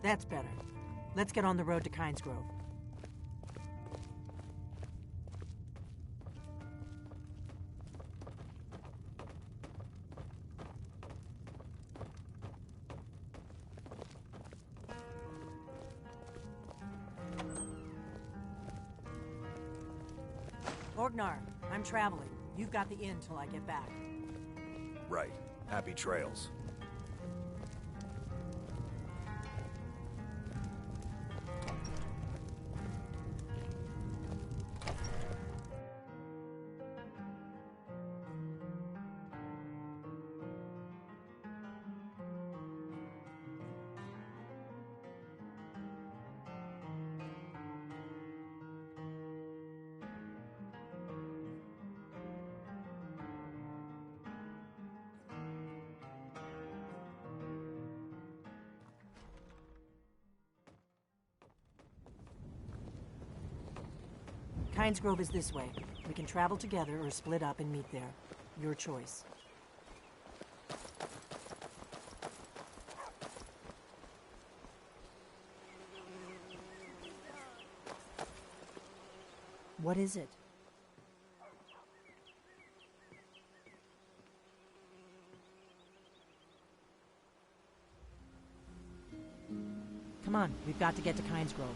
That's better. Let's get on the road to Kynes Grove. Orgnar, I'm traveling. You've got the inn till I get back. Right. Happy trails. Kynes Grove is this way. We can travel together or split up and meet there. Your choice. What is it? Come on, we've got to get to Kynes Grove.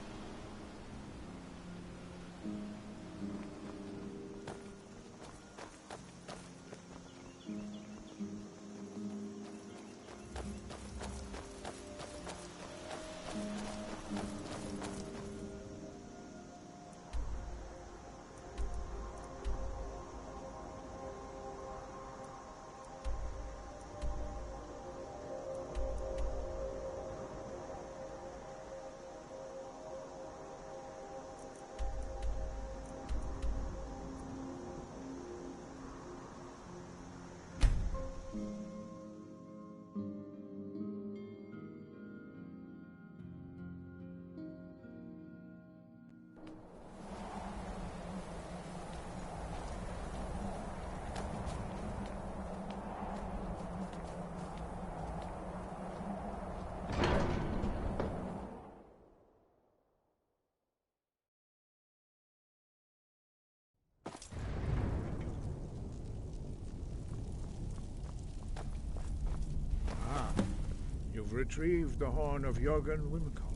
You've retrieved the horn of Jörgen Wimkel.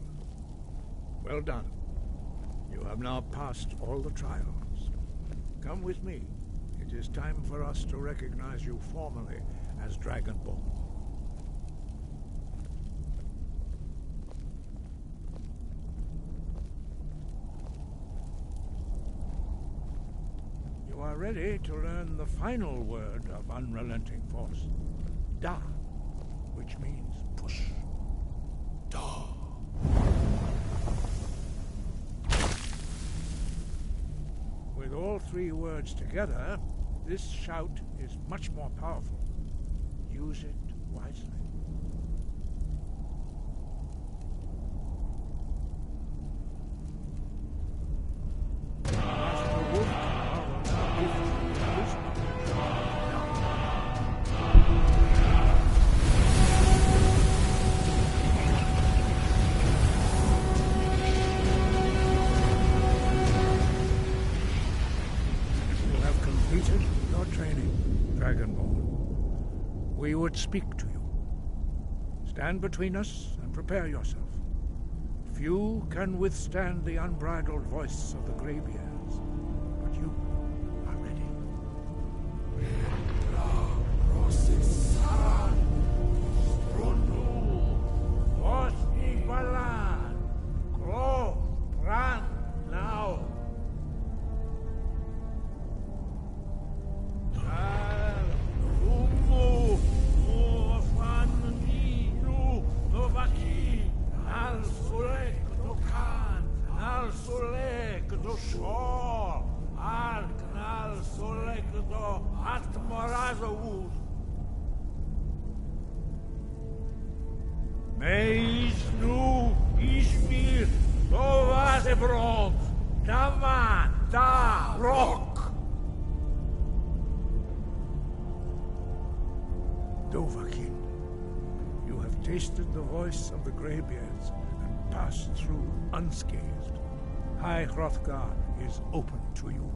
Well done. You have now passed all the trials. Come with me. It is time for us to recognize you formally as Dragonborn. You are ready to learn the final word of unrelenting force. Da, which means push. Da. With all three words together, this shout is much more powerful. Use it wisely. We would speak to you. Stand between us and prepare yourself. Few can withstand the unbridled voice of the Greybeards, but you are ready. Dovahkiin, you have tasted the voice of the Greybeards passed through unscathed. High Hrothgar is open to you.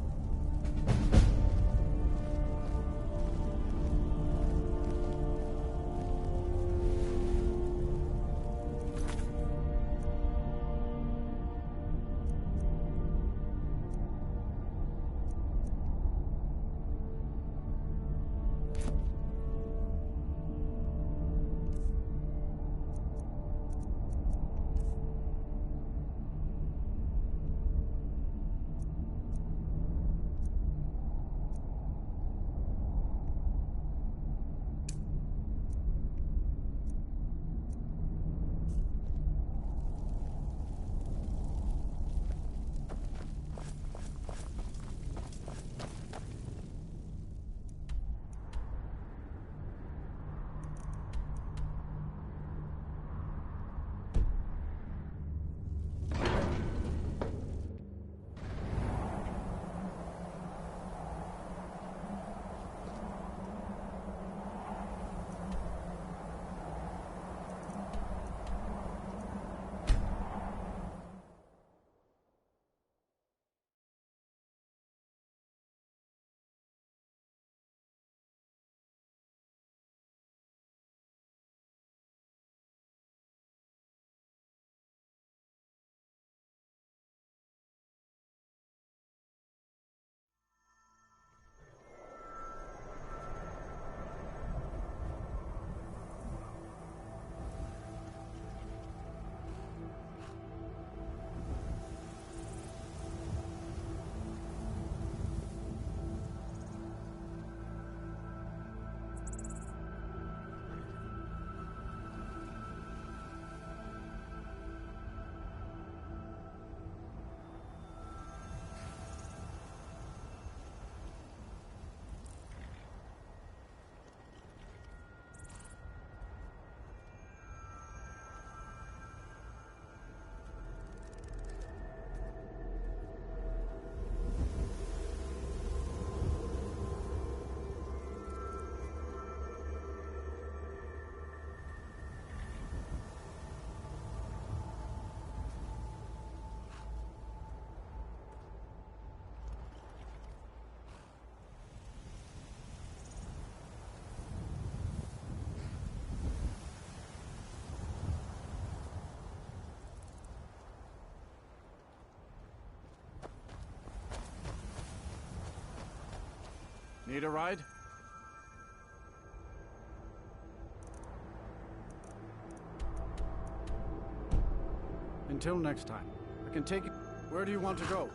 Need a ride? Until next time. I can take it. Where do you want to go?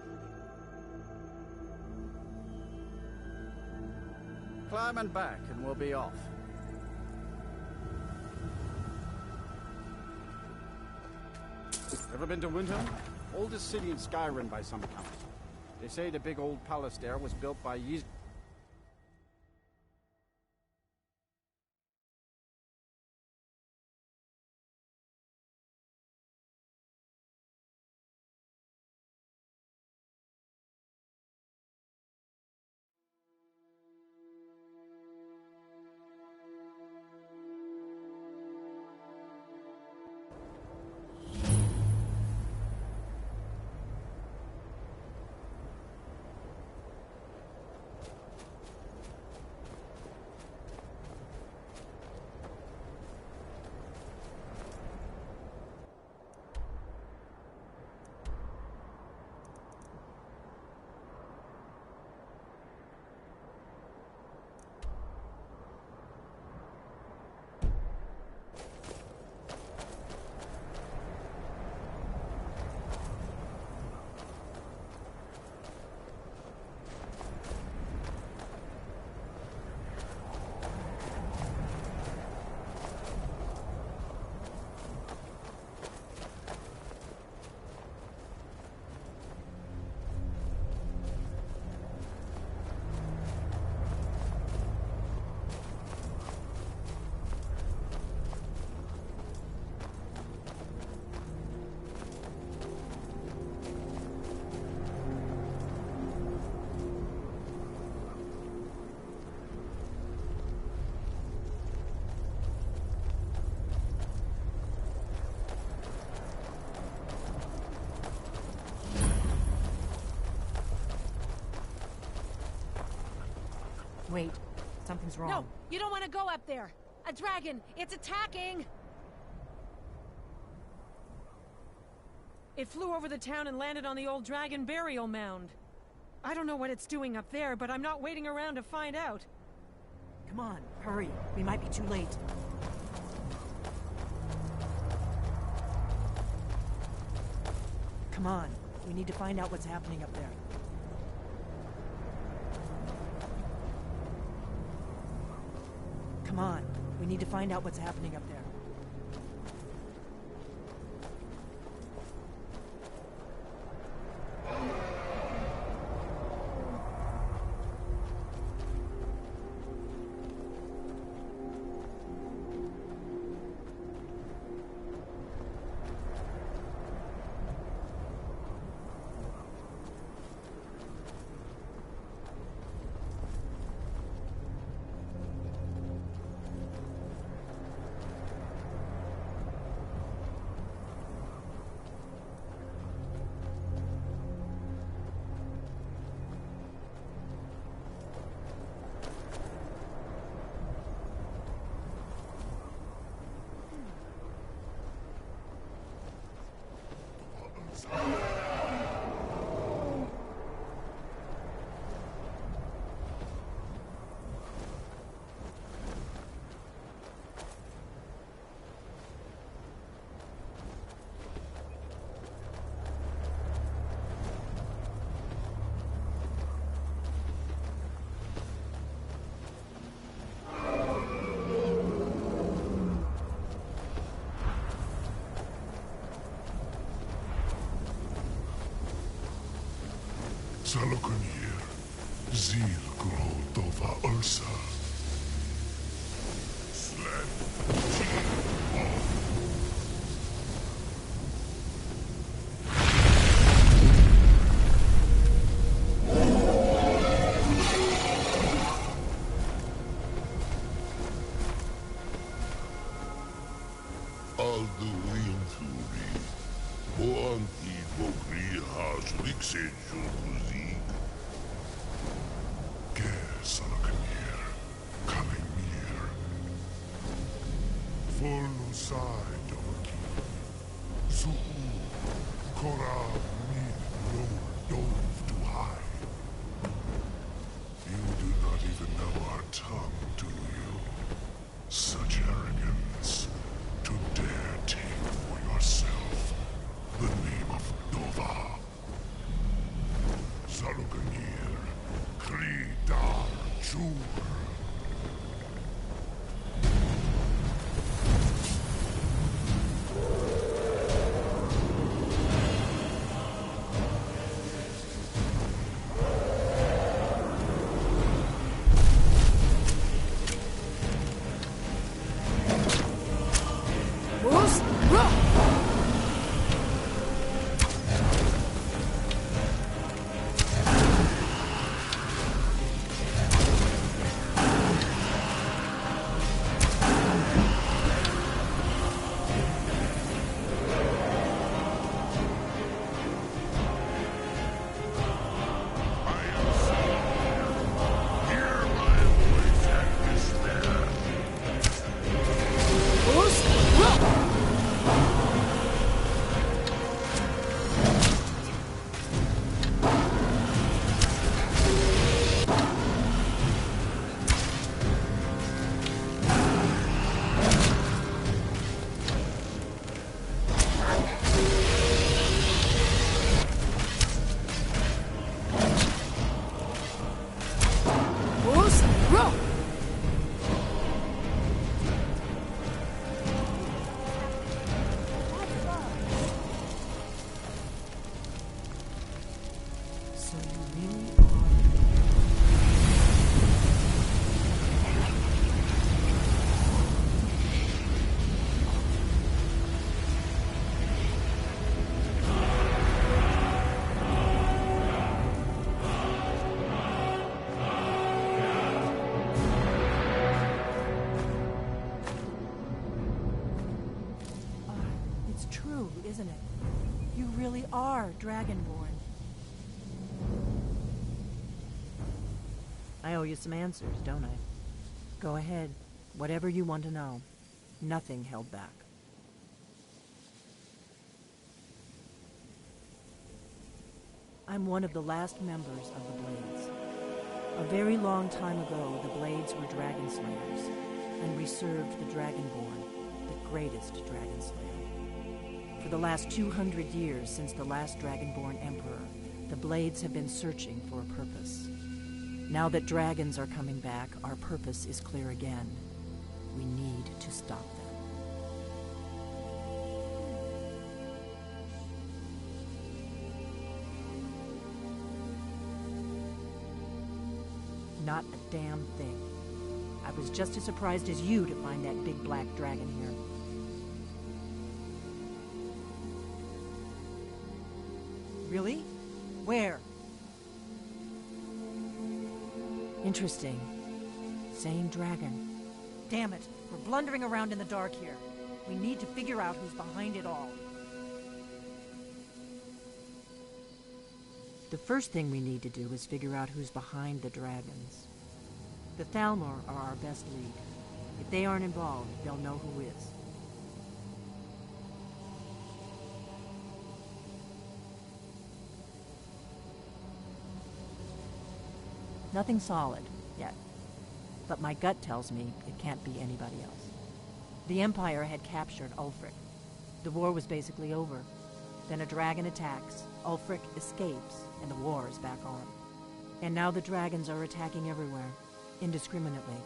Climb and back, and we'll be off. Ever been to Windhelm? Oldest city in Skyrim by some accounts. They say the big old palace there was built by Wait, something's wrong. No, you don't want to go up there. A dragon, it's attacking! It flew over the town and landed on the old dragon burial mound. I don't know what it's doing up there, but I'm not waiting around to find out. Come on, hurry. We might be too late. Come on. We need to find out what's happening up there. Come on. We need to find out what's happening up there. Salokunir, Zir Grodova Ursa. Sled, Alduin Thuri, Boanti Bogri Has Rixid Julkuzik. Ger Salokunir, Kalimir. Volusai Doki. Zuu, Kora Min Roll Dove to hide. You do not even know our tongue, do you? Such arrogance. To dare take for yourself the name of Dova. Salokunir, Kridar Jur. So you really are... It's true, isn't it? You really are Dragonborn. I owe you some answers, don't I? Go ahead. Whatever you want to know. Nothing held back. I'm one of the last members of the Blades. A very long time ago, the Blades were dragon slayers, and we served the Dragonborn, the greatest dragon slayer. For the last 200 years since the last Dragonborn Emperor, the Blades have been searching for a purpose. Now that dragons are coming back, our purpose is clear again. We need to stop them. Not a damn thing. I was just as surprised as you to find that big black dragon here. Really? Where? Interesting. Same dragon. Damn it, we're blundering around in the dark here. We need to figure out who's behind it all. The first thing we need to do is figure out who's behind the dragons. The Thalmor are our best lead. If they aren't involved, they'll know who is. Nothing solid, yet. But my gut tells me it can't be anybody else. The Empire had captured Ulfric. The war was basically over. Then a dragon attacks, Ulfric escapes, and the war is back on. And now the dragons are attacking everywhere, indiscriminately.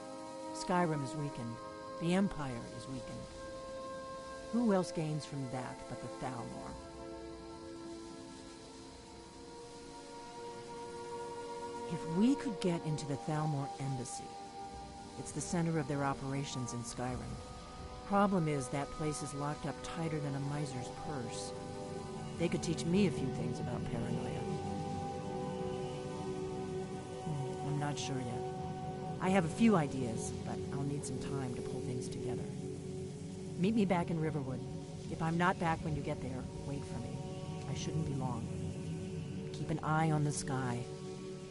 Skyrim is weakened. The Empire is weakened. Who else gains from that but the Thalmor? If we could get into the Thalmor embassy, it's the center of their operations in Skyrim. Problem is that place is locked up tighter than a miser's purse. They could teach me a few things about paranoia. I'm not sure yet. I have a few ideas, but I'll need some time to pull things together. Meet me back in Riverwood. If I'm not back when you get there, wait for me. I shouldn't be long. Keep an eye on the sky.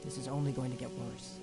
This is only going to get worse.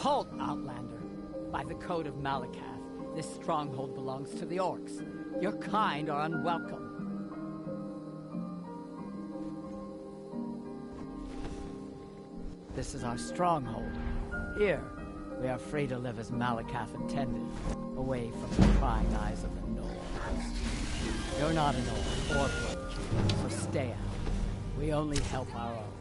Halt, Outlander! By the code of Malakath, this stronghold belongs to the orcs. Your kind are unwelcome. This is our stronghold. Here, we are free to live as Malakath intended, away from the prying eyes of the Nords. You're not an orc or bloodkin, so stay out. We only help our own.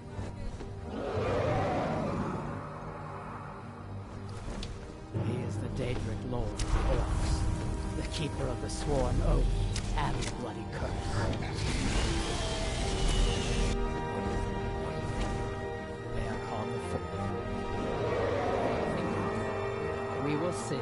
He is the Daedric Lord of the Orcs, the keeper of the sworn oath and the bloody curse. They are called the We will see.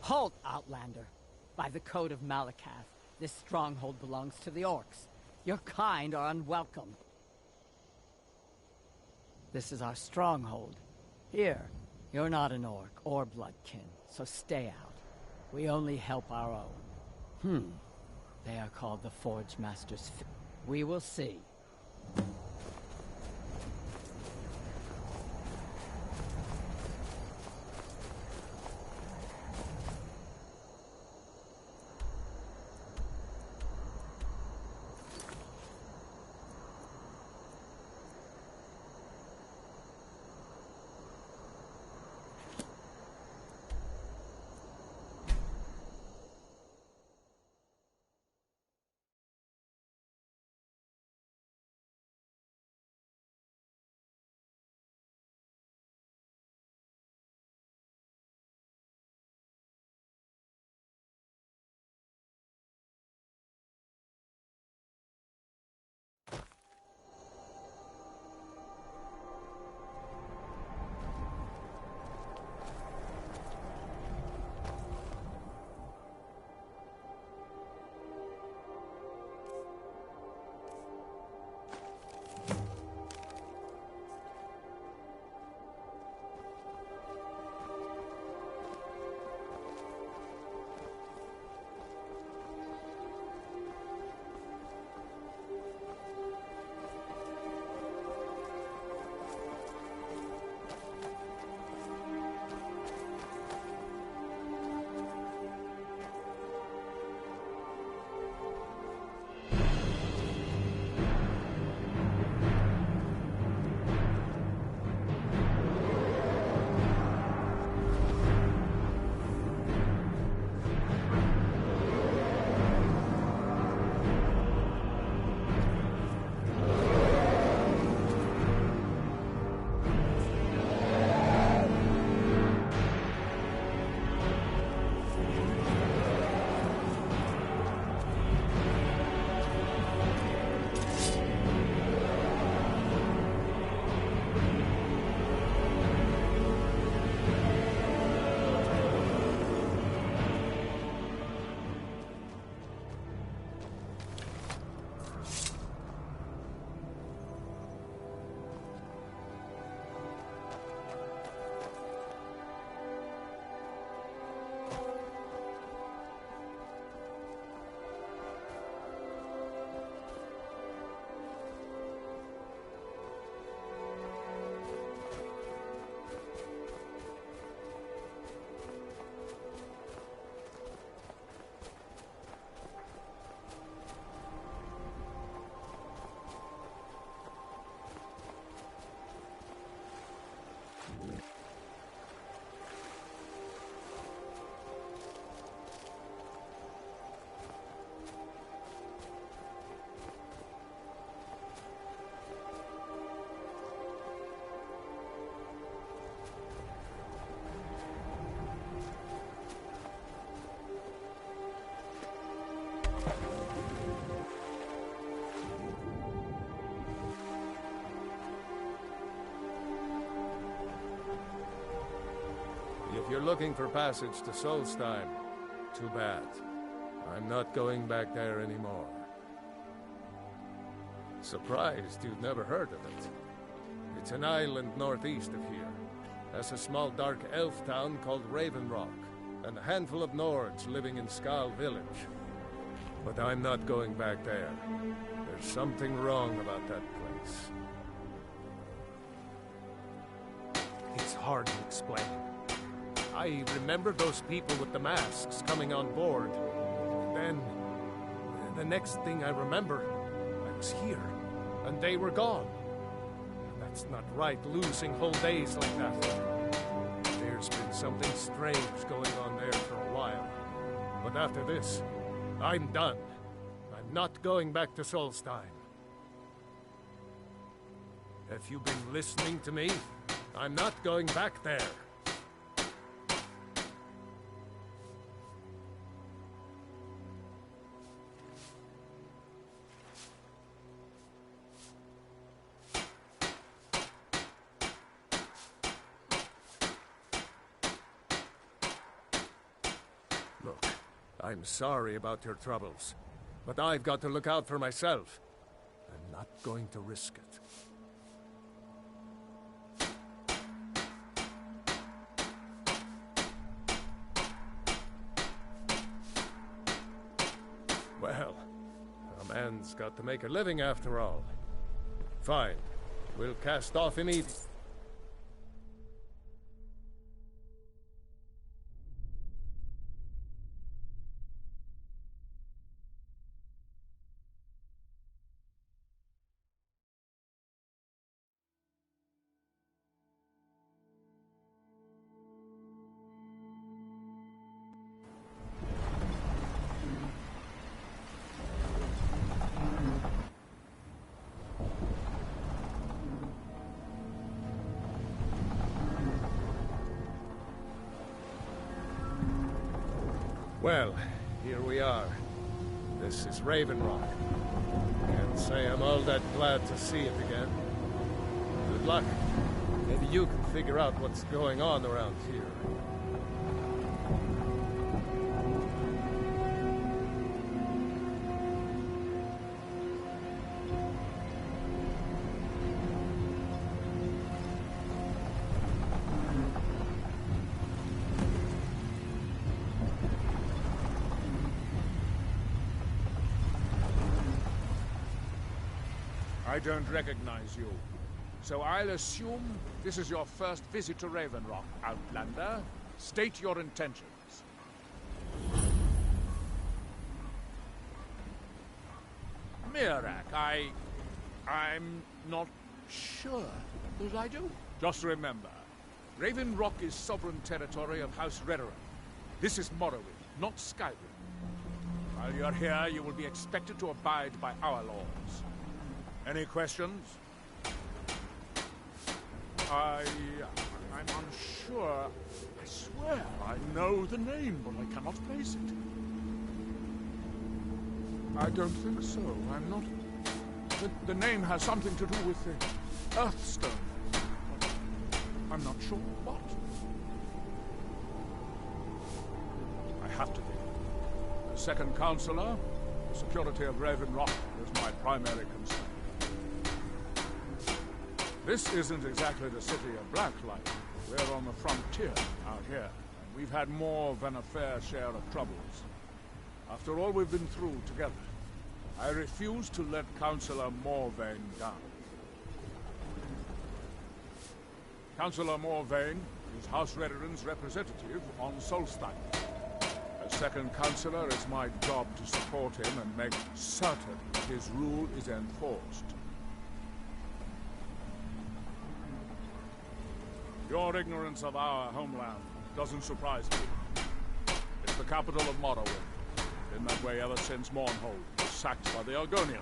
Halt, Outlander! By the code of Malakath, this stronghold belongs to the Orcs. Your kind are unwelcome. This is our stronghold. Here, you're not an orc or bloodkin, so stay out. We only help our own. They are called the Forge Masters. We will see. looking for passage to Solstheim. Too bad. I'm not going back there anymore. Surprised you've never heard of it. It's an island northeast of here. Has a small dark elf town called Raven Rock, and a handful of Nords living in Skal village. But I'm not going back there. There's something wrong about that place. It's hard to explain. I remember those people with the masks coming on board. And then, the next thing I remember, I was here, and they were gone. That's not right, losing whole days like that. There's been something strange going on there for a while. But after this, I'm done. I'm not going back to Solstheim. Have you been listening to me? I'm not going back there. Look, I'm sorry about your troubles, but I've got to look out for myself. I'm not going to risk it. Well, a man's got to make a living after all. Fine. We'll cast off immediately. Well, here we are. This is Raven Rock. Can't say I'm all that glad to see it again. Good luck. Maybe you can figure out what's going on around here. I don't recognize you. So I'll assume this is your first visit to Raven Rock, Outlander. State your intentions. Mirak, I'm not sure that I do. Just remember, Raven Rock is sovereign territory of House Redoran. This is Morrowind, not Skyrim. While you're here, you will be expected to abide by our laws. Any questions? I'm unsure. I swear I know the name, but I cannot place it. I don't think so. I'm not... The name has something to do with the Earthstone. But I'm not sure what. I have to be. As second counselor, the security of Raven Rock is my primary concern. This isn't exactly the city of Blacklight. We're on the frontier out here, and we've had more than a fair share of troubles. After all we've been through together, I refuse to let Councillor Morvain down. Councillor Morvain is House Redoran's representative on Solstheim. As second councillor, it's my job to support him and make certain his rule is enforced. Your ignorance of our homeland doesn't surprise me. It's the capital of Morrowind. Been that way ever since Mournhold was sacked by the Argonians.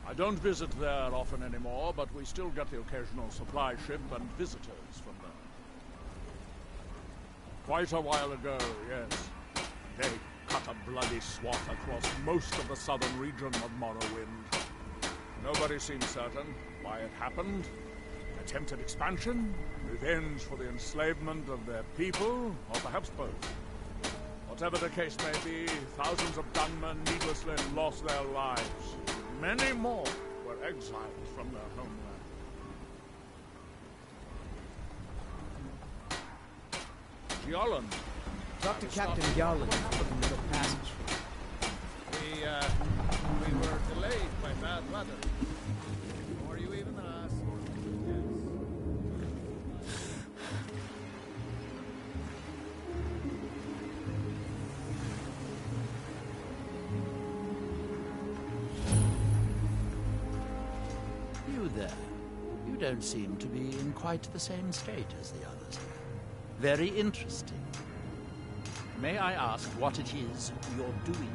I don't visit there often anymore, but we still get the occasional supply ship and visitors from there. Quite a while ago, yes. They cut a bloody swath across most of the southern region of Morrowind. Nobody seems certain why it happened. Attempted expansion? Revenge for the enslavement of their people? Or perhaps both? Whatever the case may be, thousands of gunmen needlessly lost their lives. Many more were exiled from their homeland. Gjallan. Talk to Captain Gjallan looking to the passage. We were delayed by bad weather. Before you even asked. You there. You don't seem to be in quite the same state as the others. Very interesting. May I ask what it is you're doing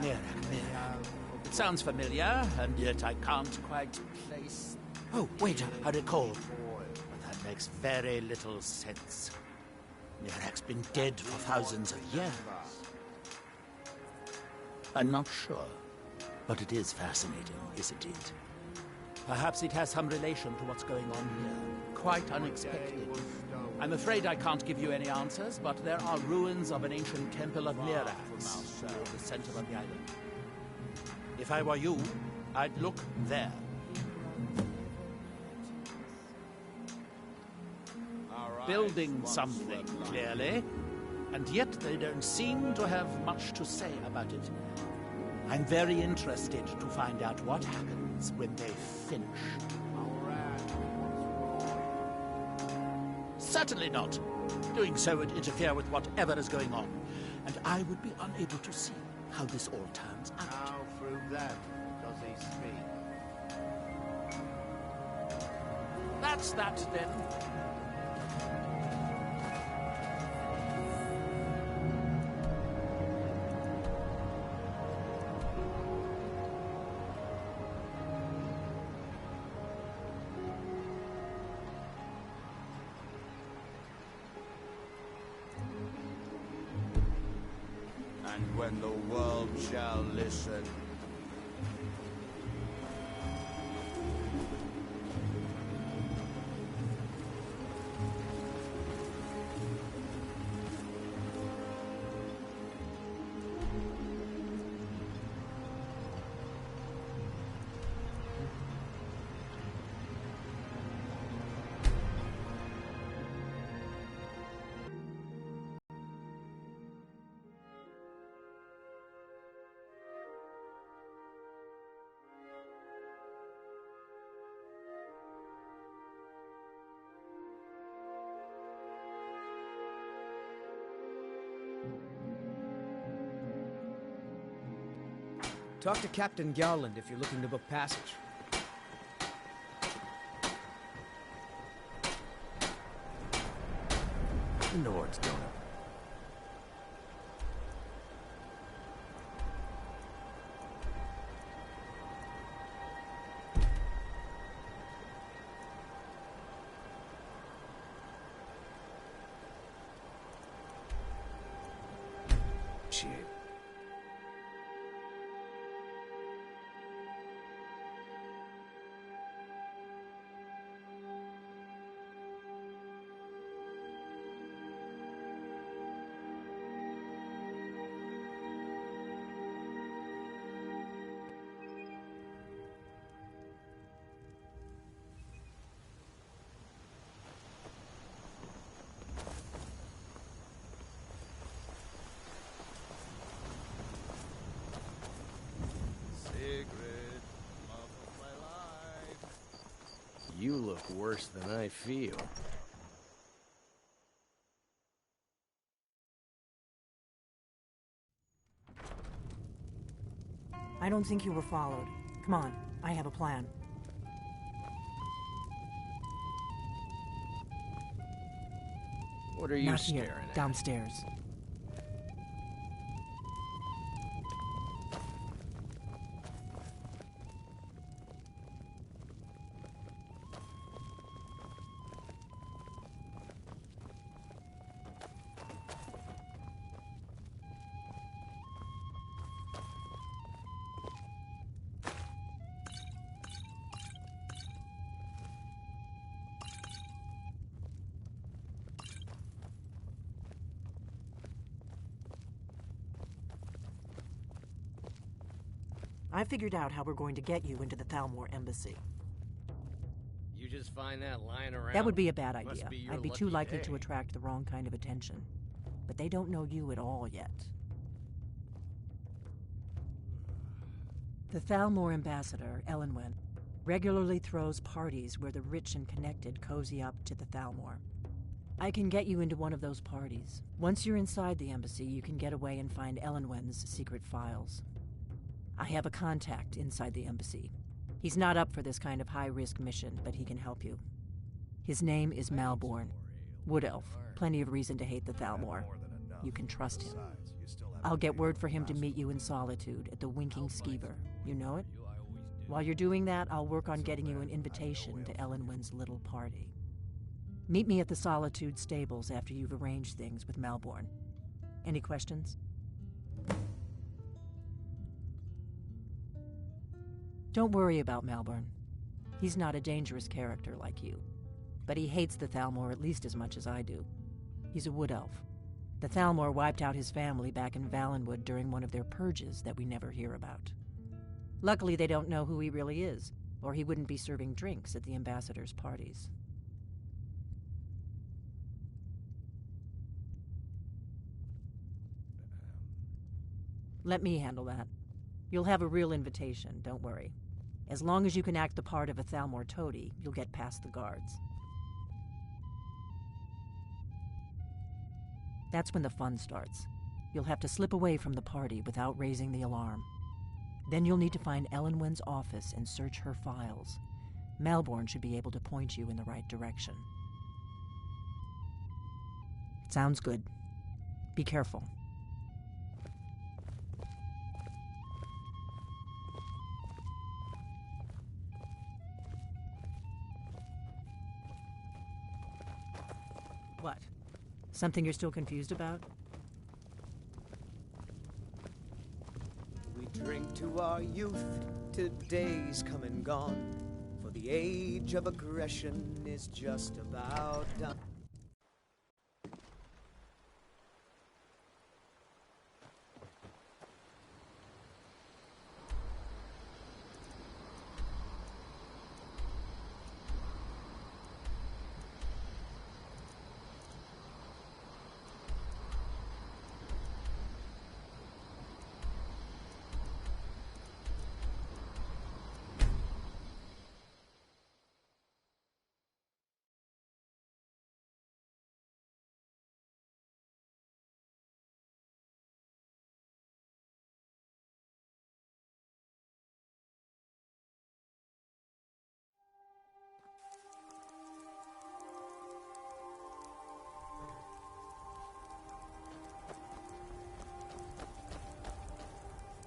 here? Mirak. It sounds familiar, and yet I can't quite place... Oh, wait, I recall. But that makes very little sense. Mirak's been dead for thousands of years. I'm not sure, but it is fascinating, isn't it? Perhaps it has some relation to what's going on here. Quite unexpected. I'm afraid I can't give you any answers, but there are ruins of an ancient temple of Mirax in the center of the island. If I were you, I'd look there. Building something, clearly, and yet they don't seem to have much to say about it. I'm very interested to find out what happens when they finish. Certainly not. Doing so would interfere with whatever is going on, and I would be unable to see how this all turns out. How through them does he speak? That's that, then. And when the world shall listen. Talk to Captain Gjallan if you're looking to book passage. You know where it's going. Shit. You look worse than I feel. I don't think you were followed. Come on, I have a plan. What are you Not staring here, at? downstairs. I figured out how we're going to get you into the Thalmor embassy. You just find that lying around? That would be a bad Must idea. be your I'd be too lucky likely day. to attract the wrong kind of attention. But they don't know you at all yet. The Thalmor ambassador, Elenwen, regularly throws parties where the rich and connected cozy up to the Thalmor. I can get you into one of those parties. Once you're inside the embassy, you can get away and find Elenwen's secret files. I have a contact inside the embassy. He's not up for this kind of high-risk mission, but he can help you. His name is Malborn. Wood Elf. Plenty of reason to hate the Thalmor. You can trust him. I'll get word for him to meet you in Solitude at the Winking Skeever. You know it? While you're doing that, I'll work on getting you an invitation to Elenwen's little party. Meet me at the Solitude stables after you've arranged things with Malborn. Any questions? Don't worry about Malborn. He's not a dangerous character like you. But he hates the Thalmor at least as much as I do. He's a wood elf. The Thalmor wiped out his family back in Valenwood during one of their purges that we never hear about. Luckily, they don't know who he really is, or he wouldn't be serving drinks at the ambassador's parties. Let me handle that. You'll have a real invitation, don't worry. As long as you can act the part of a Thalmor toady, you'll get past the guards. That's when the fun starts. You'll have to slip away from the party without raising the alarm. Then you'll need to find Elenwen's office and search her files. Malborn should be able to point you in the right direction. Sounds good. Be careful. What? Something you're still confused about? We drink to our youth, today's come and gone, for the age of aggression is just about done.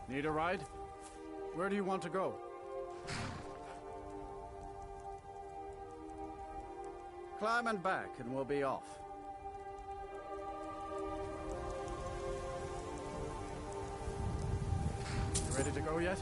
Need a ride? Where do you want to go? Climb and back and we'll be off. You ready to go yet?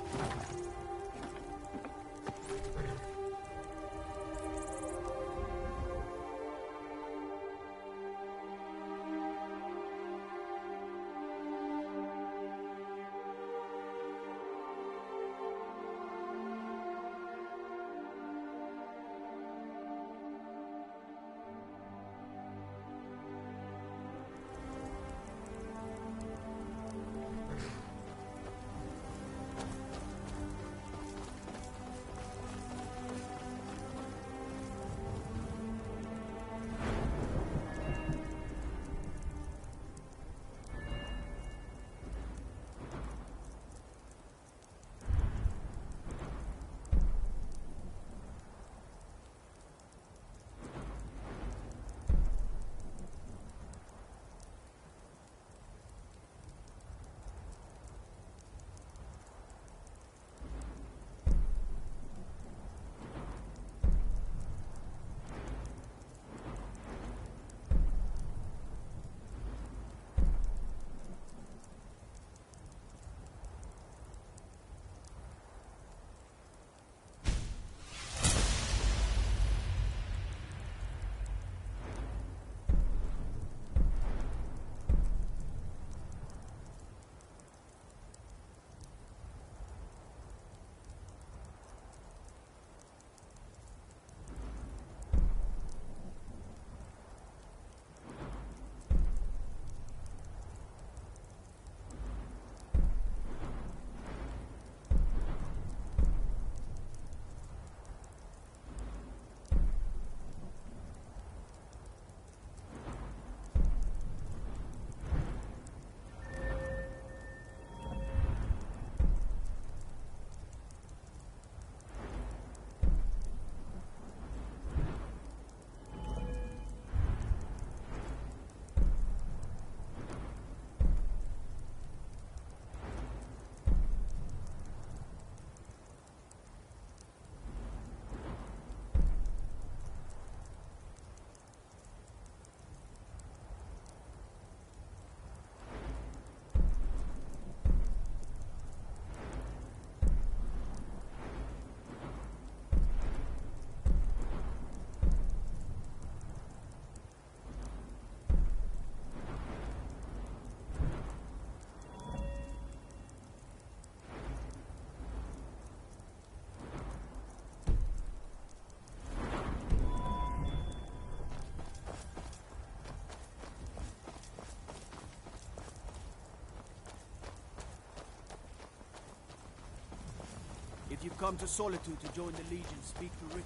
If you've come to Solitude to join the Legion, speak to Ricker.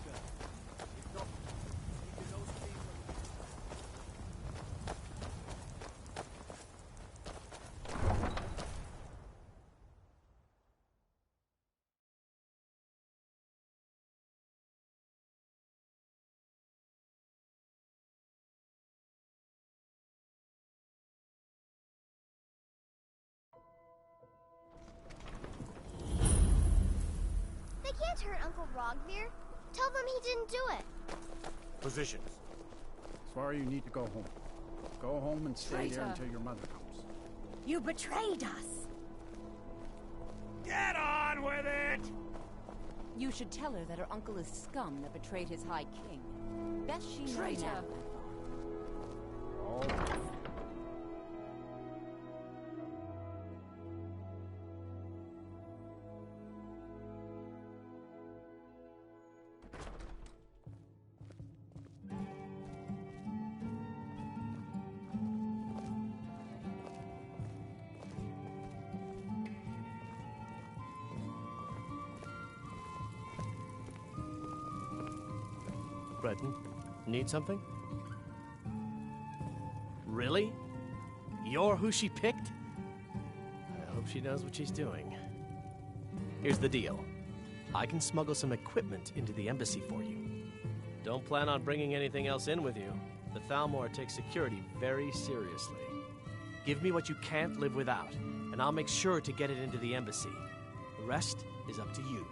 If not, speak to those people. They can't hurt Uncle Rogvir. Tell them he didn't do it. Positions. Sorry, you need to go home. Go home and stay there Traitor. until your mother comes. You betrayed us! Get on with it! You should tell her that her uncle is scum that betrayed his High King. Best she knows Traitor. now. All Breton, need something? Really? You're who she picked? I hope she knows what she's doing. Here's the deal. I can smuggle some equipment into the embassy for you. Don't plan on bringing anything else in with you. The Thalmor takes security very seriously. Give me what you can't live without, and I'll make sure to get it into the embassy. The rest is up to you.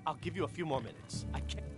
I'll give you a few more minutes. I can't.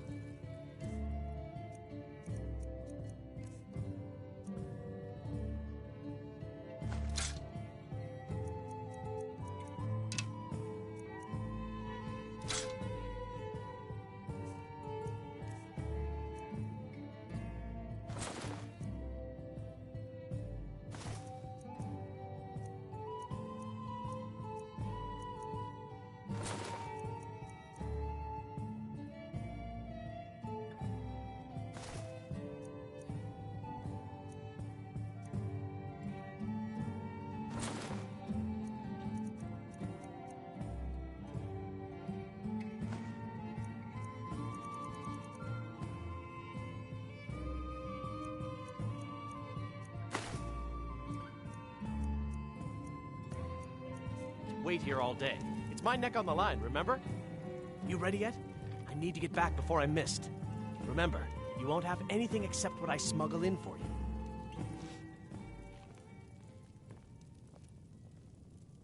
Wait here all day. It's my neck on the line, remember? You ready yet? I need to get back before I'm missed. Remember, you won't have anything except what I smuggle in for you.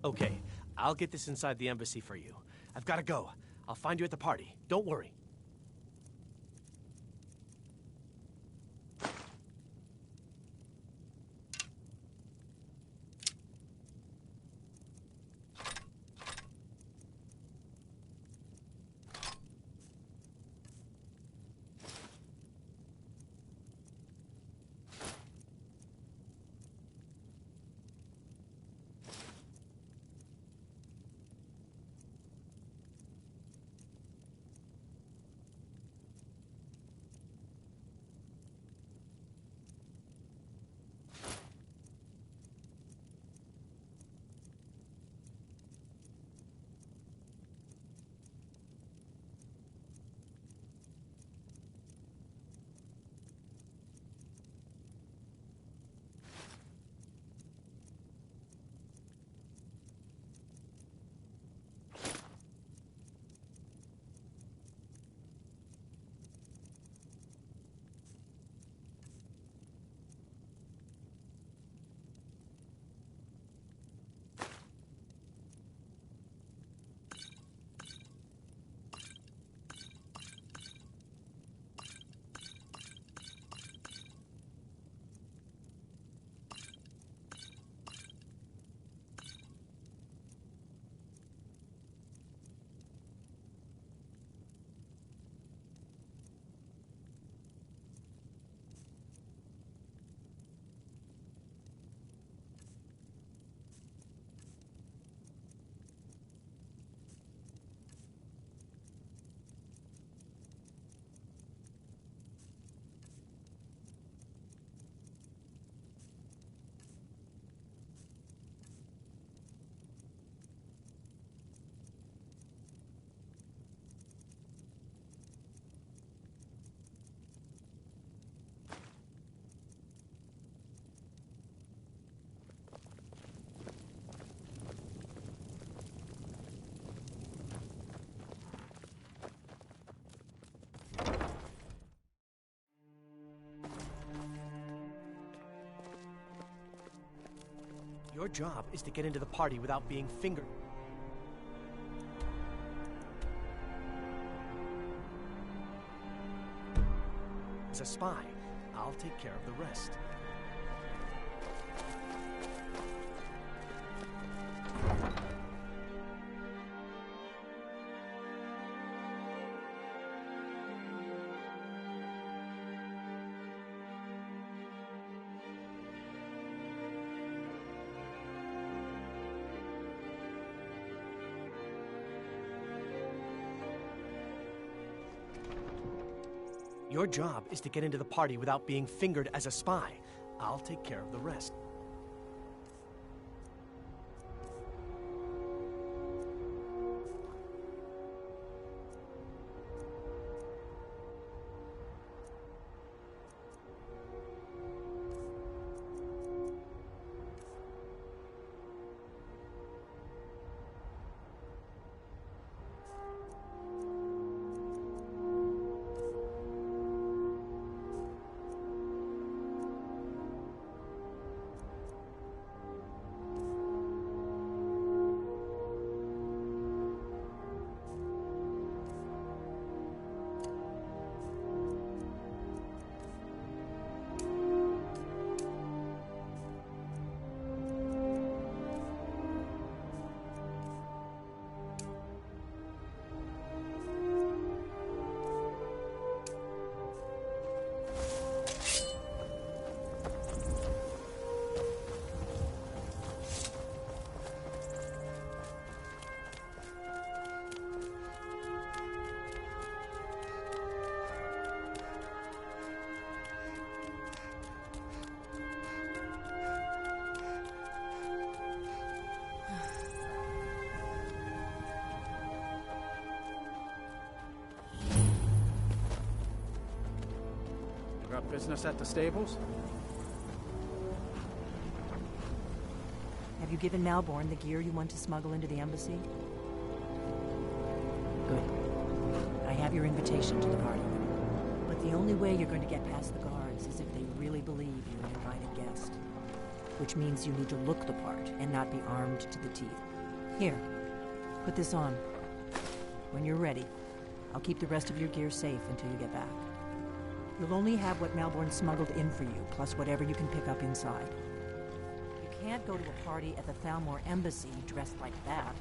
Okay, I'll get this inside the embassy for you. I've got to go. I'll find you at the party. Don't worry. Your job is to get into the party without being fingered. As a spy, I'll take care of the rest. Your job is to get into the party without being fingered as a spy. I'll take care of the rest. Got business at the stables? Have you given Malborn the gear you want to smuggle into the embassy? Good. I have your invitation to the party. But the only way you're going to get past the guards is if they really believe you're an invited guest. Which means you need to look the part and not be armed to the teeth. Here, put this on. When you're ready, I'll keep the rest of your gear safe until you get back. You'll only have what Malborn smuggled in for you, plus whatever you can pick up inside. You can't go to a party at the Thalmor Embassy dressed like that.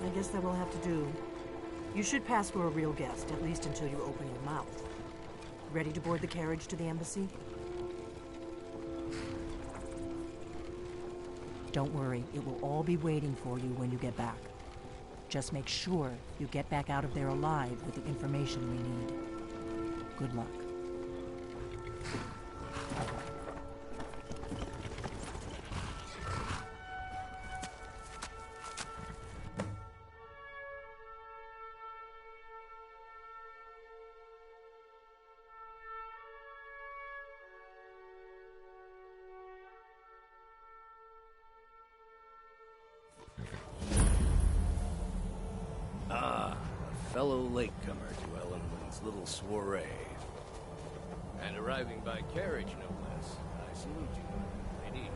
I guess that will have to do. You should pass for a real guest, at least until you open your mouth. Ready to board the carriage to the embassy? Don't worry, it will all be waiting for you when you get back. Just make sure you get back out of there alive with the information we need. Good luck. Fellow latecomer to Ellenwood's little soiree. And arriving by carriage, no less. I salute you, lady.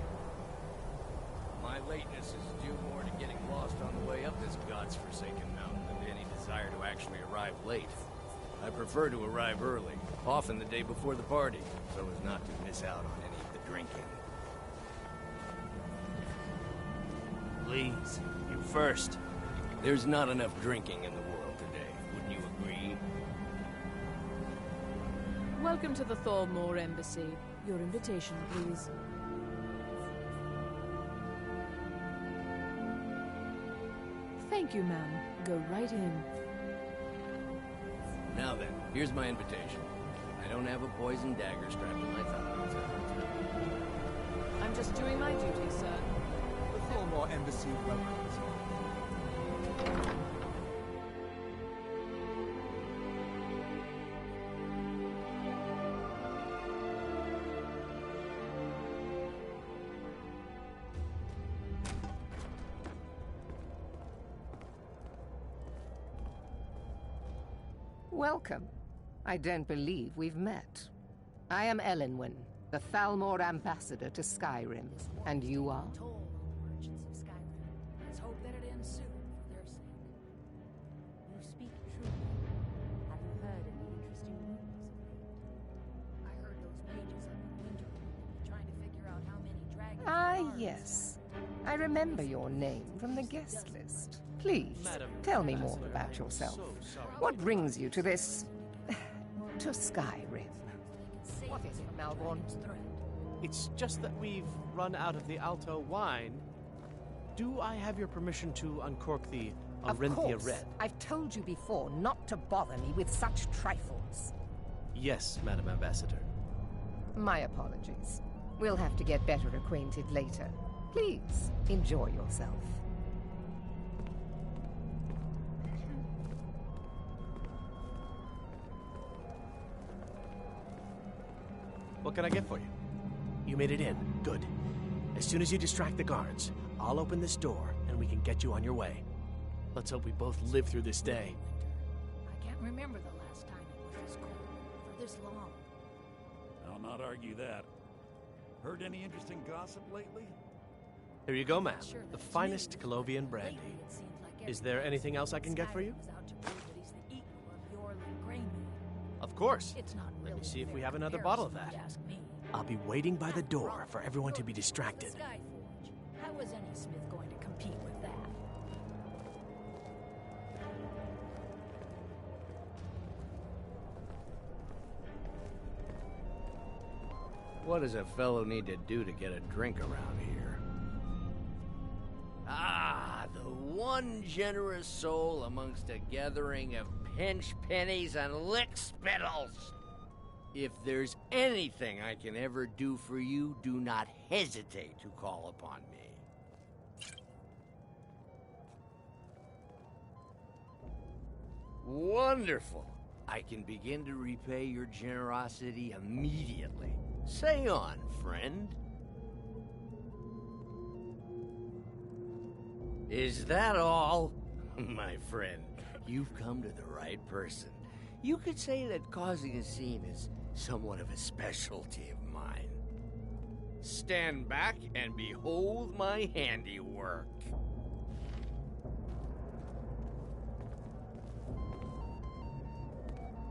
My lateness is due more to getting lost on the way up this god's-forsaken mountain than to any desire to actually arrive late. I prefer to arrive early, often the day before the party, so as not to miss out on any of the drinking. Please, you first. There's not enough drinking in the world today, wouldn't you agree? Welcome to the Thalmor Embassy. Your invitation, please. Thank you, ma'am. Go right in. Now then, here's my invitation. I don't have a poisoned dagger strapped to my thigh. I'm just doing my duty, sir. The Thalmor Embassy welcomes you. Welcome. I don't believe we've met. I am Elenwen, the Thalmor ambassador to Skyrim. And you are? Toll on the merchants of Skyrim. Let's hope that it ends soon for their sake. You speak truly. Have you heard any interesting rumors of late? I heard those mages up in Winterhold trying to figure out how many dragons. Ah, yes. I remember your name from the guest list. Please, tell me more about yourself. What brings you to this... to Skyrim? What is it, Malborn? It's just that we've run out of the Alto wine. Do I have your permission to uncork the Arinthia Of course. Red? I've told you before not to bother me with such trifles. Yes, Madam Ambassador. My apologies. We'll have to get better acquainted later. Please, enjoy yourself. What can I get for you? You made it in. Good. As soon as you distract the guards, I'll open this door and we can get you on your way. Let's hope we both live through this day. I can't remember the last time it was this cold for this long. I'll not argue that. Heard any interesting gossip lately? Here you go, ma'am. The finest Colovian brandy. Is there anything else I can get for you? Of course. Let me see if we have another bottle of that. I'll be waiting by the door for everyone to be distracted. Skyforge. How was any smith going to compete with that? What does a fellow need to do to get a drink around here? Ah, the one generous soul amongst a gathering of pinch pennies and lick spittles. If there's anything I can ever do for you, do not hesitate to call upon me. Wonderful. I can begin to repay your generosity immediately. Say on, friend. Is that all? My friend, you've come to the right person. You could say that causing a scene is somewhat of a specialty of mine. Stand back and behold my handiwork.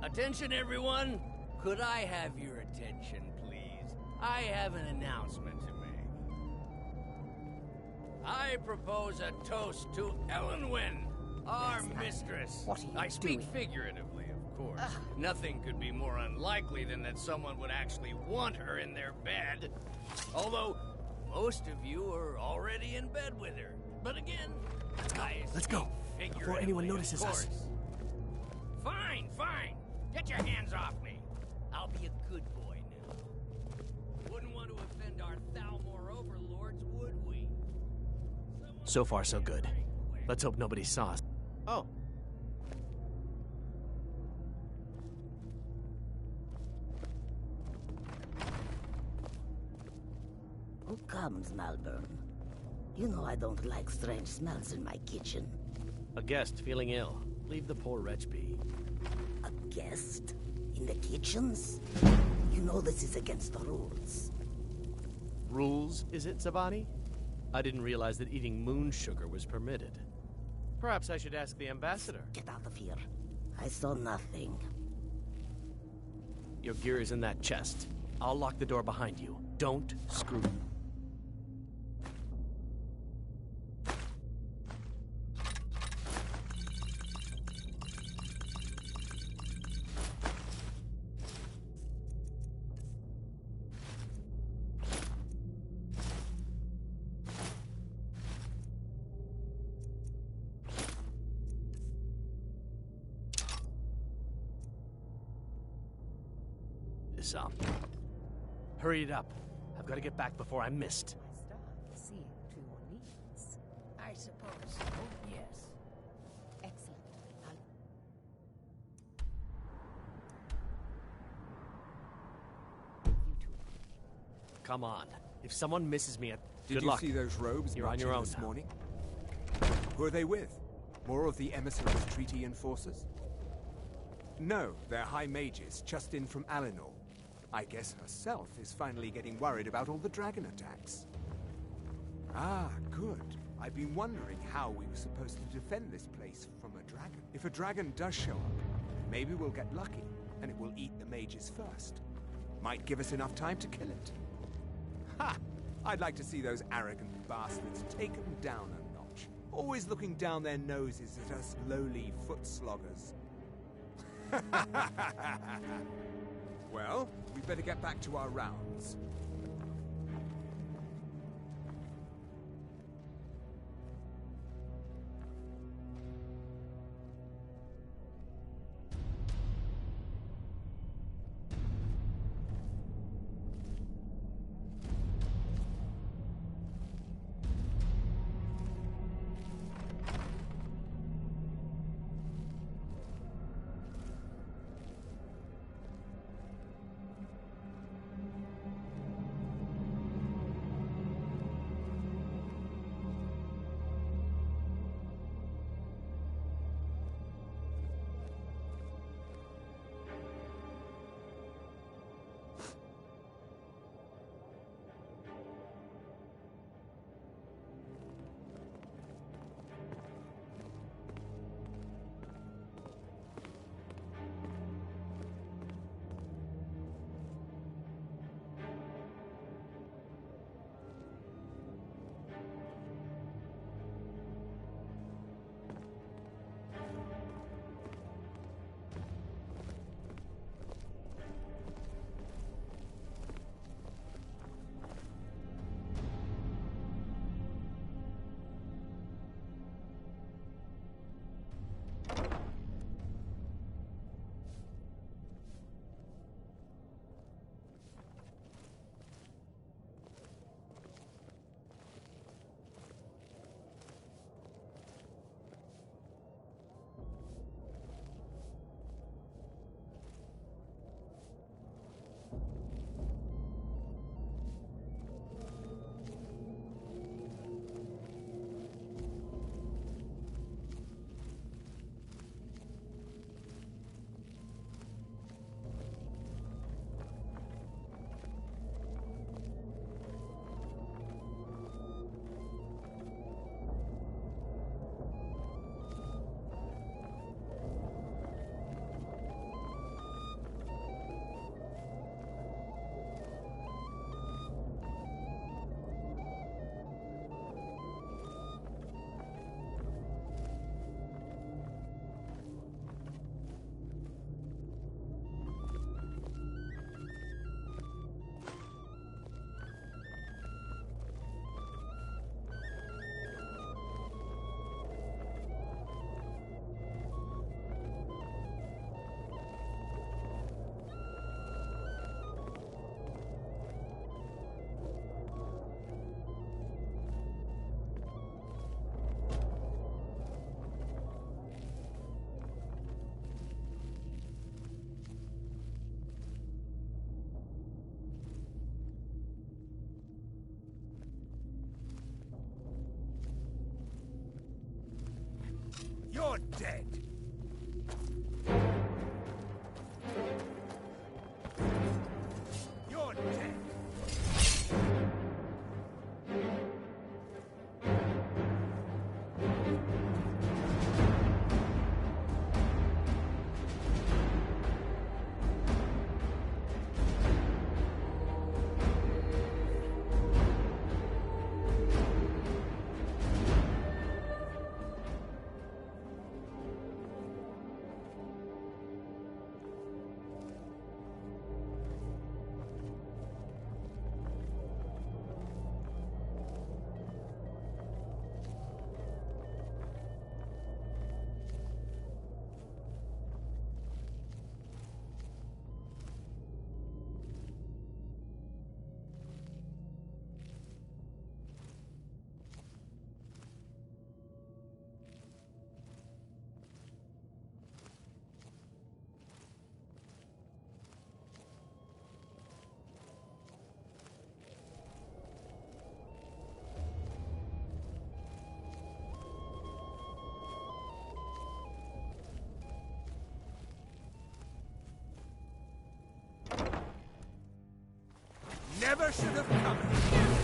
Attention, everyone! Could I have your attention, please? I have an announcement to make. I propose a toast to Elenwen, our mistress. What are you I speak doing? figuratively, of course. Nothing could be more unlikely than that someone would actually want her in their bed. Although, most of you are already in bed with her. But again, Let's go. Before anyone notices us. Fine, fine. Get your hands off me. I'll be a good boy now. Wouldn't want to offend our Thalmor overlords, would we? So far, so good. Let's hope nobody saw us. Oh. Who comes, Malborn? You know I don't like strange smells in my kitchen. A guest feeling ill. Leave the poor wretch be. A guest? In the kitchens? You know this is against the rules. Rules, is it, Zavani? I didn't realize that eating moon sugar was permitted. Perhaps I should ask the ambassador. Get out of here. I saw nothing. Your gear is in that chest. I'll lock the door behind you. Don't screw. This up. Hurry it up. I've got to get back before I'm missed. Seeing to your needs. I suppose so, yes. Excellent. Come on. If someone misses me, Did good you luck. see those robes You're on your marching own this now. morning? Who are they with? More of the emissaries' treaty enforcers? No, they're high mages, just in from Alinor. I guess herself is finally getting worried about all the dragon attacks. Ah, good. I've been wondering how we were supposed to defend this place from a dragon. If a dragon does show up, maybe we'll get lucky, and it will eat the mages first. Might give us enough time to kill it. Ha! I'd like to see those arrogant bastards take them down a notch. Always looking down their noses at us lowly foot sloggers. Well, we better get back to our rounds. You're dead. You're dead. should have come.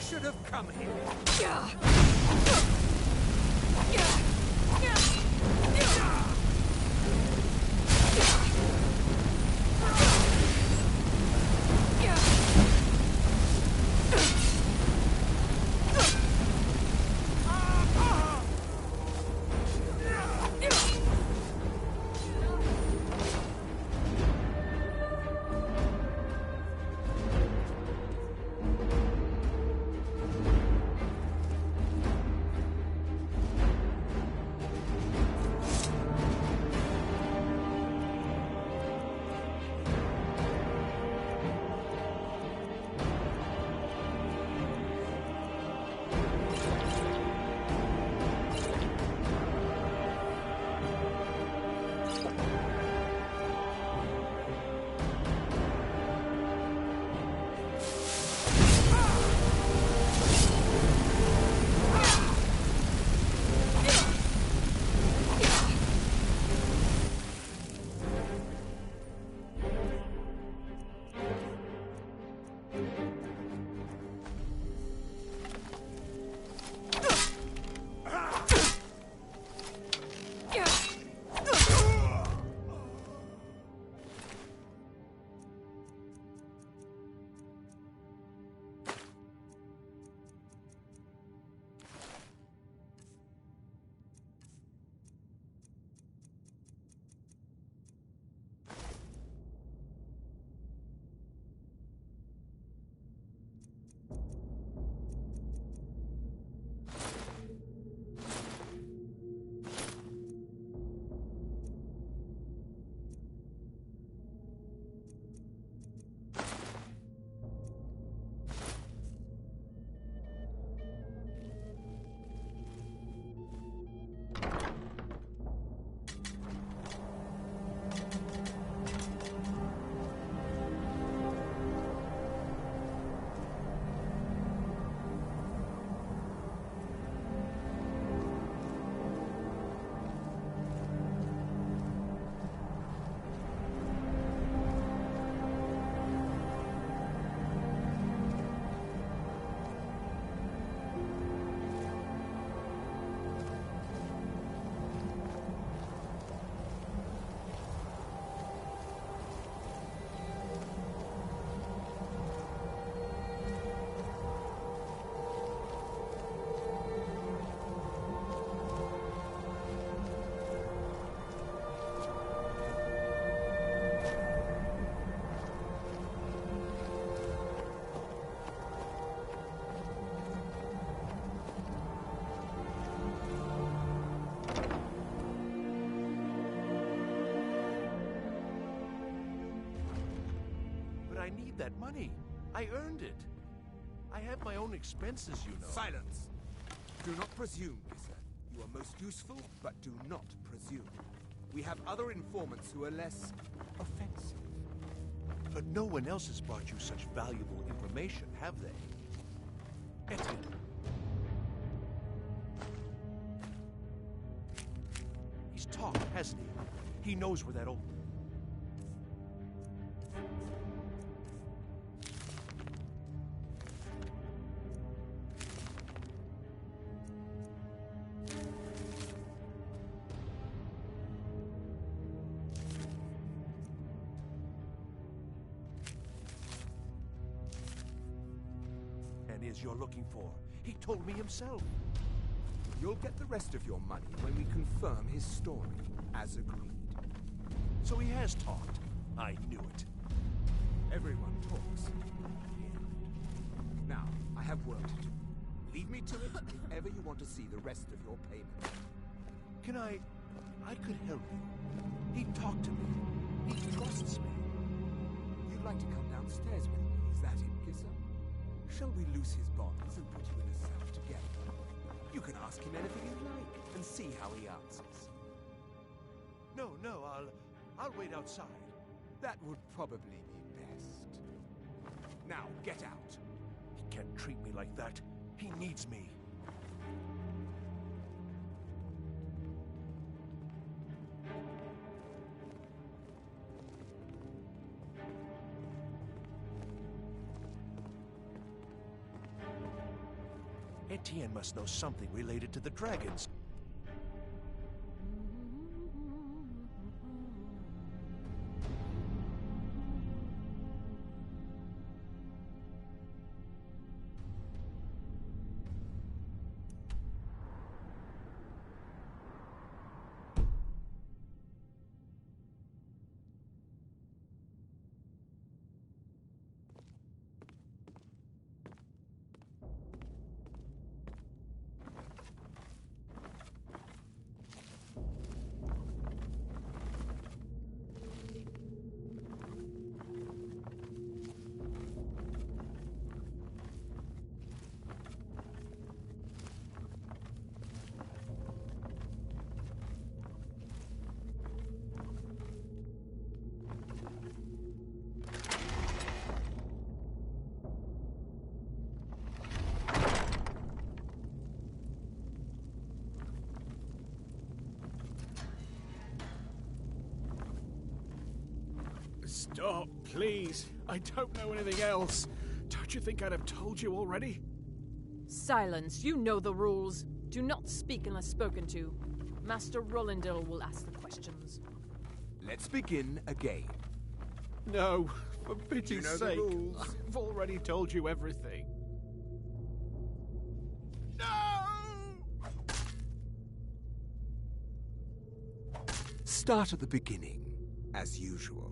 should have come here. I need that money. I earned it. I have my own expenses, you know. Silence! Do not presume, Kisser. You are most useful, but do not presume. We have other informants who are less offensive. But no one else has brought you such valuable information, have they? Etienne. He's talked, hasn't he? He knows where that old... is you're looking for. He told me himself. You'll get the rest of your money when we confirm his story, as agreed. So he has talked. I knew it. Everyone talks. Now, I have work to do. Lead me to it if ever you want to see the rest of your payment. Can I could help you. He talked to me. He trusts me. You'd like to come downstairs with me, is that it, Kisser? Shall we loose his bonds and put you in a cell together? You can ask him anything you like, and see how he answers. No, I'll wait outside. That would probably be best. Now, get out. He can't treat me like that. He needs me. Etienne must know something related to the dragons. Stop, please. I don't know anything else. Don't you think I'd have told you already? Silence. You know the rules. Do not speak unless spoken to. Master Rollindale will ask the questions. Let's begin again. No, for pity's know the sake. rules. I've already told you everything. Start at the beginning, as usual.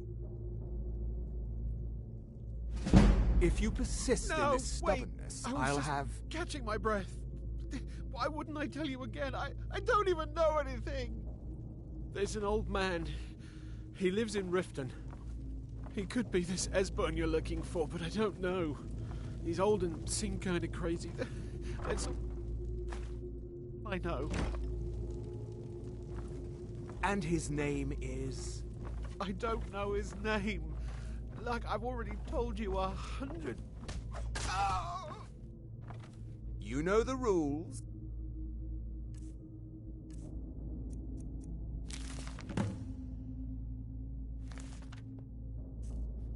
If you persist in this stubbornness, I'll have... catching my breath. Why wouldn't I tell you again? I don't even know anything. There's an old man. He lives in Riften. He could be this Esbern you're looking for, but I don't know. He's old and seemed kind of crazy. That's... I know. And his name is... I don't know his name. Like I've already told you 100. Oh! You know the rules.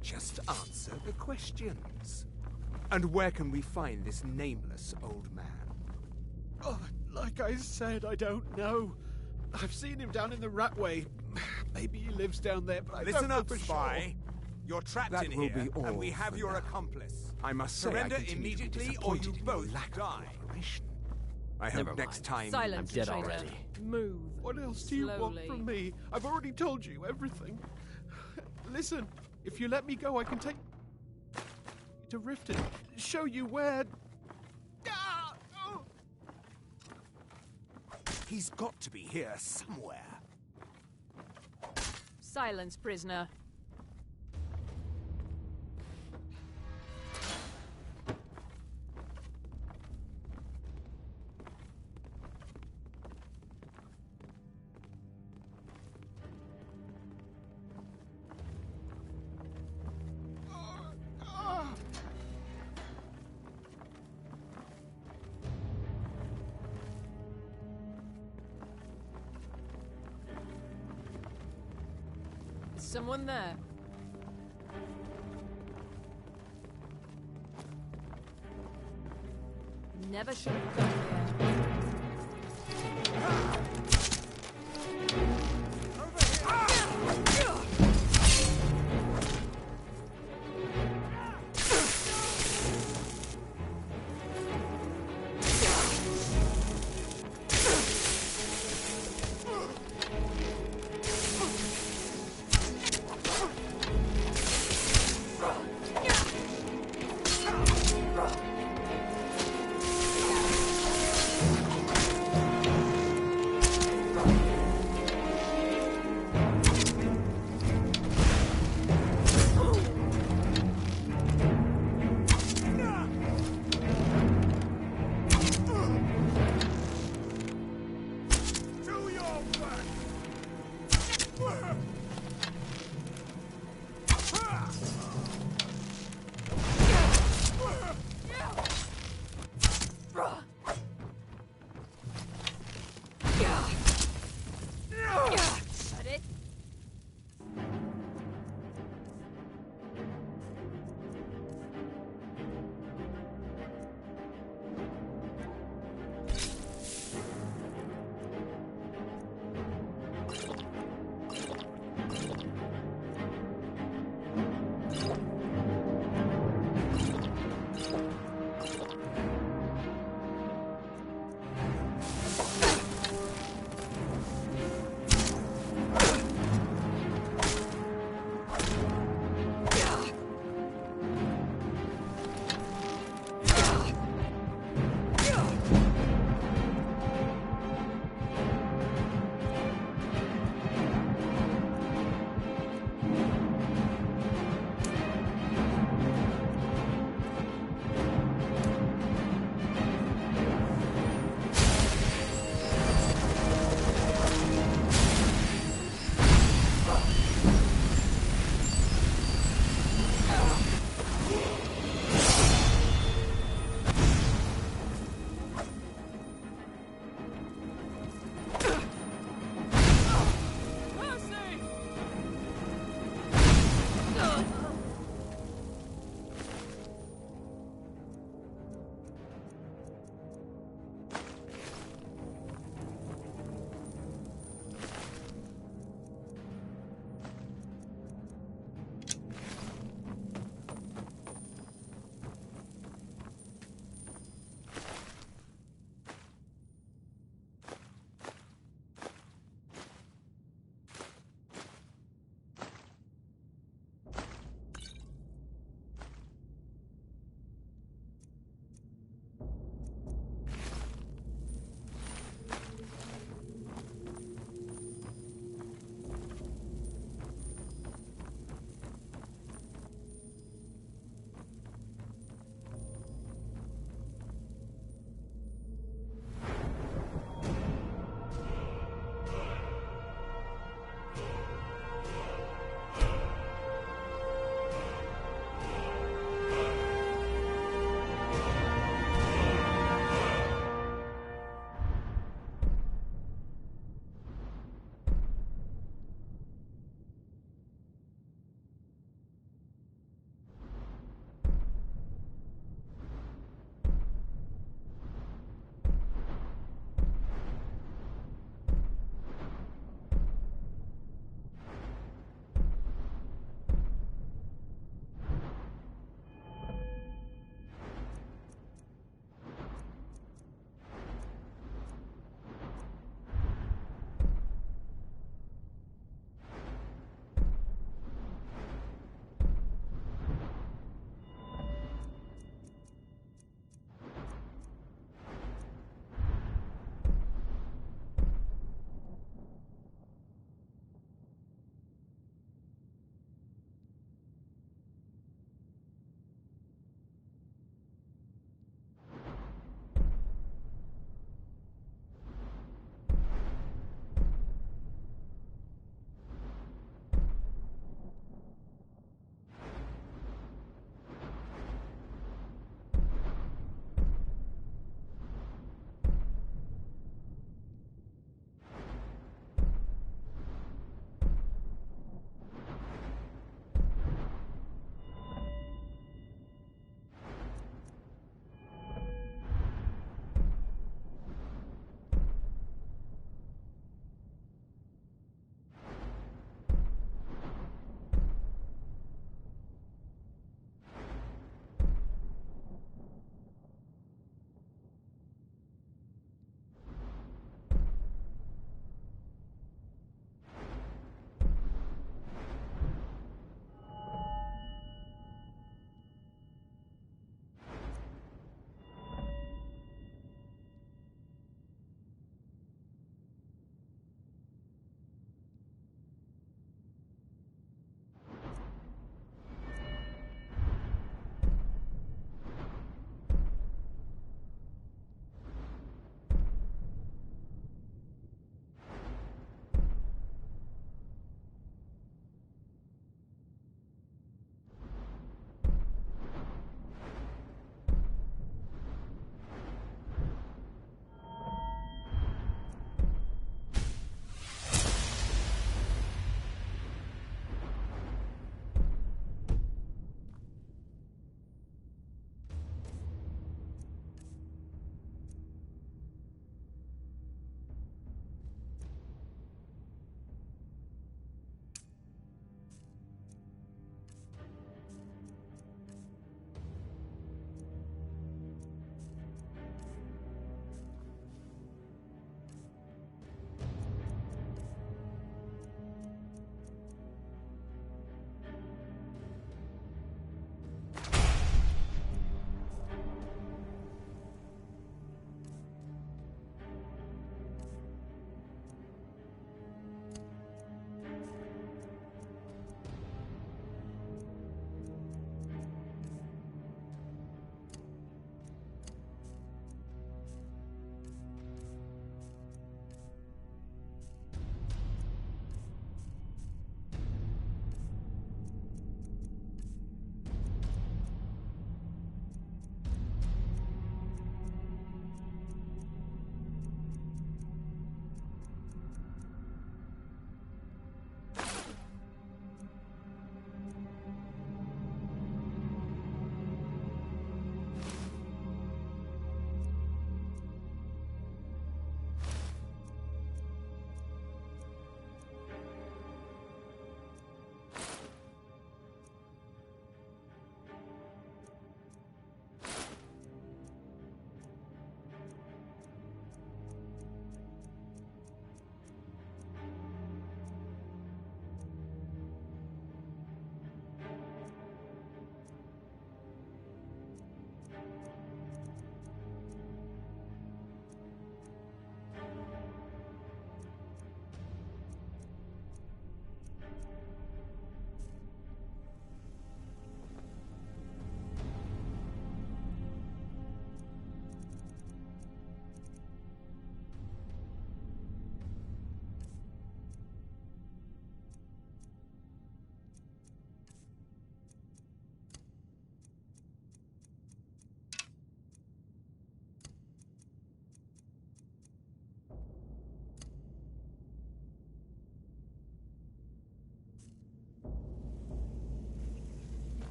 Just answer the questions. And where can we find this nameless old man? Oh, like I said, I don't know. I've seen him down in the Ratway. Maybe he lives down there, but I don't know for spy. sure. You're trapped That in will here, be all and we have for your now. accomplice. I must say, I surrender continue to be immediately, or you disappointed in your both lack of die. I Never hope mind. next time. Silence, I'm dead traitor. already. Move. What else do you want Slowly. from me? I've already told you everything. Listen, if you let me go, I can take you to Riften, show you where. Ah! Oh! He's got to be here somewhere. Silence, prisoner. Is someone there? Never should have come here.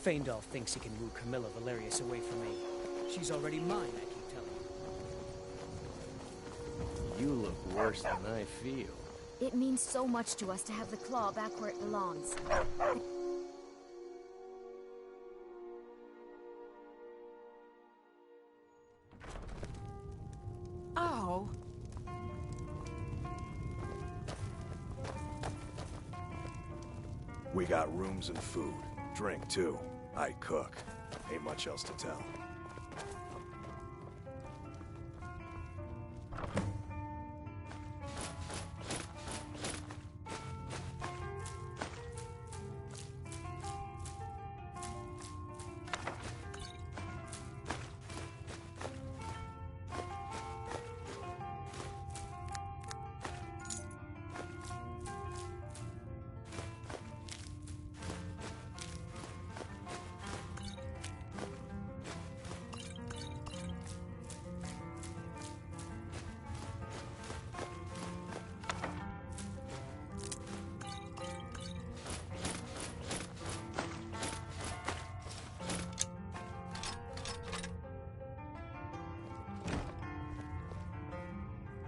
Feindal thinks he can woo Camilla Valerius away from me. She's already mine, I keep telling him. You look worse than I feel. It means so much to us to have the claw back where it belongs. Ow! We got rooms and food. Drink, too. I cook. Ain't much else to tell.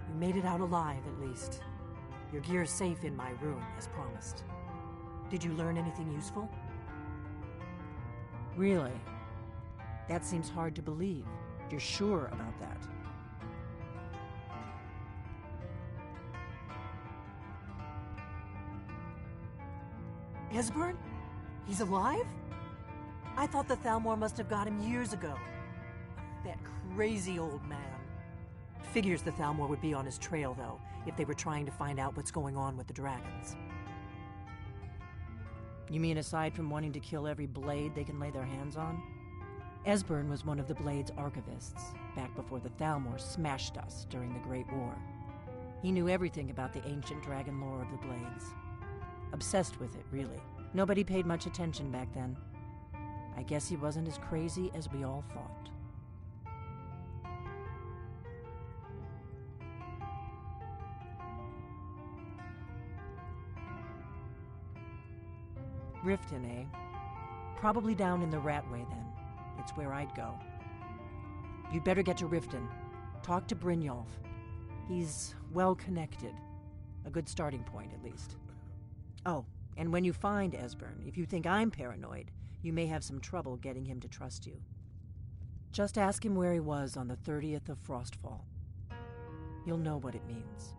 You made it out alive, at least. Your gear's safe in my room, as promised. Did you learn anything useful? Really? That seems hard to believe. You're sure about that? Esbern? He's alive? I thought the Thalmor must have got him years ago. That crazy old man. Figures the Thalmor would be on his trail, though, if they were trying to find out what's going on with the dragons. You mean aside from wanting to kill every blade they can lay their hands on? Esbern was one of the Blade's archivists, back before the Thalmor smashed us during the Great War. He knew everything about the ancient dragon lore of the Blades. Obsessed with it, really. Nobody paid much attention back then. I guess he wasn't as crazy as we all thought. Riften, eh? Probably down in the Ratway, then. It's where I'd go. You'd better get to Riften. Talk to Brynjolf. He's well-connected. A good starting point, at least. Oh, and when you find Esbern, if you think I'm paranoid, you may have some trouble getting him to trust you. Just ask him where he was on the 30th of Frostfall. You'll know what it means.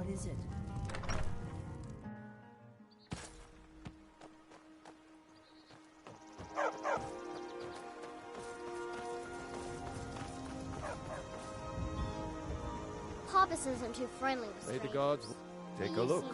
What is it? Hobbs isn't too friendly with May the strangers. gods take a look.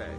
say.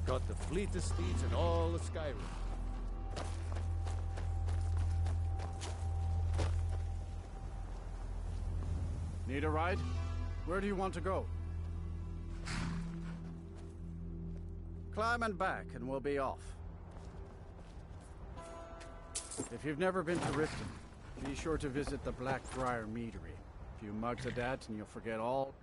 Got the fleetest steeds in all of Skyrim. Need a ride? Where do you want to go? Climb and back, and we'll be off. If you've never been to Riften, be sure to visit the Blackbriar Meadery. A few mugs of that, and you'll forget all.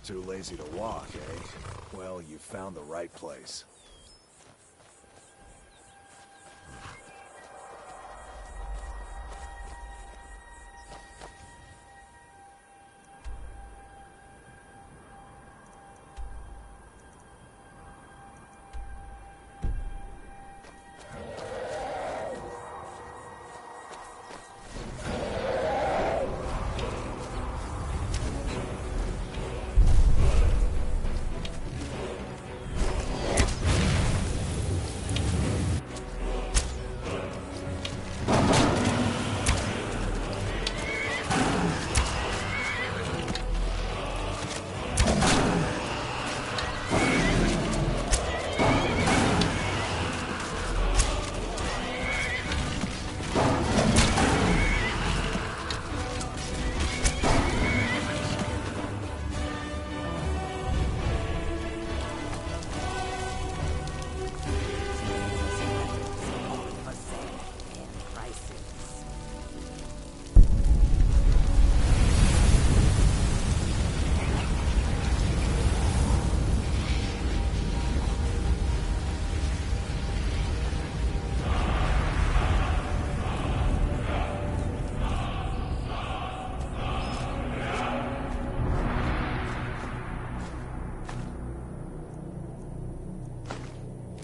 Too lazy to walk, eh? Well, you found the right place.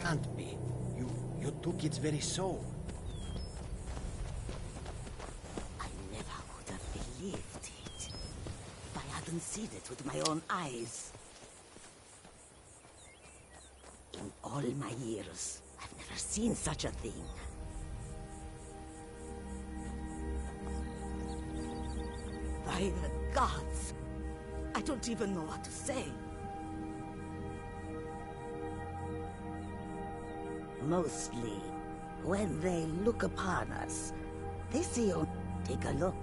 Can't be. You took its very soul. I never would have believed it if I hadn't seen it with my own eyes. In all my years, I've never seen such a thing. By the gods! I don't even know what to say. Mostly, when they look upon us, they see you. Take a look.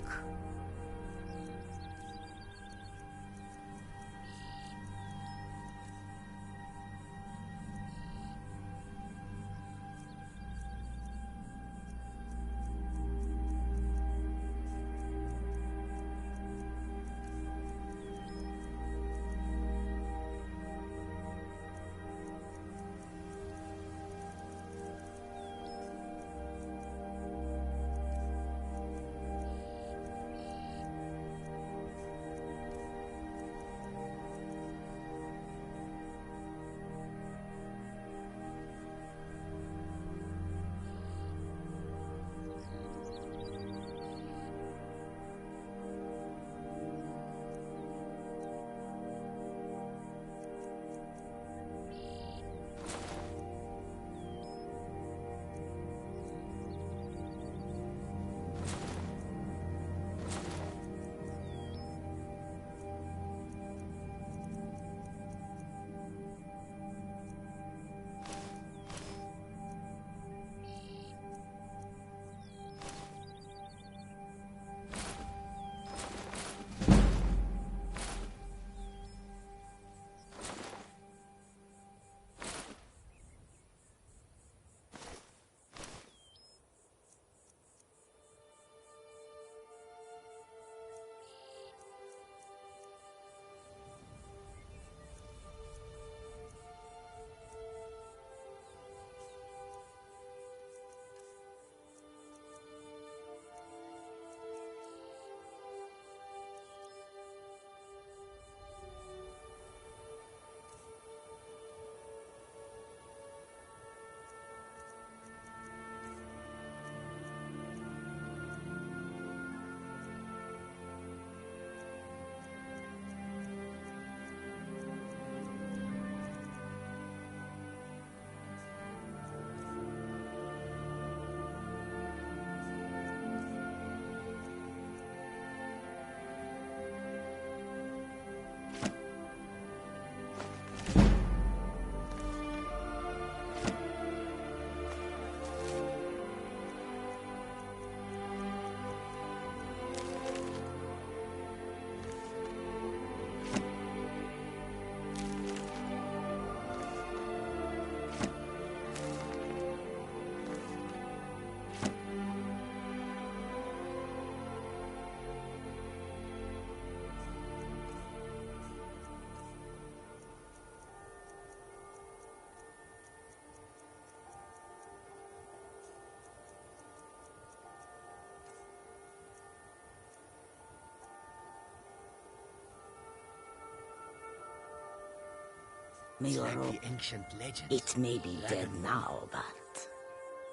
It's like the ancient legend. It may be dead now, but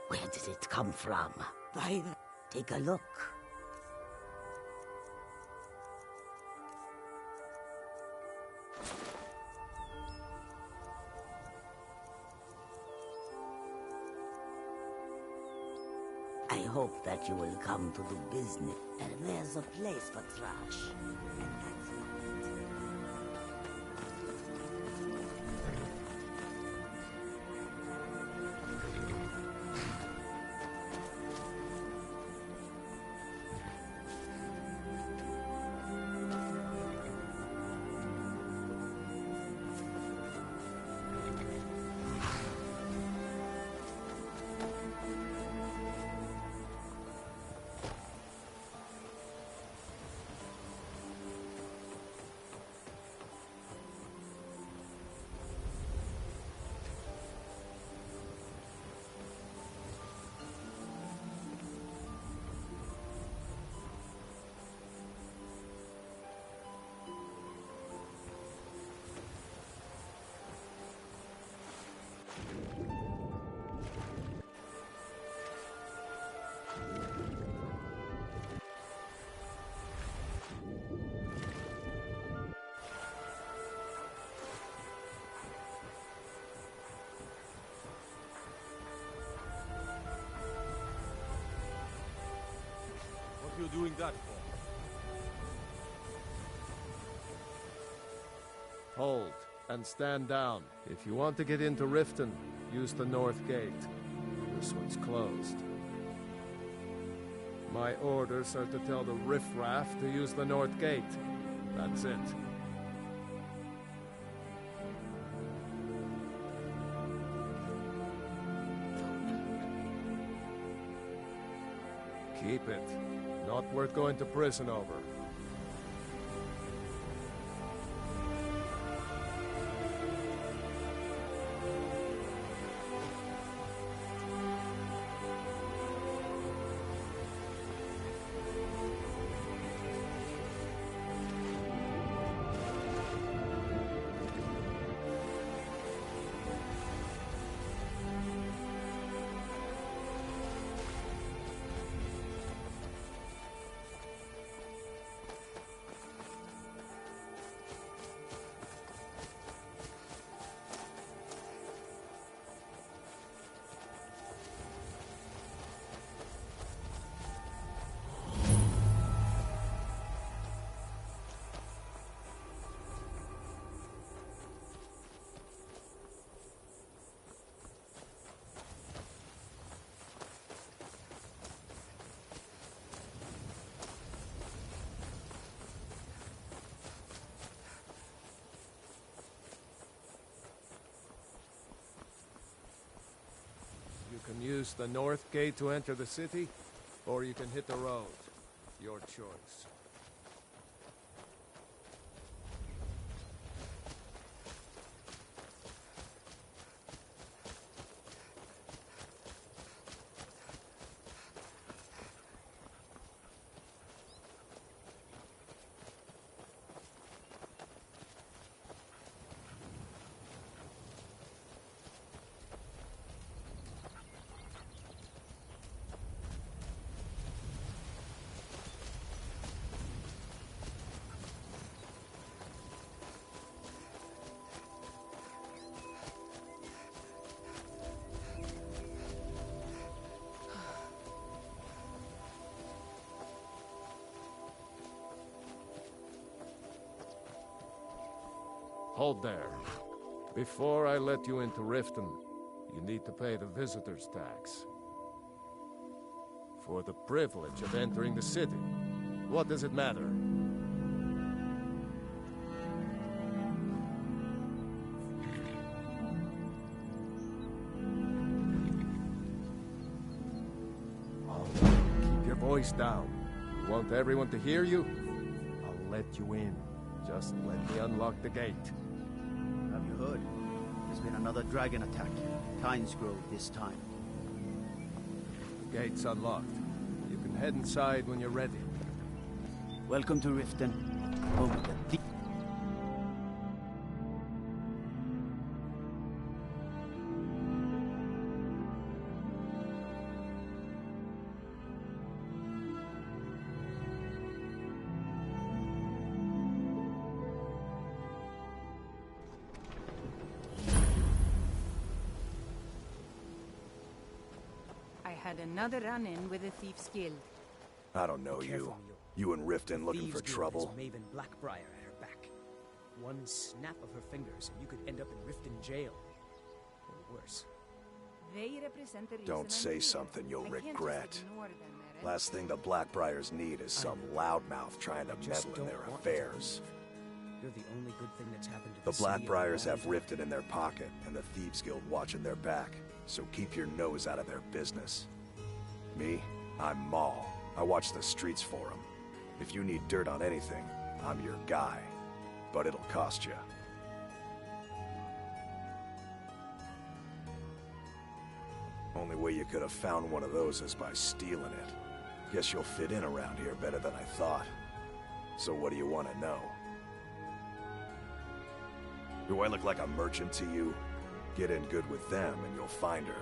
where did it come from? Take a look. I hope that you will come to do business. And there's a place for trash. And that's not What are you doing that for? Hold, and stand down. If you want to get into Riften, use the north gate. This one's closed. My orders are to tell the riffraff to use the north gate. That's it. Keep it. Not worth going to prison over. You can use the north gate to enter the city, or you can hit the road. Your choice. Hold there. Before I let you into Riften, you need to pay the visitor's tax. For the privilege of entering the city. What does it matter? Keep your voice down. You want everyone to hear you? I'll let you in. Just let me unlock the gate. Have you heard? There's been another dragon attack. Kynesgrove this time. The gate's unlocked. You can head inside when you're ready. Welcome to Riften. Home of the thief. Had another run-in with the Thieves' Guild. I don't know you. You and Riften looking for trouble? Maven Blackbriar at her back. One snap of her fingers and you could end up in Riften jail. Or worse. They represent the reason Don't say something you'll regret. Last thing the Blackbriars need is some loudmouth trying to meddle in their affairs. You're the only good thing that's happened to The Blackbriars have Riften in their pocket and the Thieves Guild watching their back. So keep your nose out of their business. Me? I'm Maul. I watch the streets for them. If you need dirt on anything, I'm your guy. But it'll cost you. Only way you could have found one of those is by stealing it. Guess you'll fit in around here better than I thought. So what do you want to know? Do I look like a merchant to you? Get in good with them and you'll find her.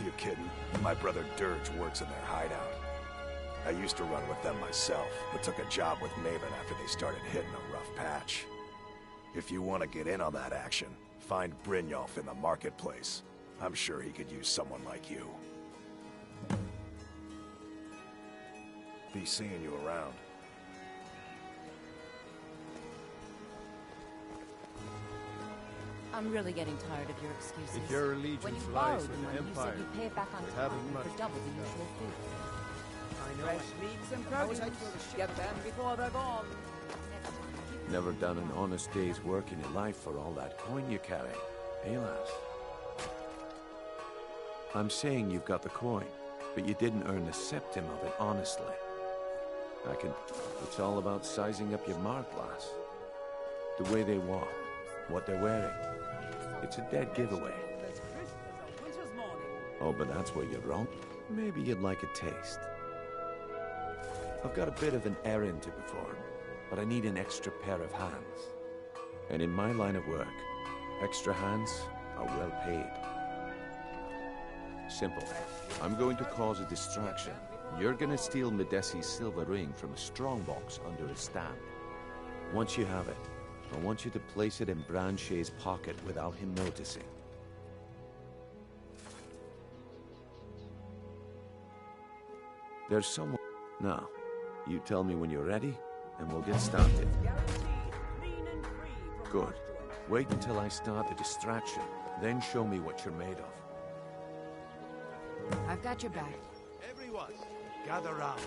You kidding? My brother Dirge works in their hideout. I used to run with them myself, but took a job with Maven after they started hitting a rough patch. If you want to get in on that action, find Brynjolf in the marketplace. I'm sure he could use someone like you. Be seeing you around. I'm really getting tired of your excuses. If your allegiance when you lies borrowed with the the money, Empire, you said you'd pay it back on we time haven't much for double the to usual fee. I know. Fresh meats and produce. Get them before they're gone. Never done an honest day's work in your life for all that coin you carry, eh, lass? I'm saying you've got the coin, but you didn't earn a septim of it honestly. It's all about sizing up your mark, lass. The way they walk, what they're wearing. It's a dead giveaway. Oh, but that's where you're wrong. Maybe you'd like a taste. I've got a bit of an errand to perform, but I need an extra pair of hands. And in my line of work, extra hands are well paid. Simple. I'm going to cause a distraction. You're gonna steal Medesi's silver ring from a strongbox under a stamp. Once you have it, I want you to place it in Branche's pocket without him noticing. There's someone... Now, you tell me when you're ready, and we'll get started. Good. Wait until I start the distraction, then show me what you're made of. I've got your back. Everyone, gather round.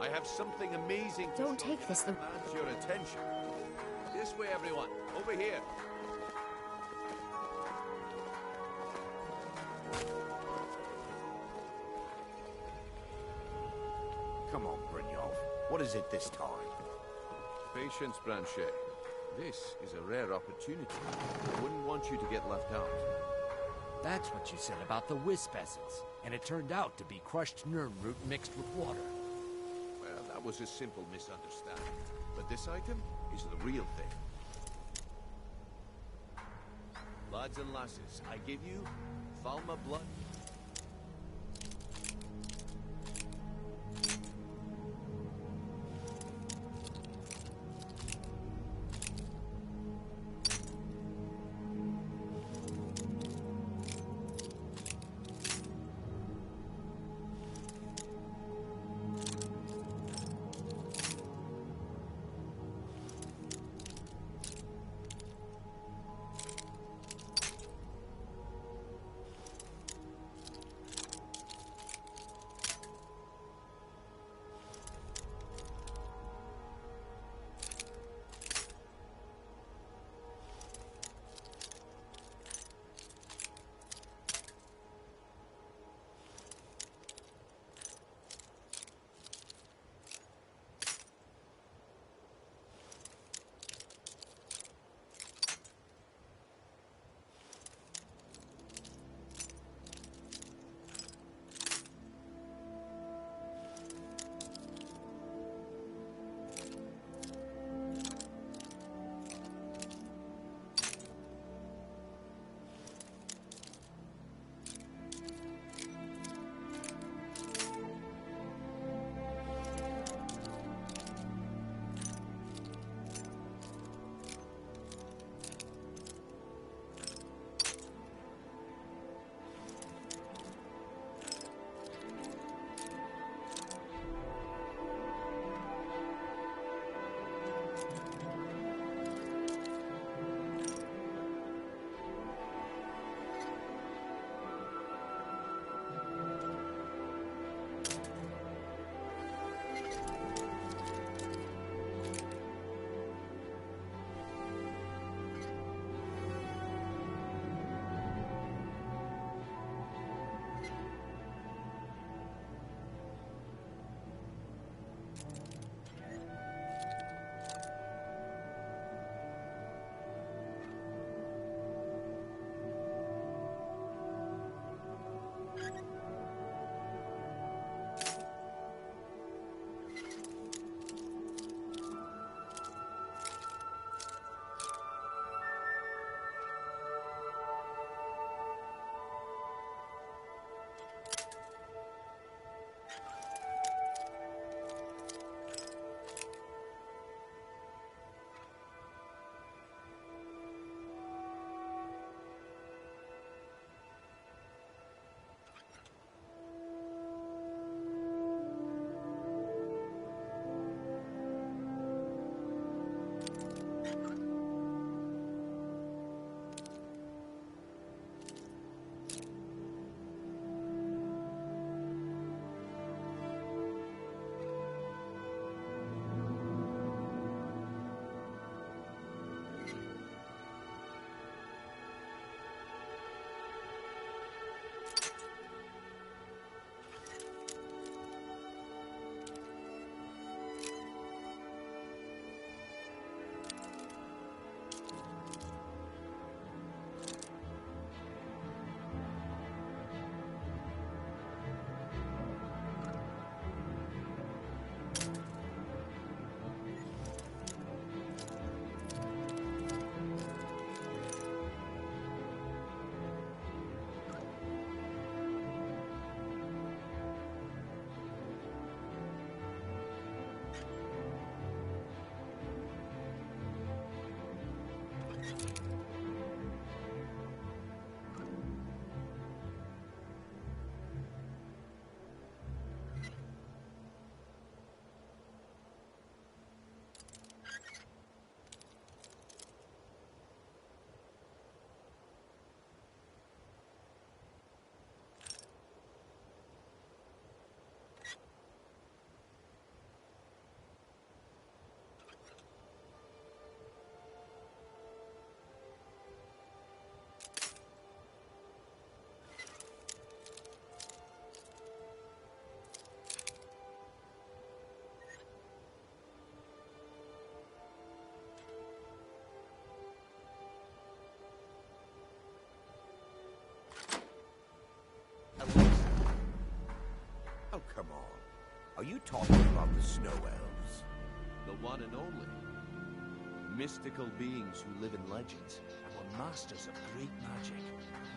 I have something amazing to Don't take this. demands your attention. This way, everyone. Over here. Come on, Brynjolf. What is it this time? Patience, Branche. This is a rare opportunity. I wouldn't want you to get left out. That's what you said about the wisp essence, and it turned out to be crushed nerve root mixed with water. Well, that was a simple misunderstanding. But this item is the real thing. Lads and lasses, I give you Falma blood. Are you talking about the snow elves? The one and only. Mystical beings who live in legends and were masters of great magic.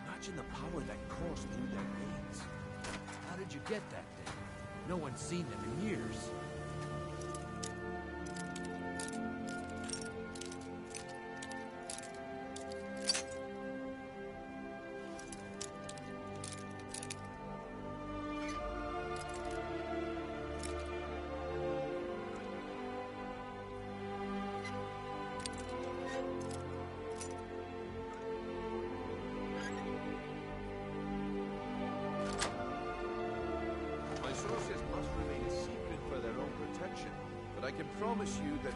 Imagine the power that coursed through their veins. How did you get that thing? No one's seen them in years. Sources must remain a secret for their own protection, but I can promise you that...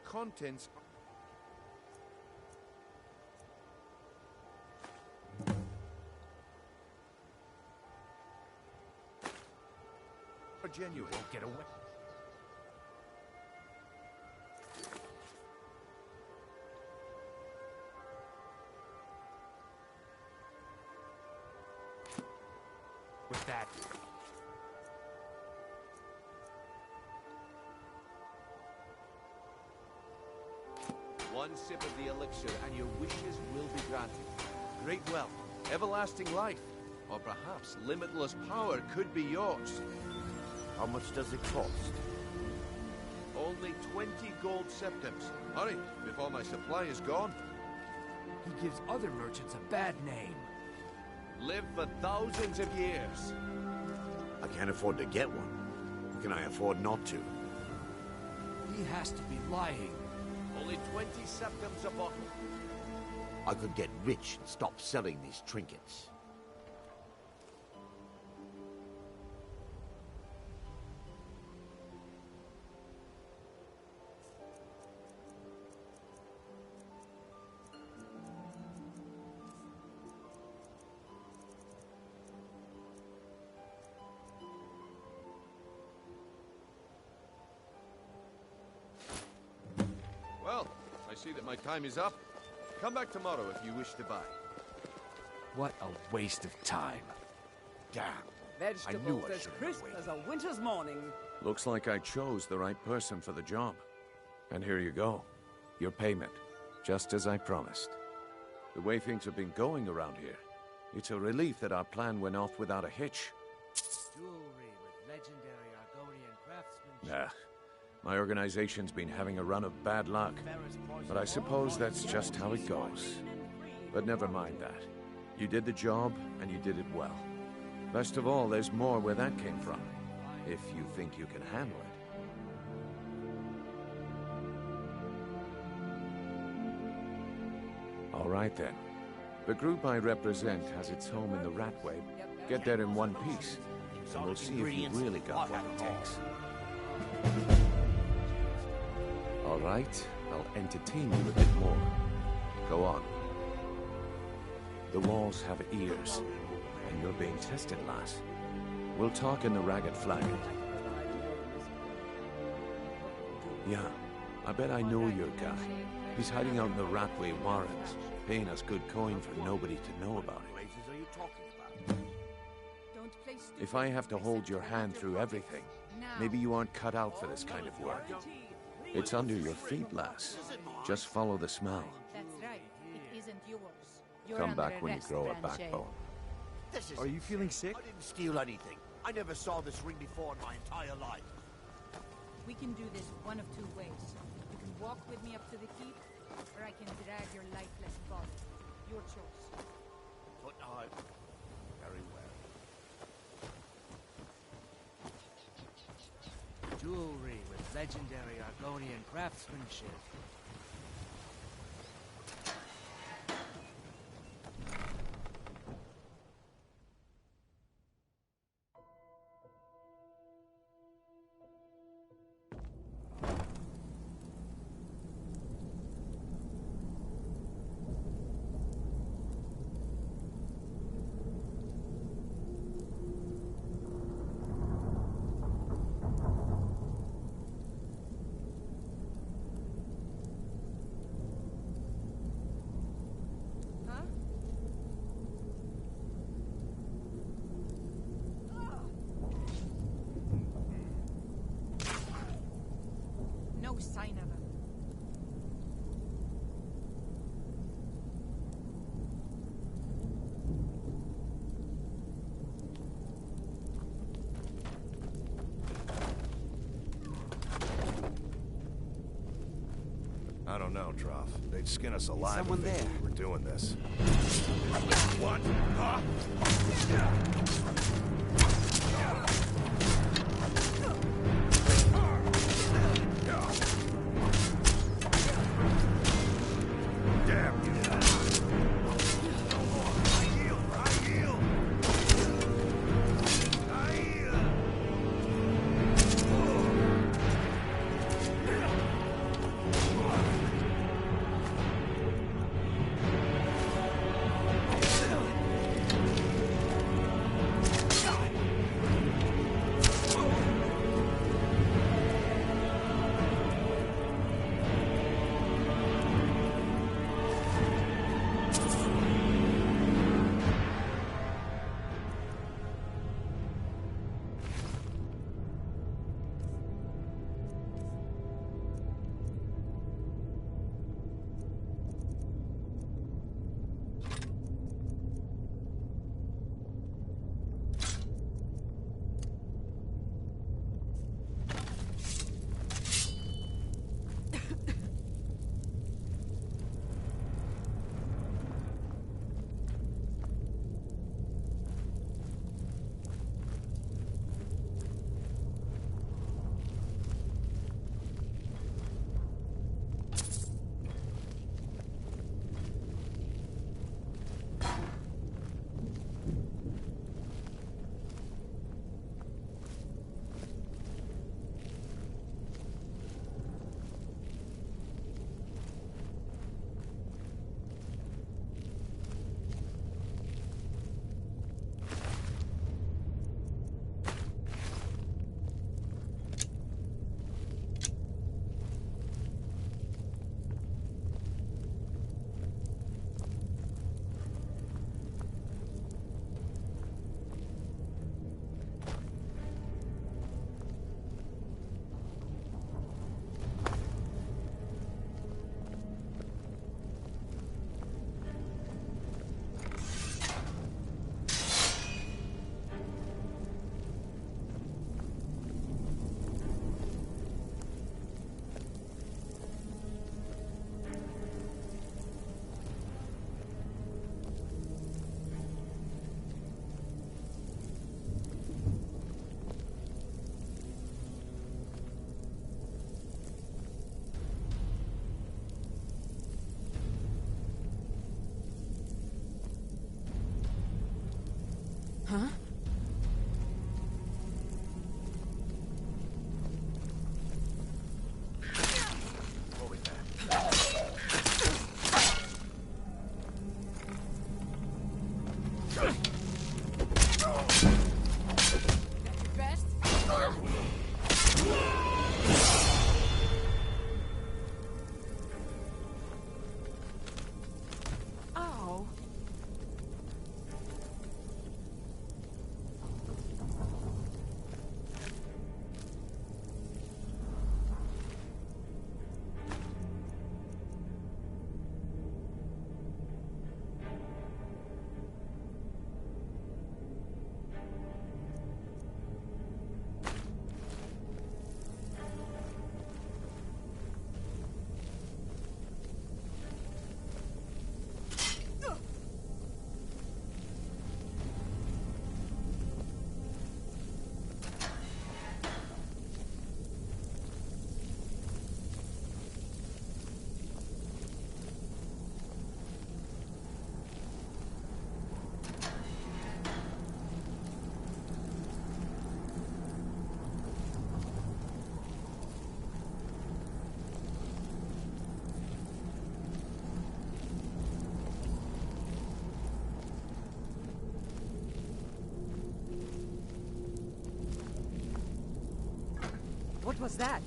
contents are genuine. Get away. With that. One sip of the elixir and your wishes will be granted. Great wealth, everlasting life, or perhaps limitless power could be yours. How much does it cost? Only 20 gold septims. Hurry, before my supply is gone. He gives other merchants a bad name. Live for thousands of years. I can't afford to get one. Can I afford not to? He has to be lying. Only 20 septims a bottle. I could get rich and stop selling these trinkets. Well, I see that my time is up. Come back tomorrow if you wish to buy. What a waste of time. Damn. Vegetables as crisp as a winter's morning. Looks like I chose the right person for the job. And here you go. Your payment. Just as I promised. The way things have been going around here, it's a relief that our plan went off without a hitch. Jewelry with legendary Argonian craftsmanship. My organization's been having a run of bad luck, but I suppose that's just how it goes. But never mind that. You did the job, and you did it well. Best of all, there's more where that came from, if you think you can handle it. All right then. The group I represent has its home in the Ratway. Get there in one piece, and we'll see if you really got what it takes. All right, I'll entertain you a bit more. Go on. The walls have ears, and you're being tested, lass. We'll talk in the Ragged Flagon. Yeah, I bet I know your guy. He's hiding out in the Ratway Warrens, paying us good coin for nobody to know about it. If I have to hold your hand through everything, maybe you aren't cut out for this kind of work. It's under your feet, lass. Just follow the smell. That's right. It isn't yours. Come back when you grow a backbone. Are you feeling sick? I didn't steal anything. I never saw this ring before in my entire life. We can do this one of two ways. You can walk with me up to the keep, or I can drag your lifeless body. Your choice. But very well. Jewelry with legendary Argonian craftsmanship. sign of him. I don't know, Trough. They'd skin us alive someone if they knew there. we were doing this. What? Huh? Damn you! Huh? What was that?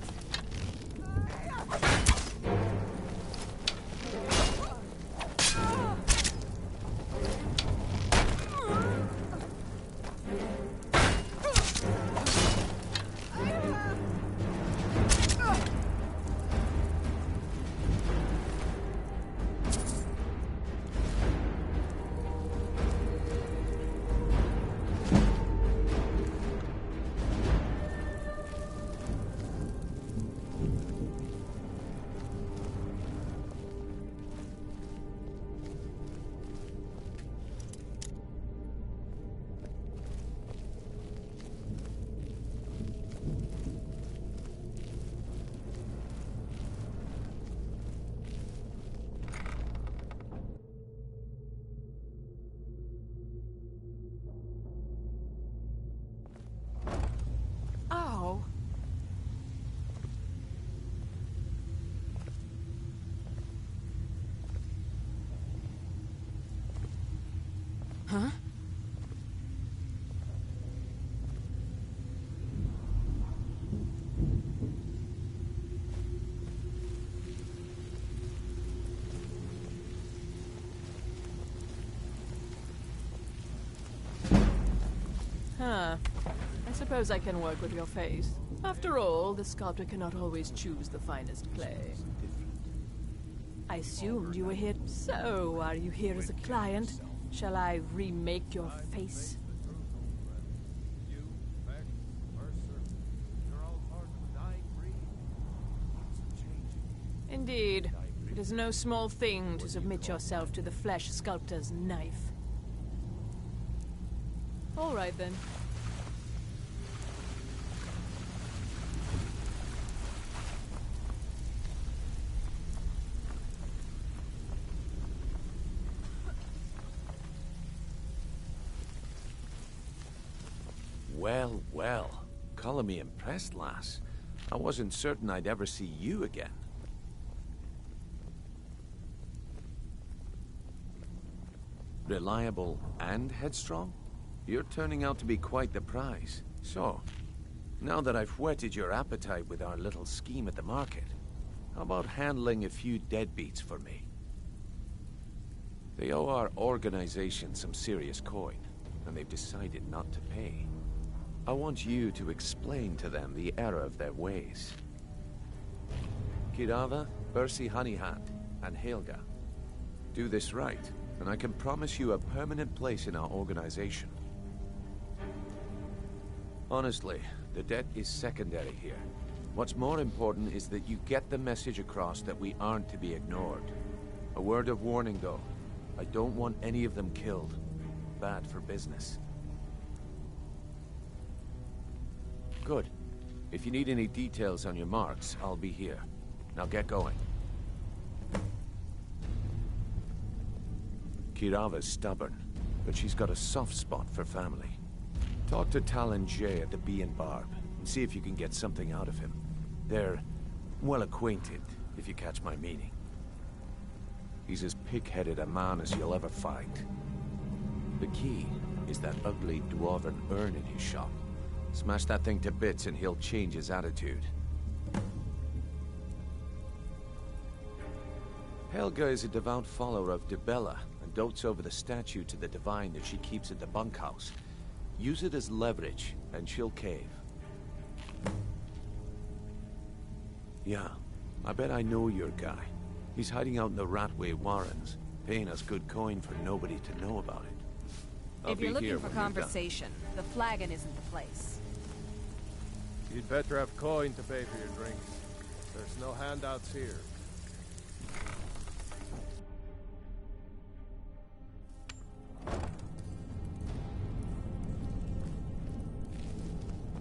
Suppose I can work with your face. After all, the sculptor cannot always choose the finest clay. I assumed you were here. So, are you here as a client? Shall I remake your face? Indeed. It is no small thing to submit yourself to the flesh sculptor's knife. All right, then. Well, well. Calling me impressed, lass. I wasn't certain I'd ever see you again. Reliable and headstrong? You're turning out to be quite the prize. So, now that I've whetted your appetite with our little scheme at the market, how about handling a few deadbeats for me? They owe our organization some serious coin, and they've decided not to pay. I want you to explain to them the error of their ways. Kirava, Bersi Honeyhand, and Helga. Do this right, and I can promise you a permanent place in our organization. Honestly, the debt is secondary here. What's more important is that you get the message across that we aren't to be ignored. A word of warning, though. I don't want any of them killed. Bad for business. Good. If you need any details on your marks, I'll be here. Now get going. Kirava's stubborn, but she's got a soft spot for family. Talk to Talon Jay at the Bee and Barb, and see if you can get something out of him. They're well acquainted, if you catch my meaning. He's as pig-headed a man as you'll ever find. The key is that ugly dwarven urn in his shop. Smash that thing to bits and he'll change his attitude. Helga is a devout follower of Dibella and dotes over the statue to the divine that she keeps at the bunkhouse. Use it as leverage, and she'll cave. Yeah, I bet I know your guy. He's hiding out in the Ratway Warrens, paying us good coin for nobody to know about it. If you're looking for conversation, the flagon isn't the place. You'd better have coin to pay for your drinks. There's no handouts here.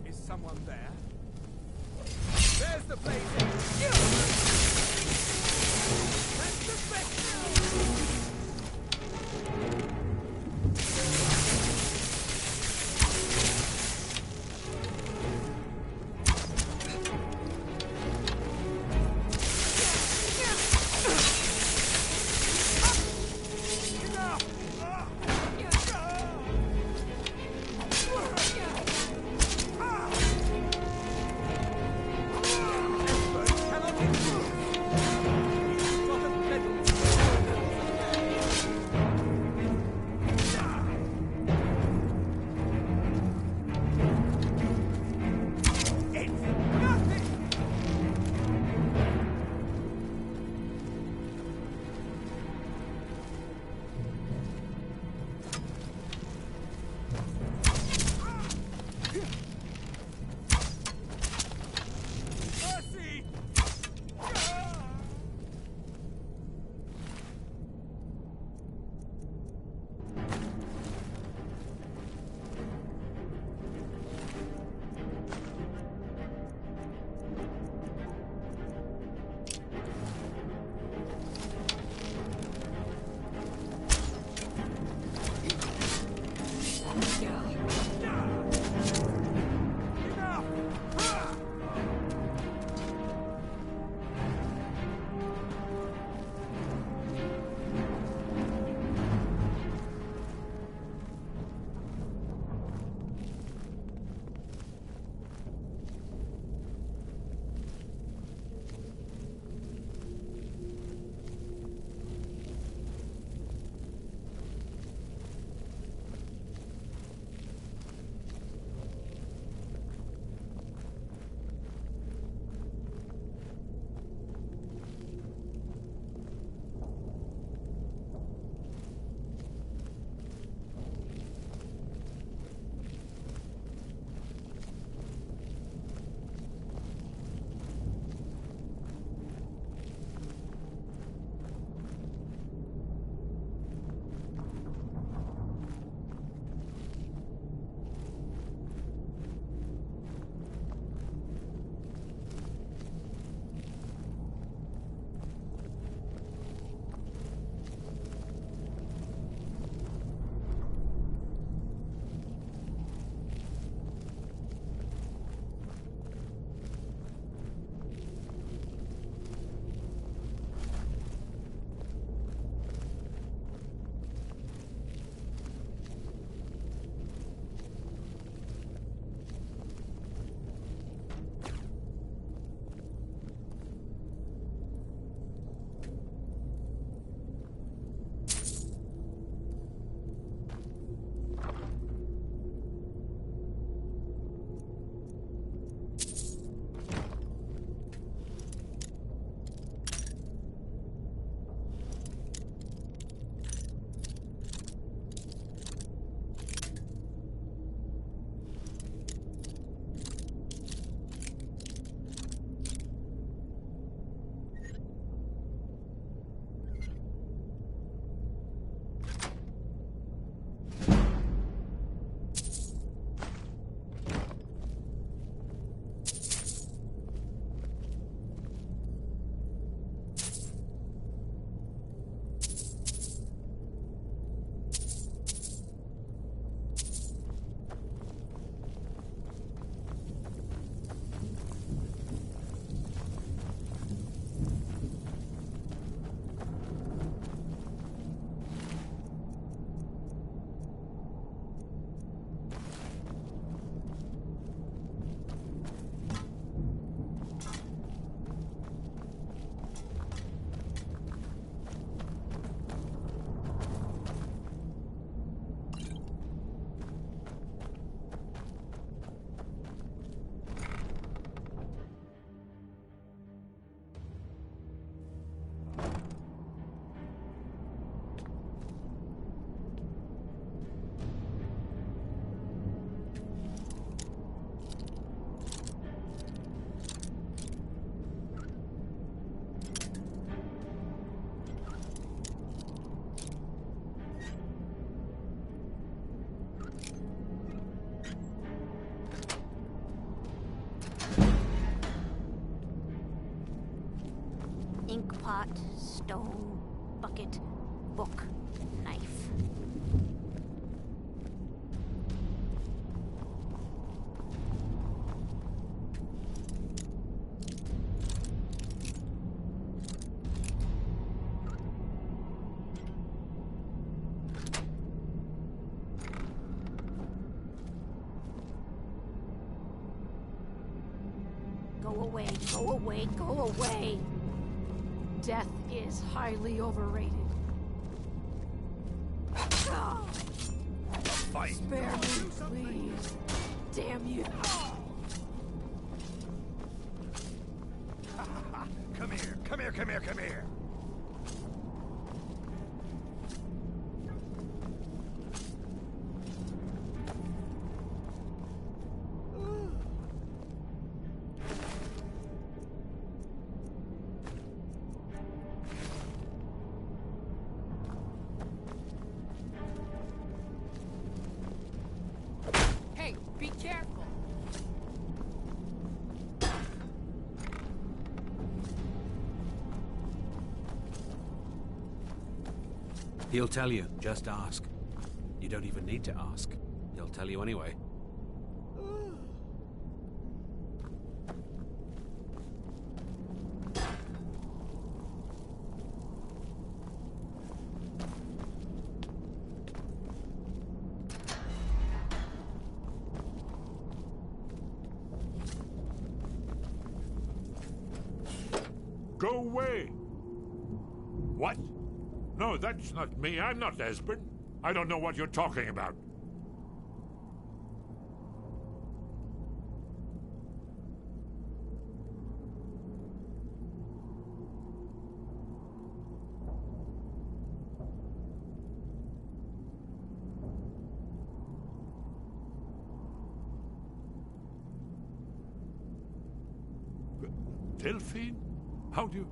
Is someone there? There's the place! That's the best! ink pot, stone, bucket, book, knife. Go away, go away, go away! Death is highly overrated. Oh. Fight. Spare me, please. Damn you. Come here, come here, come here, come here. Hey, be careful. He'll tell you. Just ask. You don't even need to ask. He'll tell you anyway. Go away! What? No, that's not me. I'm not Esbern. I don't know what you're talking about. Delphine? How do you...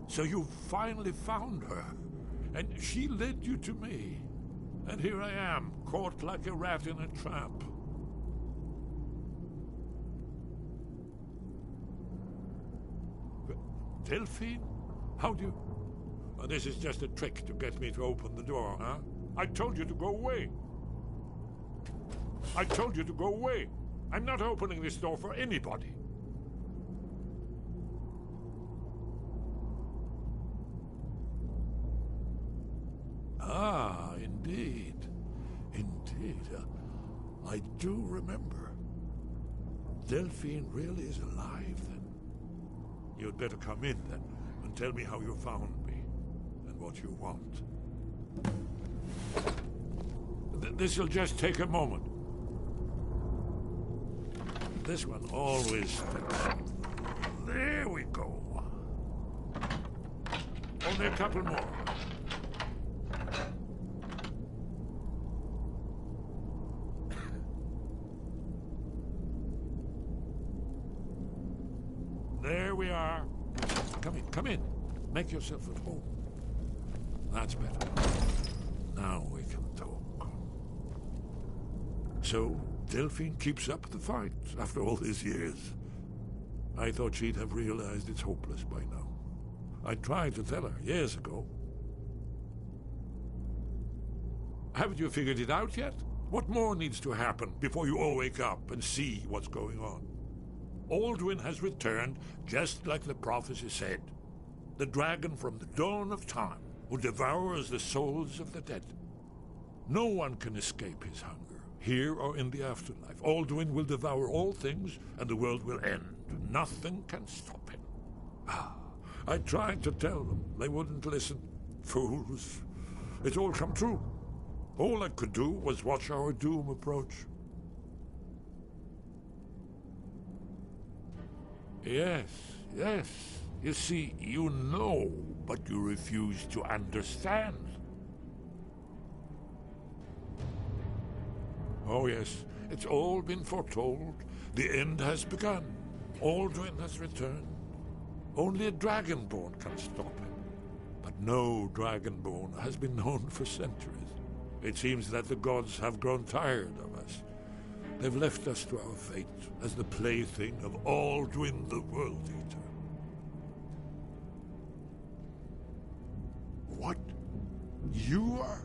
So you finally found her, and she led you to me. And here I am, caught like a rat in a trap. Delphine? How do you... Oh, this is just a trick to get me to open the door, huh? I told you to go away. I told you to go away. I'm not opening this door for anybody. Ah, indeed. Indeed. I do remember. Delphine really is alive, then. You'd better come in, then, and tell me how you found me, and what you want. This'll just take a moment. This one always... There we go. Only a couple more. There we are. Come in, come in. Make yourself at home. That's better. Now we can talk. So, Delphine keeps up the fight after all these years. I thought she'd have realized it's hopeless by now. I tried to tell her years ago. Haven't you figured it out yet? What more needs to happen before you all wake up and see what's going on? Alduin has returned, just like the prophecy said. The dragon from the dawn of time, who devours the souls of the dead. No one can escape his hunger, here or in the afterlife. Alduin will devour all things, and the world will end. Nothing can stop him. I tried to tell them. They wouldn't listen. Fools. It's all come true. All I could do was watch our doom approach. Yes, yes. You see, you know, but you refuse to understand. Oh, yes. It's all been foretold. The end has begun. Alduin has returned. Only a Dragonborn can stop him. But no Dragonborn has been known for centuries. It seems that the gods have grown tired of us. They've left us to our fate as the plaything of Alduin the World Eater. You are?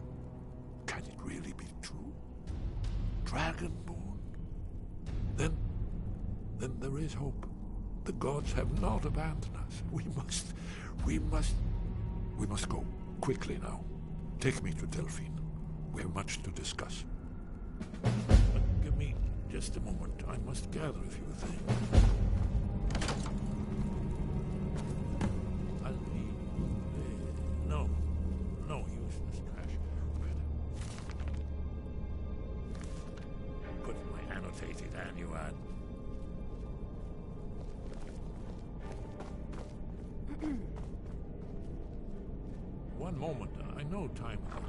Can it really be true? Dragonborn? Then there is hope. The gods have not abandoned us. We must go. Quickly now. Take me to Delphine. We have much to discuss. Give me just a moment. I must gather a few things. I'll need... no useless trash. Put my annotated annuad. One moment. I know time will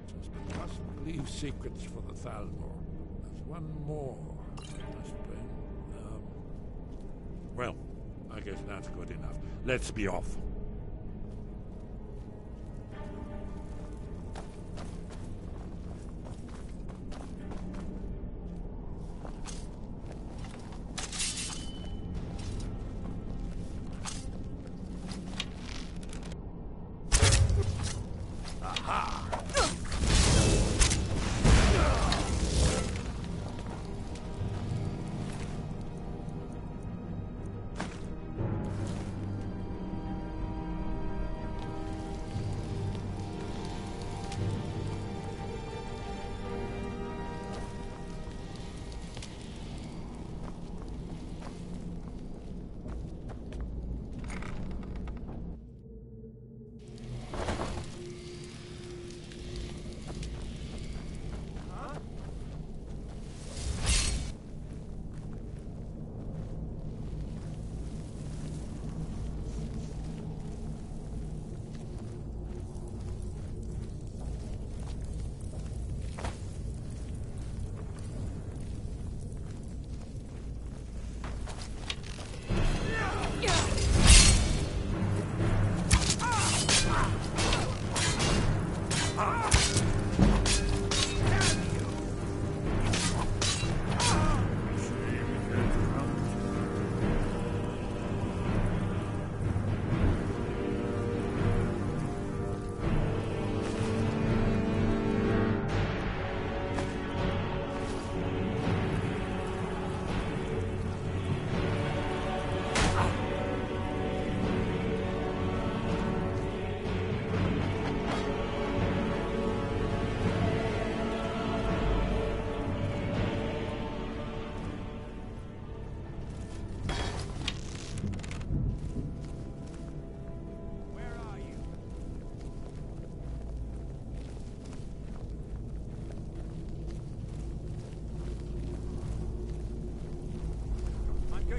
just must leave secrets for the Thalmor. There's one more I must bring. Well, I guess that's good enough. Let's be off.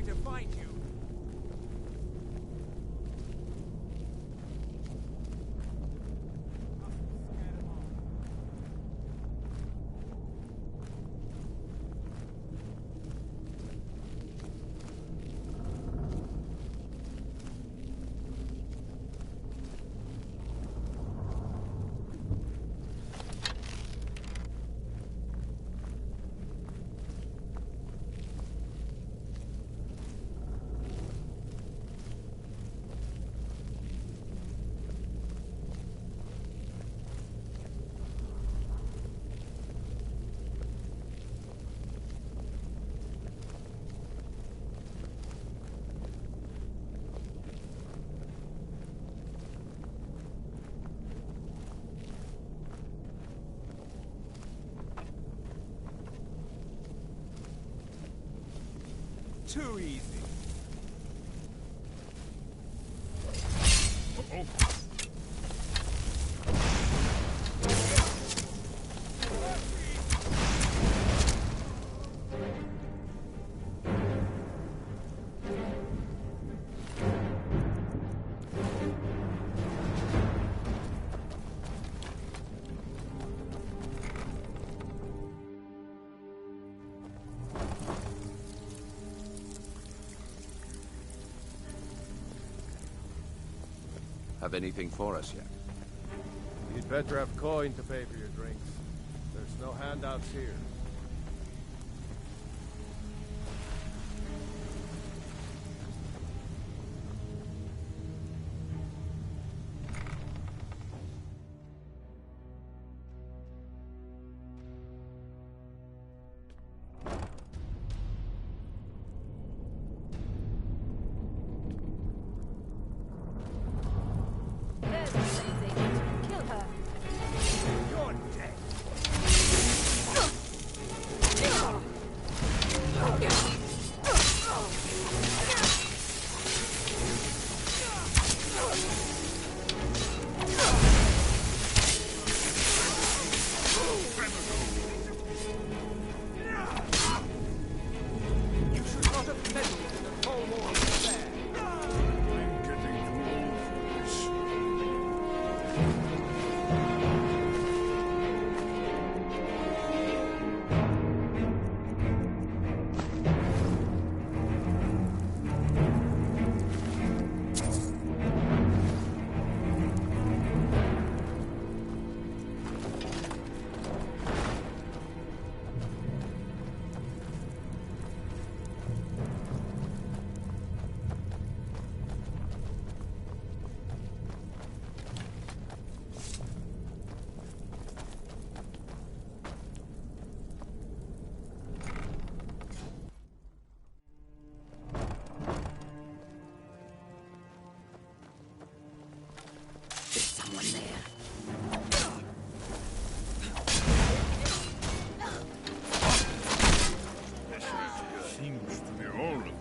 To find you. Too easy. Have anything for us yet? You'd better have coin to pay for your drinks. There's no handouts here. meddling in the Cold War affair. I'm getting too old for this. Seems to be all of them.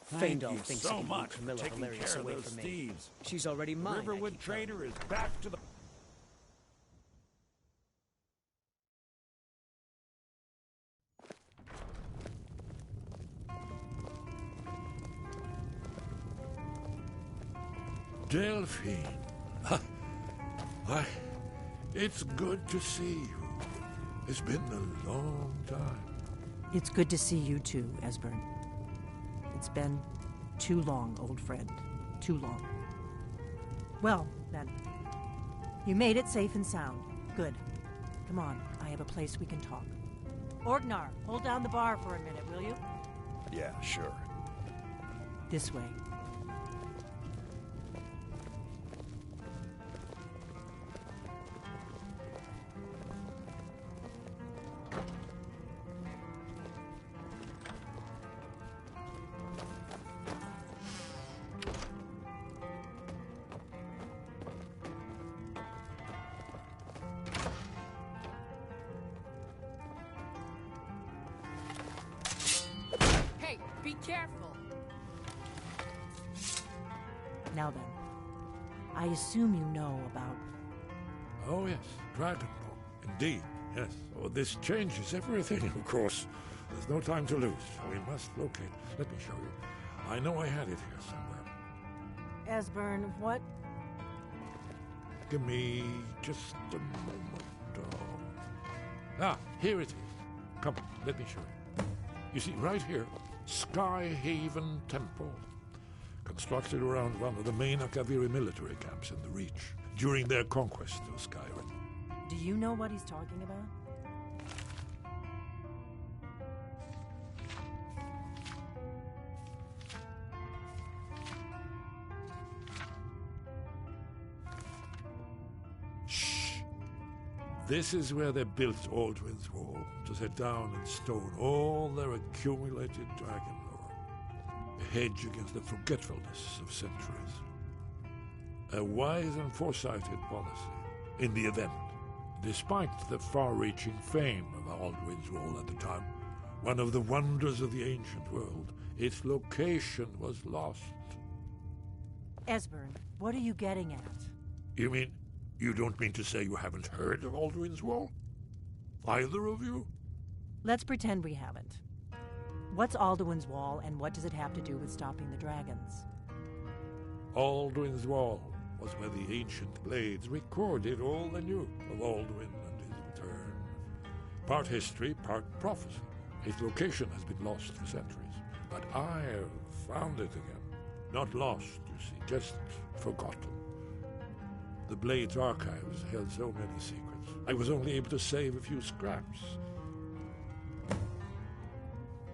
Thank Feindal you thinks so he can much keep for Camilla taking Valerius care of away those from me. thieves. She's already mine. Riverwood Trader is back to the... Delphine. Why, it's good to see you. It's been a long time. It's good to see you too, Esbern. It's been too long, old friend. Too long. Well, then. You made it safe and sound. Good. Come on, I have a place we can talk. Orgnar, hold down the bar for a minute, will you? Yeah, sure. This way. Hey, be careful. Now then, I assume you know about... Oh, yes, Dragonborn. Indeed, yes. Oh, this changes everything, of course. There's no time to lose. We must locate. Let me show you. I know I had it here somewhere. Esbern, what? Give me just a moment. Here it is. Come, let me show you. You see, right here, Skyhaven Temple. Constructed around one of the main Akaviri military camps in the Reach during their conquest of Skyrim. Do you know what he's talking about? This is where they built Aldwin's Wall, to set down in stone all their accumulated dragon lore. A hedge against the forgetfulness of centuries. A wise and foresighted policy in the event. Despite the far-reaching fame of Aldwin's Wall at the time, one of the wonders of the ancient world, its location was lost. Esbern, what are you getting at? You mean, you don't mean to say you haven't heard of Alduin's Wall? Either of you? Let's pretend we haven't. What's Alduin's Wall, and what does it have to do with stopping the dragons? Alduin's Wall was where the ancient blades recorded all they knew of Alduin and his return. Part history, part prophecy. Its location has been lost for centuries, but I have found it again. Not lost, you see, just forgotten. The Blades archives held so many secrets. I was only able to save a few scraps.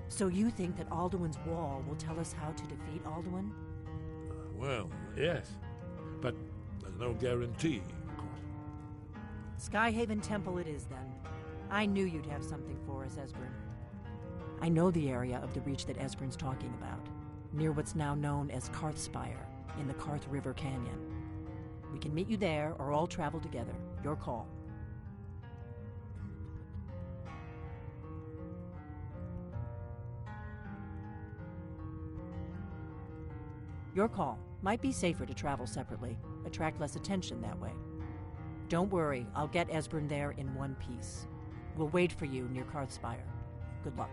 So you think that Alduin's Wall will tell us how to defeat Alduin? Well, yes, but there's no guarantee, of course. Skyhaven Temple it is, then. I knew you'd have something for us, Esbern. I know the area of the Reach that Esbern's talking about, near what's now known as Karthspire, in the Karth River Canyon. We can meet you there, or all travel together. Your call. Your call. Might be safer to travel separately. Attract less attention that way. Don't worry, I'll get Esbern there in one piece. We'll wait for you near Karthspire. Good luck.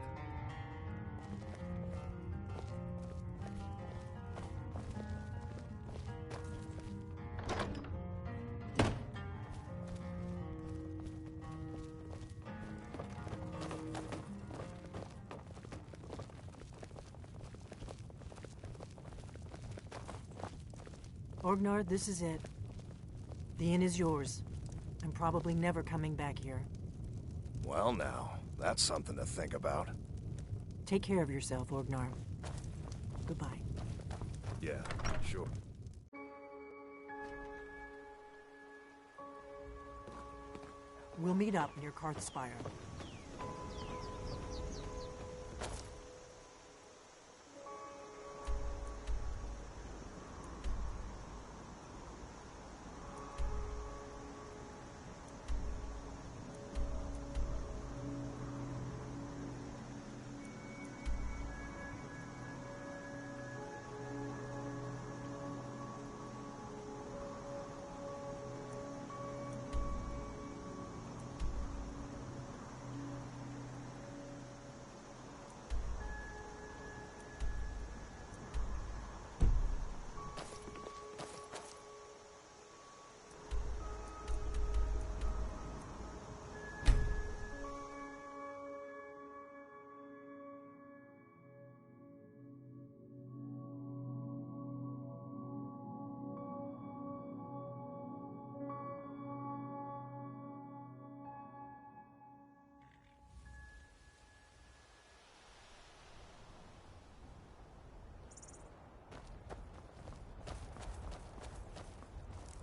Orgnar, this is it. The inn is yours. I'm probably never coming back here. Well now, that's something to think about. Take care of yourself, Orgnar. Goodbye. Yeah, sure. We'll meet up near Karthspire.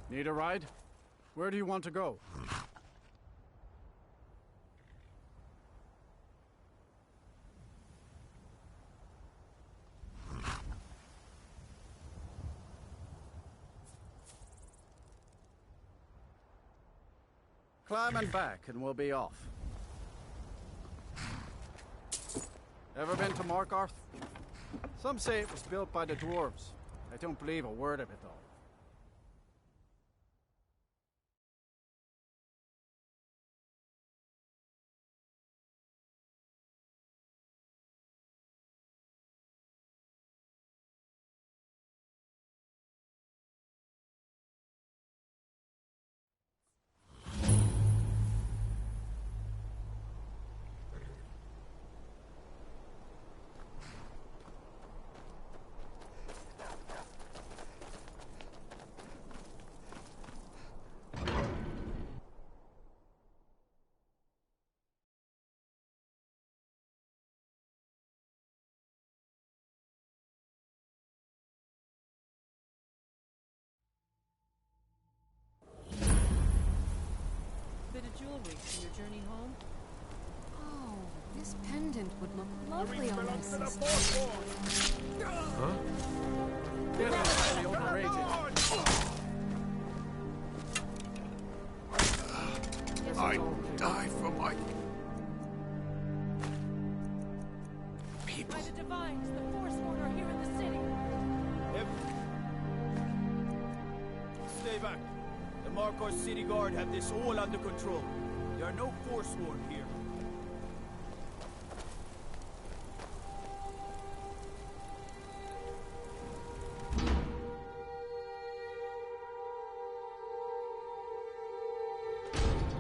Need a ride? Where do you want to go? Climb and back, and we'll be off. Ever been to Markarth? Some say it was built by the dwarves. I don't believe a word of it, though. Bit of jewelry for your journey home? Oh, this pendant would look lovely on my sister. Huh? Get on, highly overrated. I die for my By the Divines, the Forsworn are here in the city. Stay back. The Markar City Guard have this all under control. There are no Forsworn here.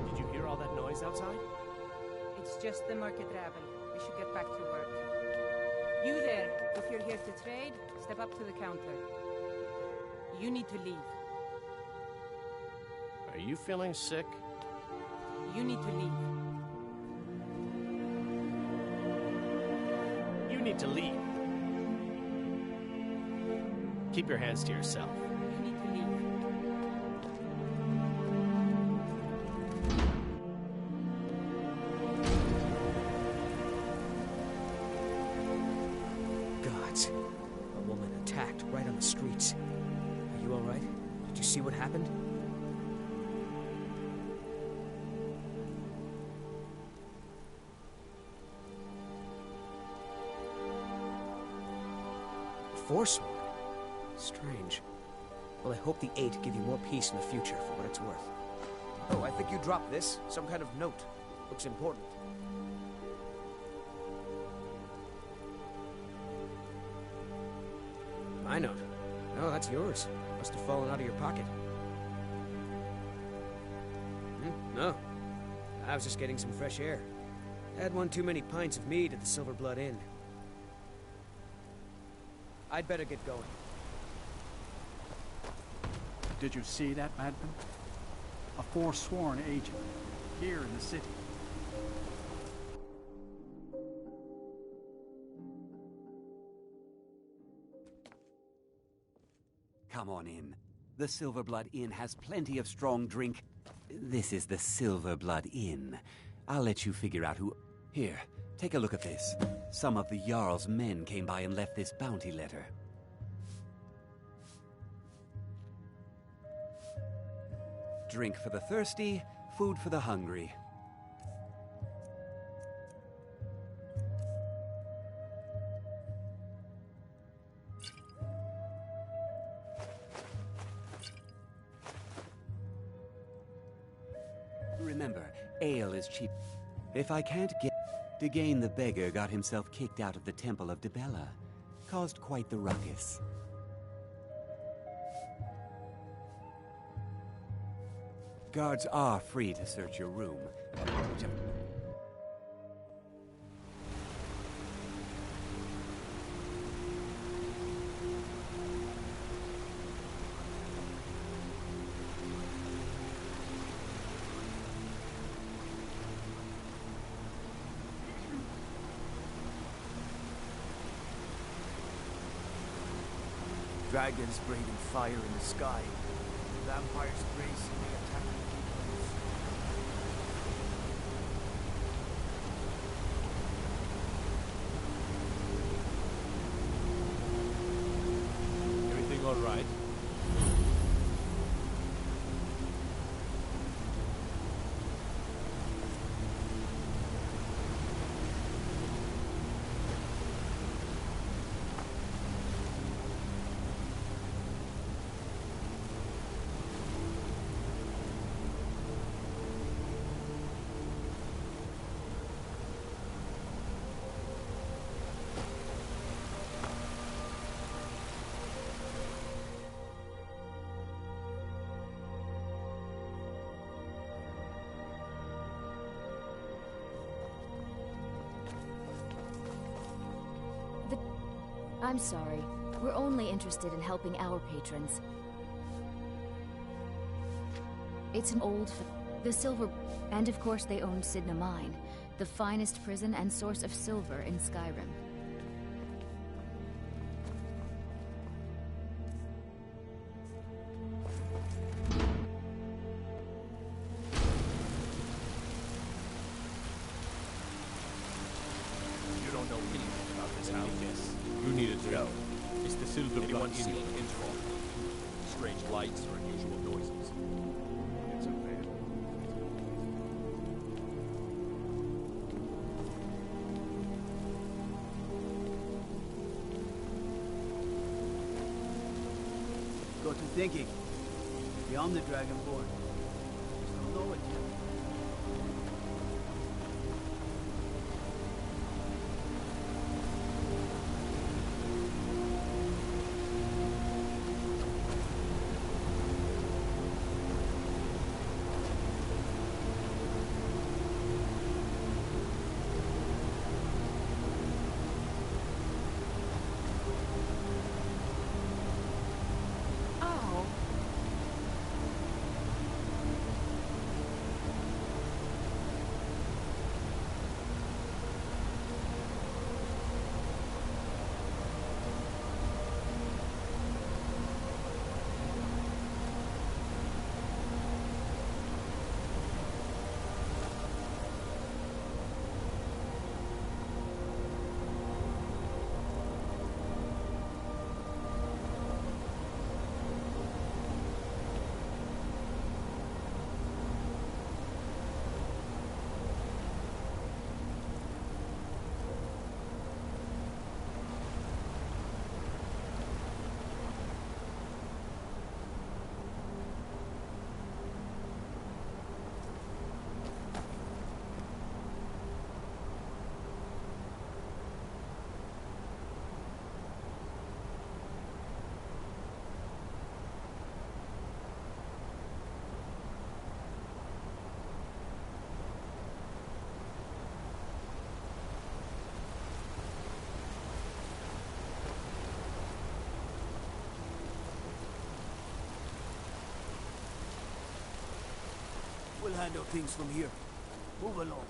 Did you hear all that noise outside? It's just the market rabble. We should get back to work. You there, if you're here to trade, step up to the counter. You need to leave. Are you feeling sick? You need to leave. You need to leave. Keep your hands to yourself. You need to leave. Gods. A woman attacked right on the streets. Are you alright? Did you see what happened? Forsworn? Strange. Well, I hope the Eight give you more peace in the future for what it's worth. Oh, I think you dropped this. Some kind of note. Looks important. My note? No, that's yours. Must have fallen out of your pocket. No. I was just getting some fresh air. Had one too many pints of mead at the Silver Blood Inn. I'd better get going. Did you see that, madman? A forsworn agent, here in the city. Come on in. The Silver Blood Inn has plenty of strong drink. This is the Silver Blood Inn. I'll let you figure out who... Here, take a look at this. Some of the Jarl's men came by and left this bounty letter. Drink for the thirsty, food for the hungry. Remember, ale is cheap. If I can't get... Degain the beggar got himself kicked out of the Temple of Dibella. Caused quite the ruckus. Guards are free to search your room. Dragons breathing fire in the sky. Vampires brazenly attacking peoples. Everything all right? I'm sorry. We're only interested in helping our patrons. It's an old... The Silver... And of course they owned Sidna Mine, the finest prison and source of silver in Skyrim. You don't know anything about this house. Yes. You needed to know. It's the Silver Blood Inn. Strange lights or unusual noises. It's a veil. Got to thinking. Beyond the Dragonborn. Just don't know it yet. We'll handle things from here. Move along.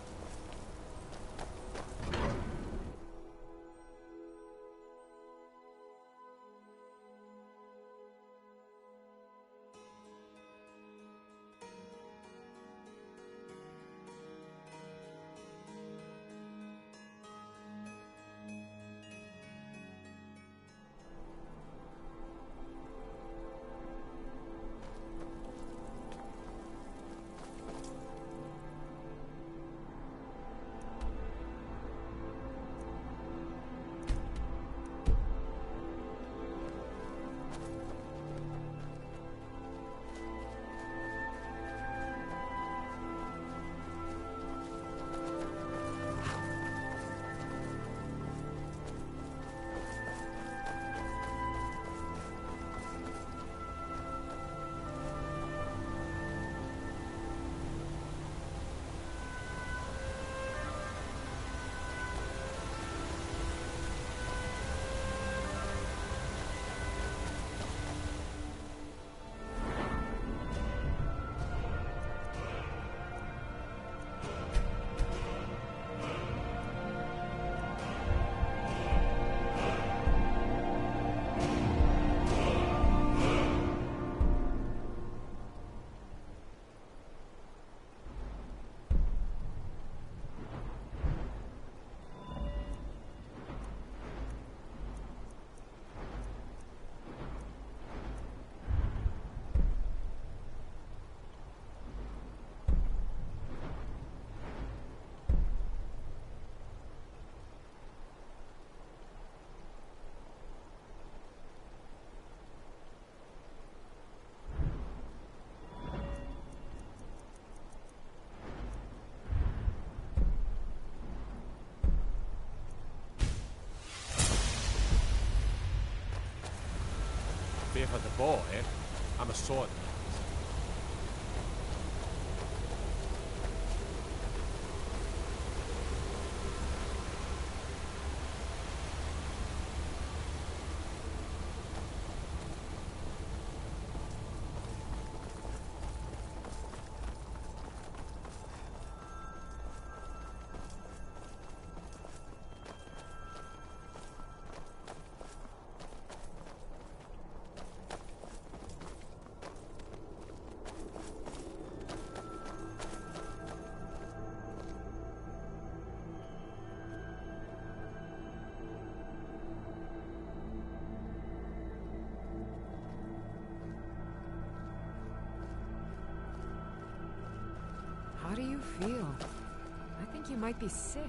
Fear for the boar, eh? I'm a sword. How do you feel? I think you might be sick.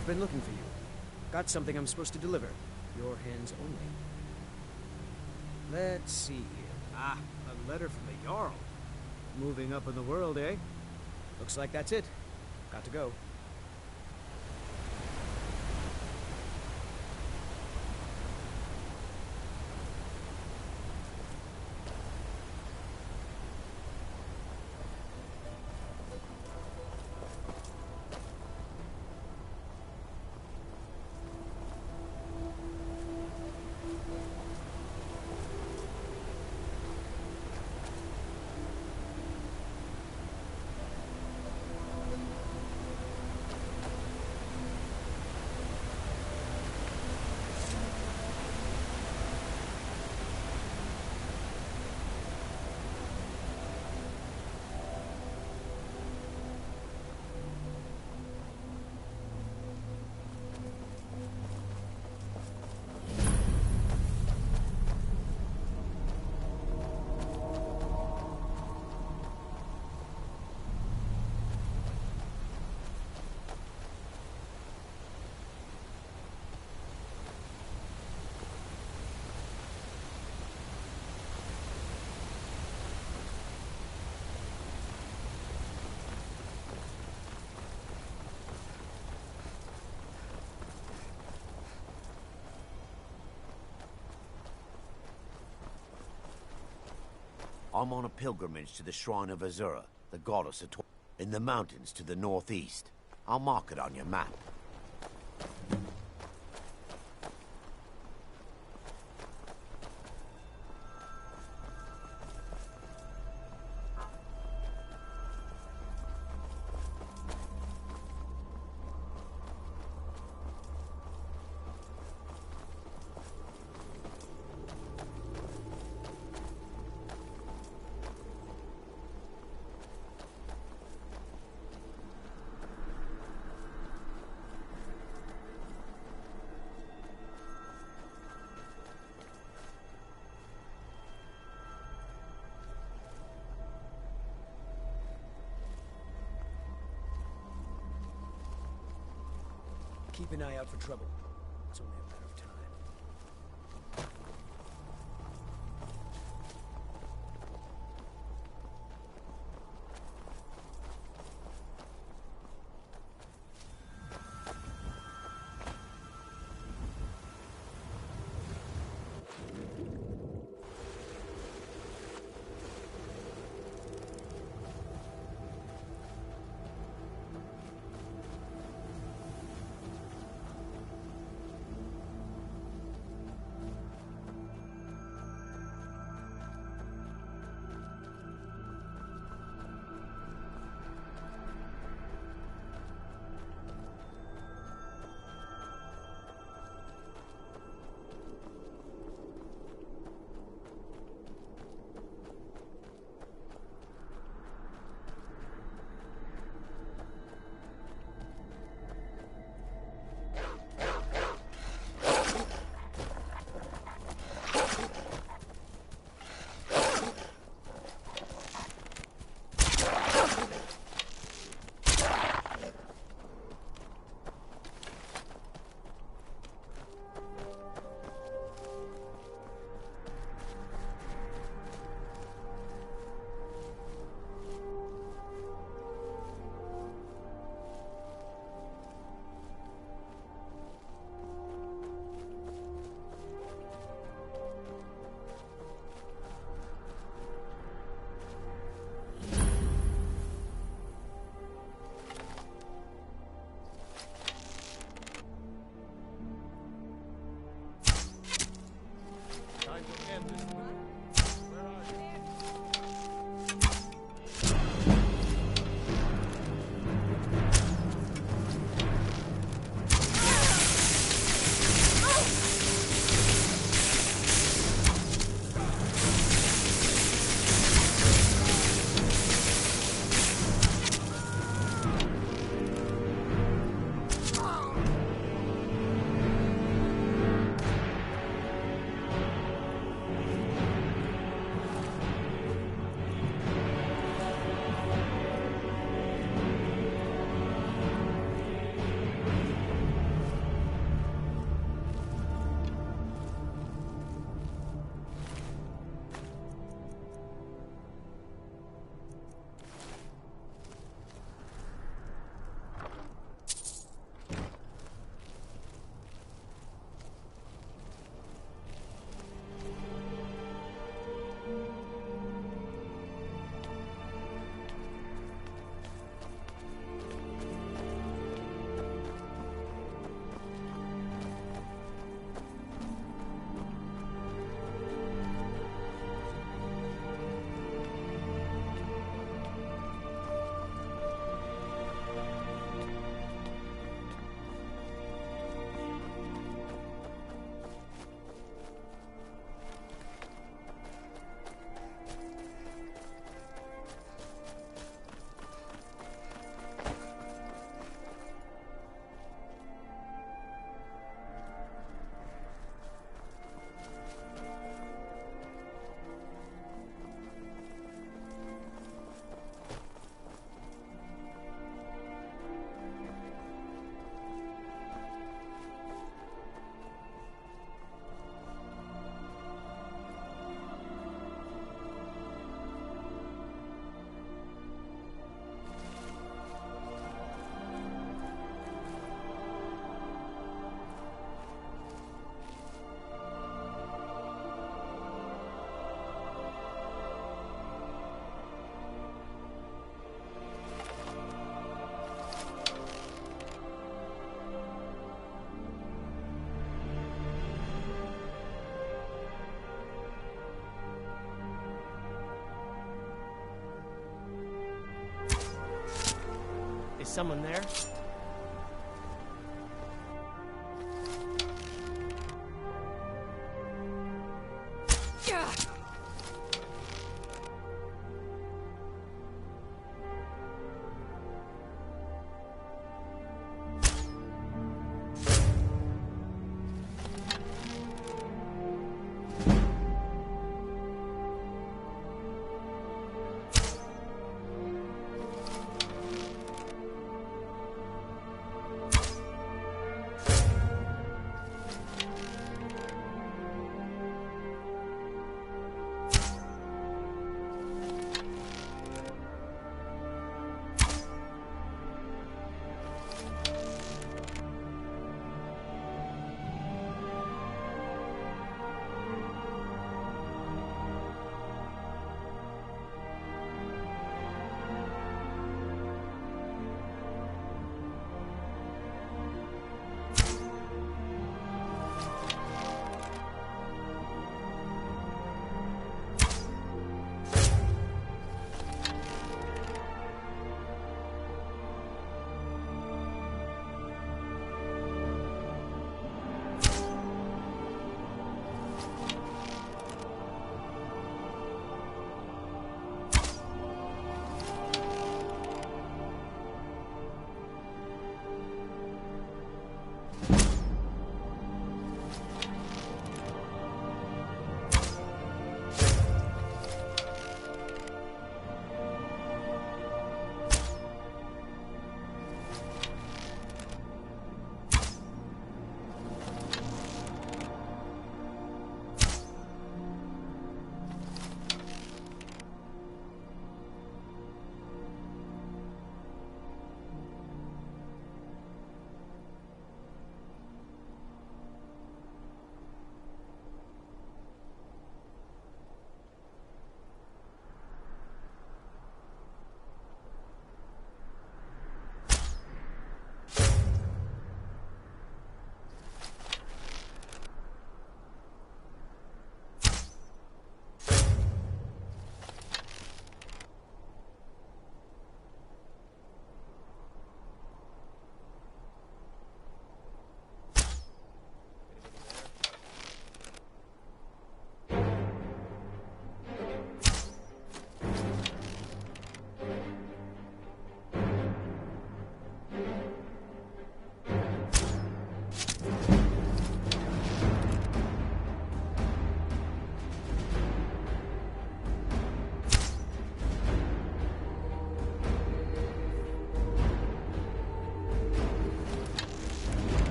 I've been looking for you. Got something I'm supposed to deliver. Your hands only. Let's see here. Ah, a letter from the Jarl. Moving up in the world, eh? Looks like that's it. Got to go. I'm on a pilgrimage to the shrine of Azura, the goddess of in the mountains to the northeast. I'll mark it on your map. Keep an eye out for trouble. It's only a matter of time. someone there?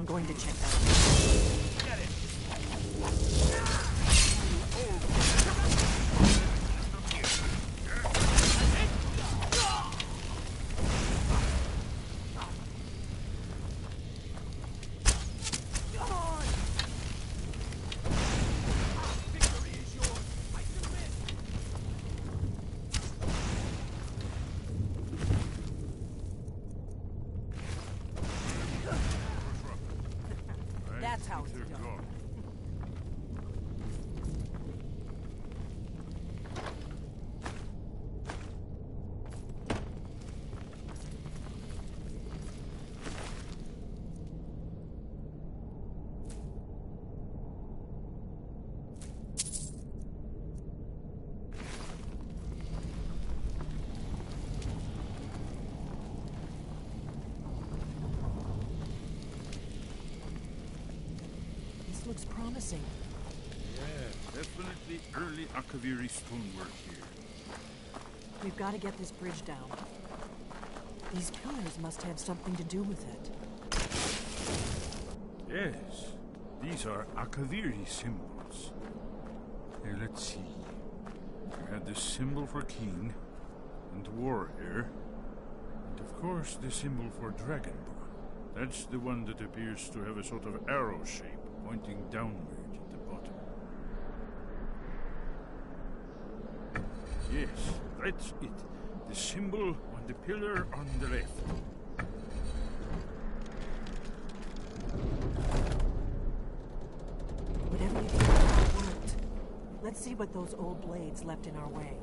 going to check that out. Get it! That's how it's done. Looks promising. Yeah, definitely early Akaviri stonework here. We've got to get this bridge down. These pillars must have something to do with it. Yes, these are Akaviri symbols. Here, let's see. We had the symbol for king and warrior, and of course the symbol for dragonborn. That's the one that appears to have a sort of arrow shape pointing downward at the bottom. Yes, that's it. The symbol on the pillar on the left. Whatever you did, it worked. Let's see what those old blades left in our way.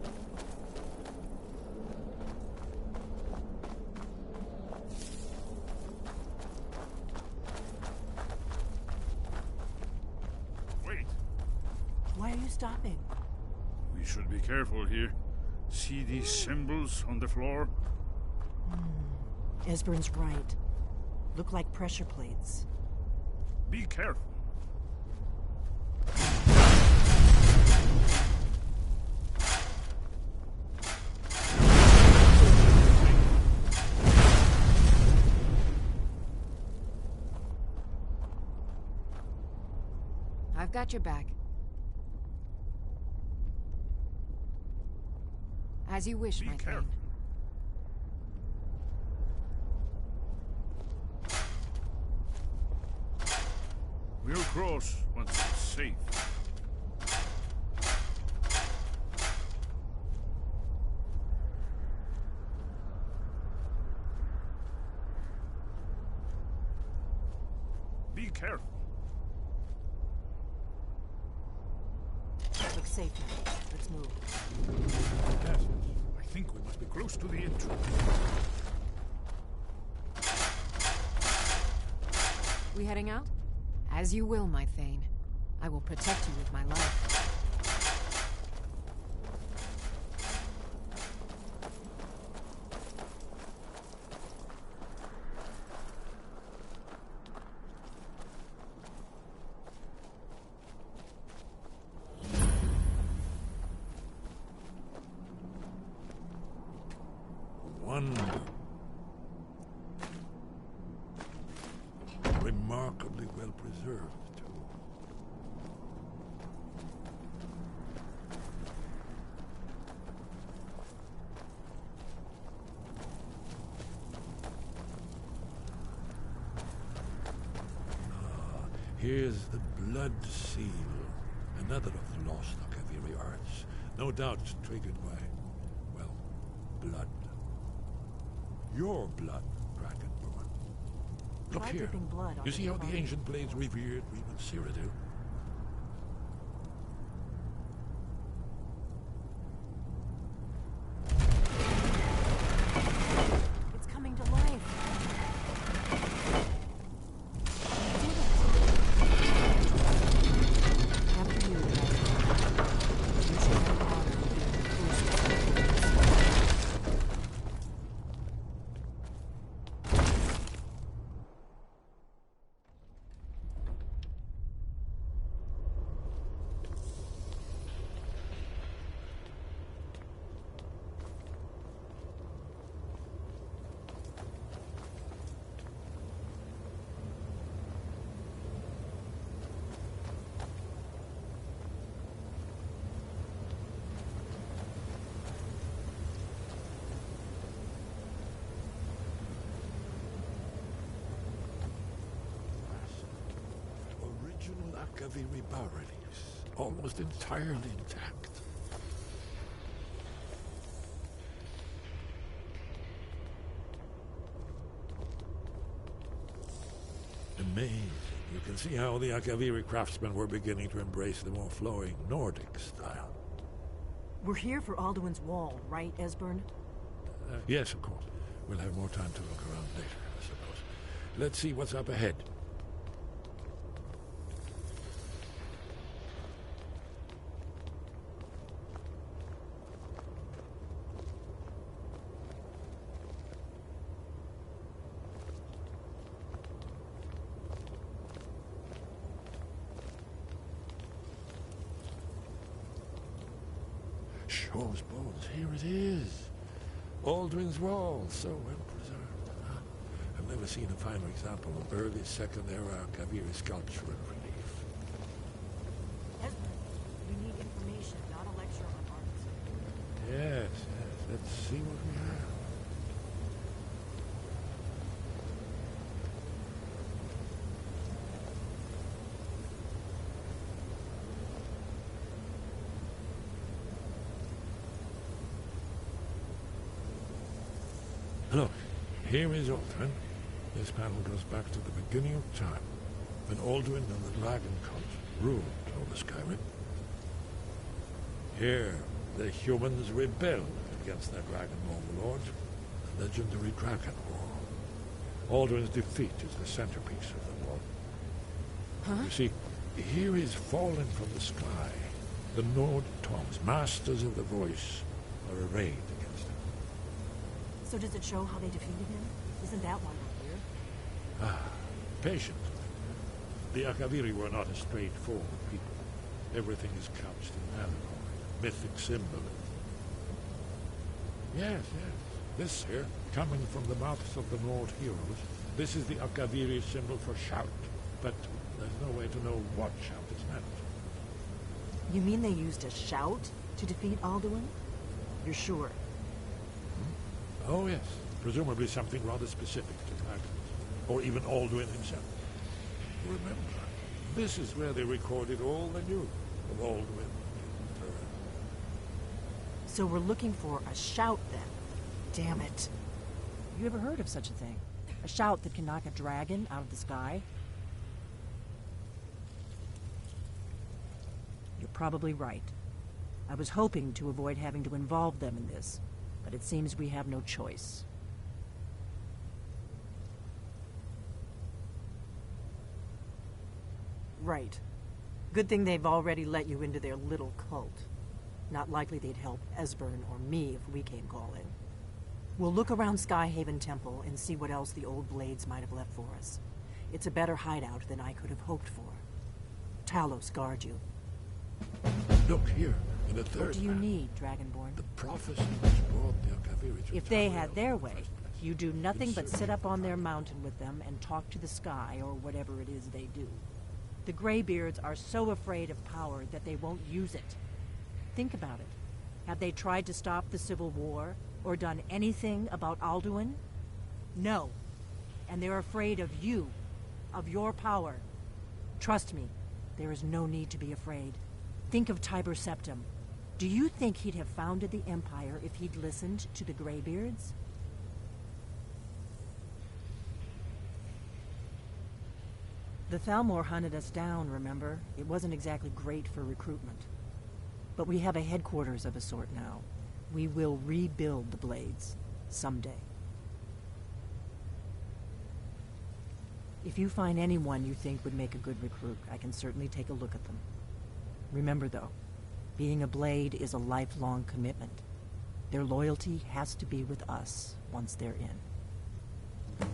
Why are you stopping? We should be careful here. See these symbols on the floor? Esbern's right. Look like pressure plates. Be careful. I've got your back. As you wish, my Thane. We'll cross once it's safe. Be careful. Looks safe now. Let's move. Yes, I think we must be close to the entrance. We heading out? As you will, my Thane. I will protect you with my life. Remarkably well preserved, too. Here's the Blood Seal, another of the lost Akaviri arts. No doubt triggered by, well, blood. Your blood, Dragonborn. Look here. You see how the ancient blades revered even Cyrodiil? It's coming to life. After you, you should have the honor of being the first. Akaviri bas-reliefs, almost entirely intact. Amazing. You can see how the Akaviri craftsmen were beginning to embrace the more flowing Nordic style. We're here for Alduin's Wall, right, Esbern? Yes, of course. We'll have more time to look around later, I suppose. Let's see what's up ahead. Shaw's bones, here it is. Alduin's Wall, so well preserved. I've never seen a finer example of early Second-era Akaviri sculpture and relief. Esbern, we need information, not a lecture on art. Yes, let's see what we have. Look, here is Alduin. This panel goes back to the beginning of time, when Alduin and the Dragon Cult ruled over Skyrim. Here, the humans rebelled against their dragon overlord, the legendary Dragon War. Alduin's defeat is the centerpiece of the war. Huh? You see, here is fallen from the sky. The Nord Tongs, masters of the voice, are arrayed against him. So does it show how they defeated him? Isn't that why we're here? Ah, patient. The Akaviri were not a straightforward people. Everything is couched in allegory, mythic symbolism. Yes. This here, coming from the mouths of the Nord heroes, this is the Akaviri symbol for shout. But there's no way to know what shout is meant. You mean they used a shout to defeat Alduin? You're sure? Oh, yes. Presumably something rather specific to dragons. Or even Alduin himself. Remember, this is where they recorded all they knew of Alduin. So we're looking for a shout, then. Damn it. You ever heard of such a thing? A shout that can knock a dragon out of the sky? You're probably right. I was hoping to avoid having to involve them in this, but it seems we have no choice. Right. Good thing they've already let you into their little cult. Not likely they'd help Esbern or me if we came calling. We'll look around Skyhaven Temple and see what else the old blades might have left for us. It's a better hideout than I could have hoped for. Talos guard you. Look here, in the third What do you map, need, Dragonborn? the prophecy which brought the Akaviri to If they Tamriel had their in the way, first place. you do nothing but It's sit up on their mountain with them and talk to the sky or whatever it is they do. The Greybeards are so afraid of power that they won't use it. Think about it. Have they tried to stop the Civil War or done anything about Alduin? No. And they're afraid of you, of your power. Trust me, there is no need to be afraid. Think of Tiber Septim. Do you think he'd have founded the Empire if he'd listened to the Greybeards? The Thalmor hunted us down, remember? It wasn't exactly great for recruitment. But we have a headquarters of a sort now. We will rebuild the Blades someday. If you find anyone you think would make a good recruit, I can certainly take a look at them. Remember, though, being a Blade is a lifelong commitment. Their loyalty has to be with us once they're in.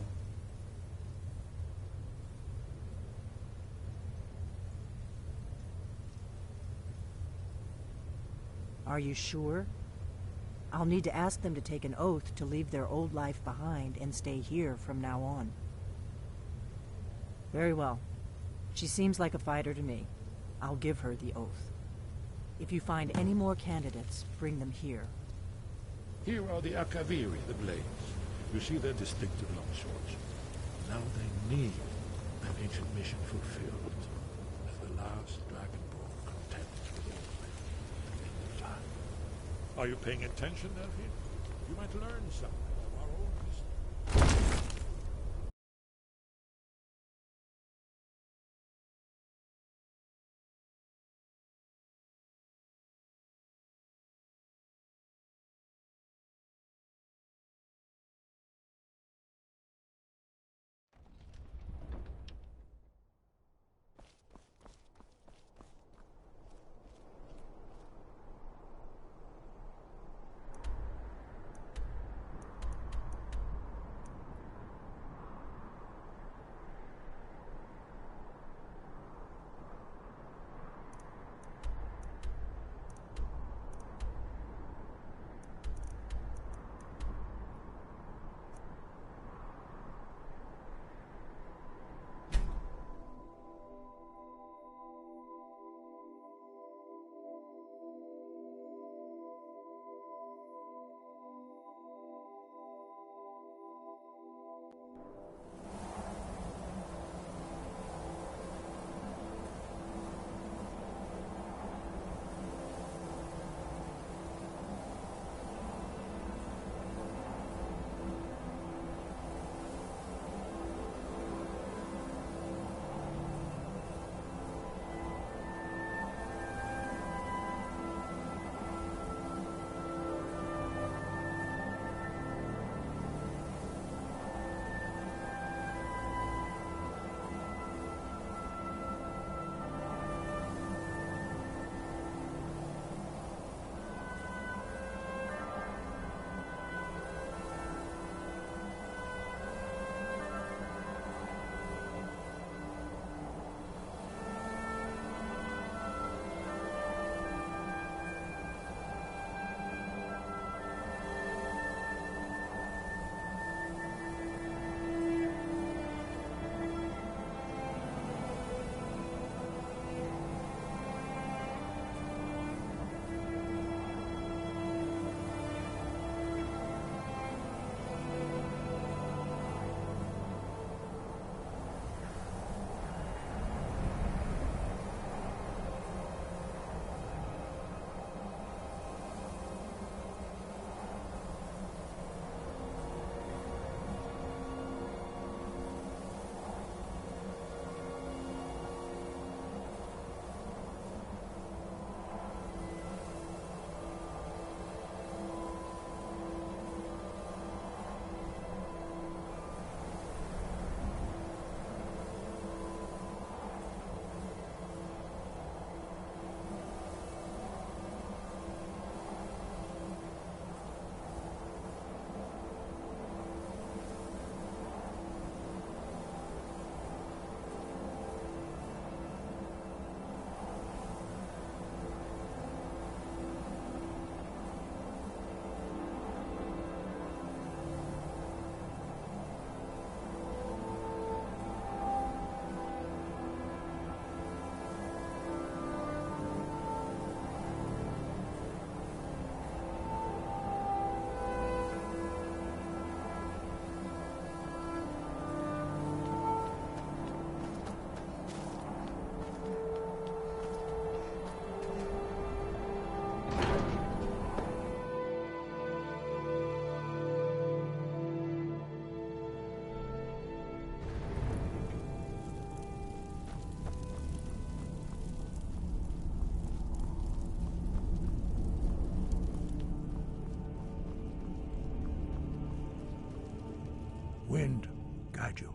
Are you sure? I'll need to ask them to take an oath to leave their old life behind and stay here from now on. Very well. She seems like a fighter to me. I'll give her the oath. If you find any more candidates, bring them here. Here are the Akaviri, the Blades. You see their distinctive long swords. Now they need that ancient mission fulfilled, as the last dragonborn content with all time. Are you paying attention, Delphine? You might learn something from our own history. Wind guide you.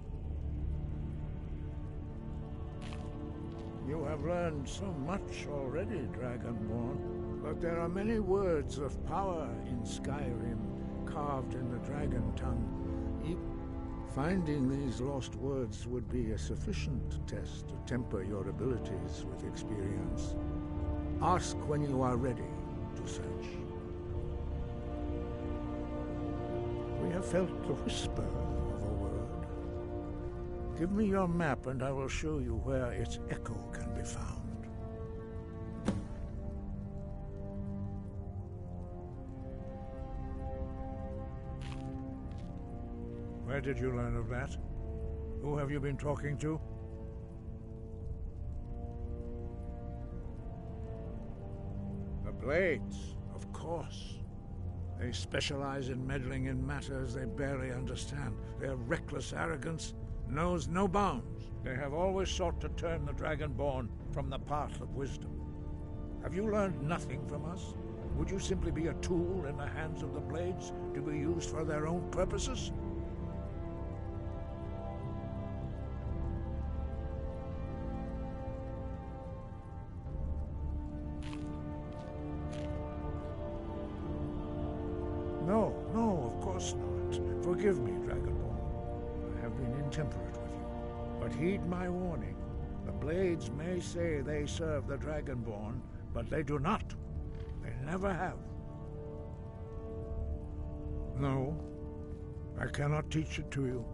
You have learned so much already, Dragonborn, but there are many words of power in Skyrim, carved in the dragon tongue. Finding these lost words would be a sufficient test to temper your abilities with experience. Ask when you are ready to search. We have felt the whisper of a word. Give me your map and I will show you where its echo can be found. Where did you learn of that? Who have you been talking to? Blades, of course. They specialize in meddling in matters they barely understand. Their reckless arrogance knows no bounds. They have always sought to turn the Dragonborn from the path of wisdom. Have you learned nothing from us? Would you simply be a tool in the hands of the Blades to be used for their own purposes? No, of course not. Forgive me, Dragonborn. I have been intemperate with you. But heed my warning. The Blades may say they serve the Dragonborn, but they do not. They never have. No, I cannot teach it to you,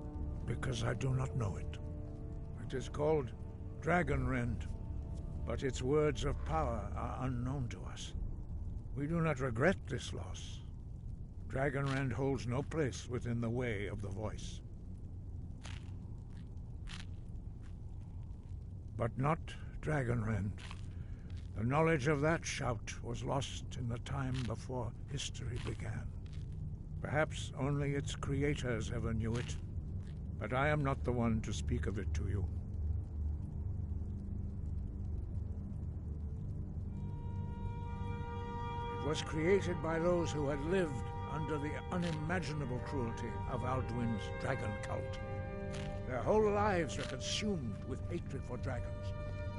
because I do not know it. It is called Dragonrend, but its words of power are unknown to us. We do not regret this loss. Dragonrend holds no place within the way of the voice. But not Dragonrend. The knowledge of that shout was lost in the time before history began. Perhaps only its creators ever knew it, but I am not the one to speak of it to you. It was created by those who had lived under the unimaginable cruelty of Alduin's dragon cult. Their whole lives were consumed with hatred for dragons,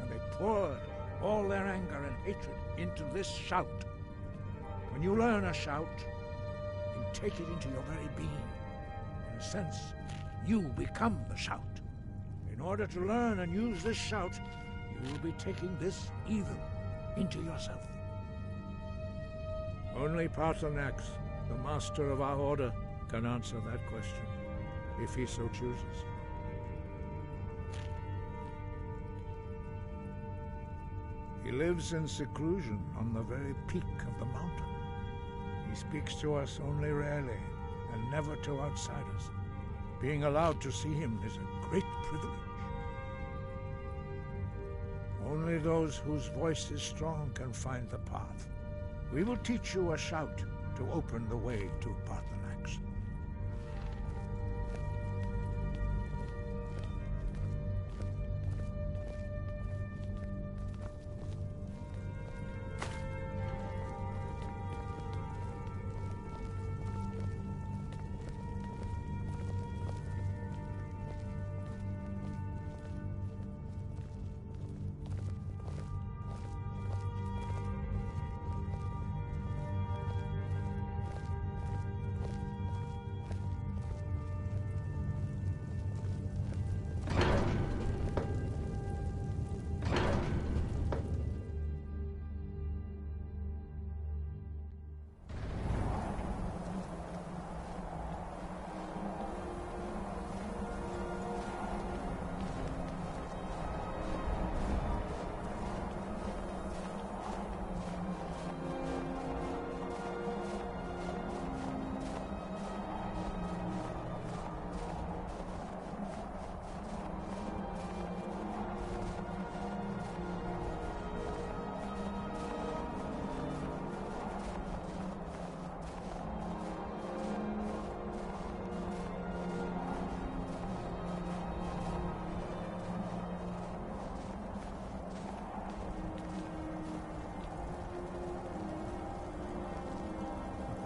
and they poured all their anger and hatred into this shout. When you learn a shout, you take it into your very being. In a sense, you become the shout. In order to learn and use this shout, you will be taking this evil into yourself. Only Paarthurnax, the master of our order, can answer that question, if he so chooses. He lives in seclusion on the very peak of the mountain. He speaks to us only rarely, and never to outsiders. Being allowed to see him is a great privilege. Only those whose voice is strong can find the path. We will teach you a shout to open the way to Paarthurnax.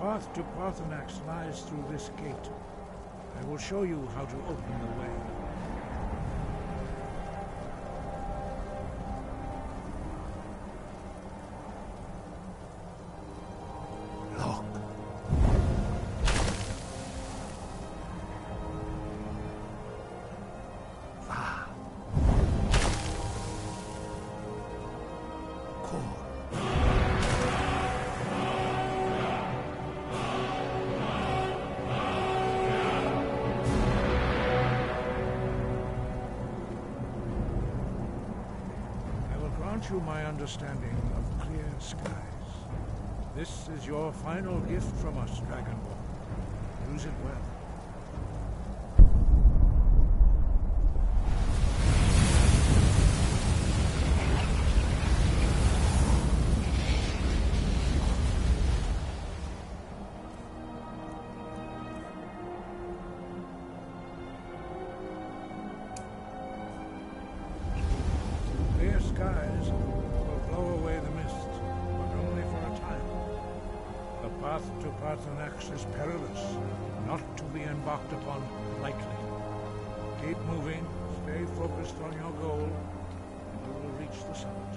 The path to Paarthurnax lies through this gate. I will show you how to open the way. You my understanding of clear skies. This is your final gift from us, Dragonborn. Use it well. path to Parthenax is perilous, not to be embarked upon lightly. Keep moving, stay focused on your goal, and you will reach the summit.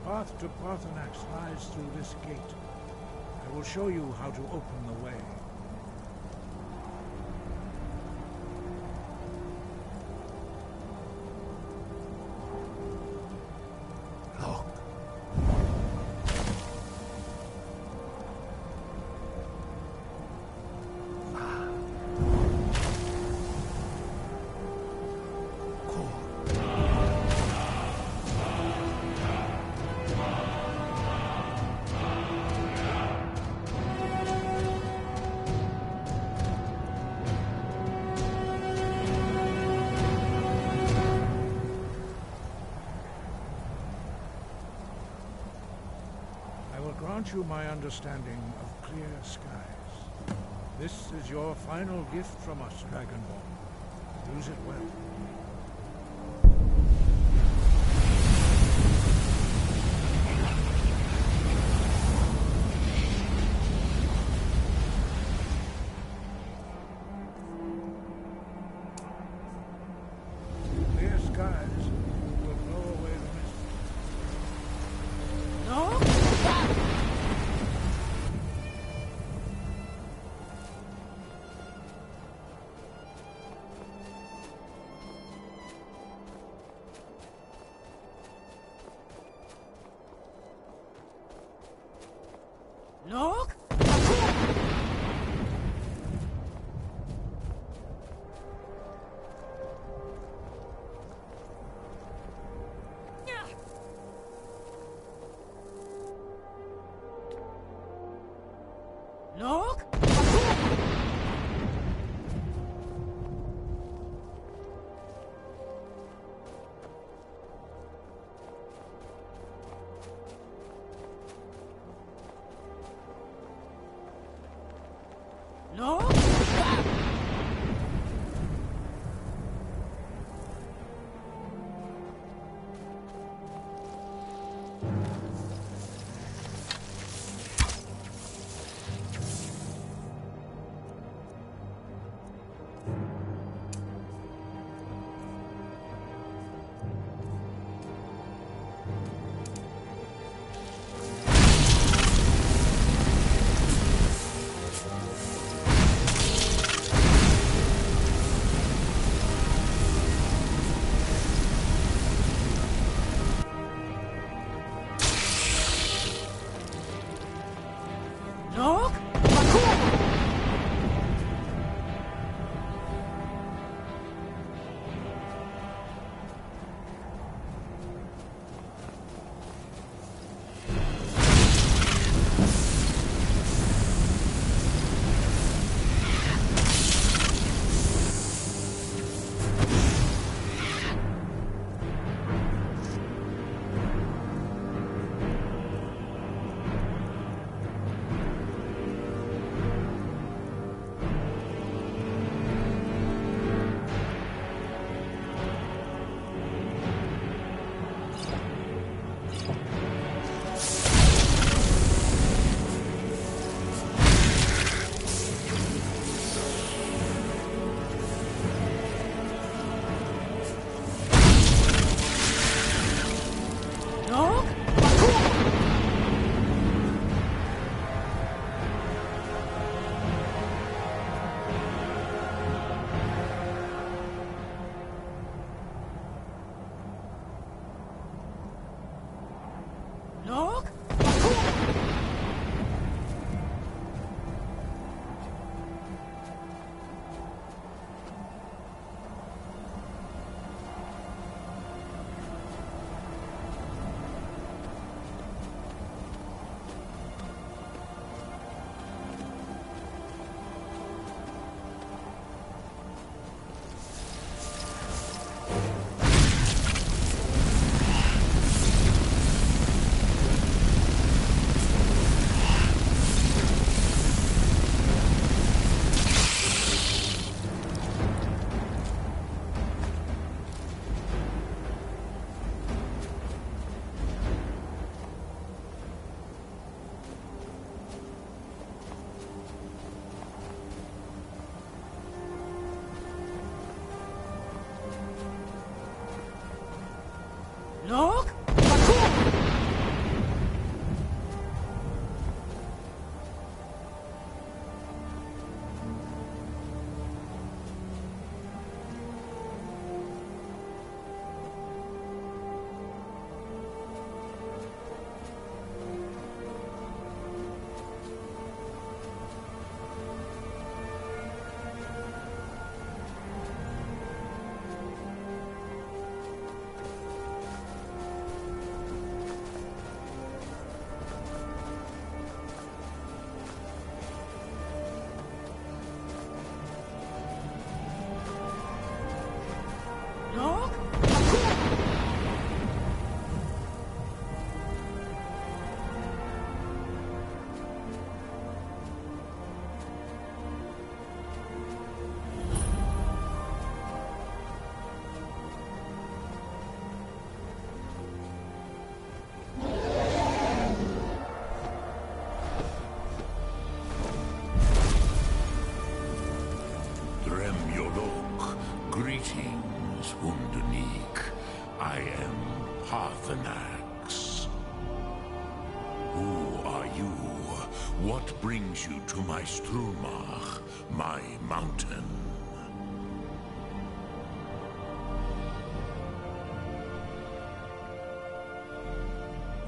path to Parthenax lies through this gate. I will show you how to open the way. grant you my understanding of clear skies. This is your final gift from us, Dragonborn. Use it well. Look! Look! No? Look! Look! Look! Greetings, Hundenik. I am Parthenax. Who are you? What brings you to my Strumach, my mountain?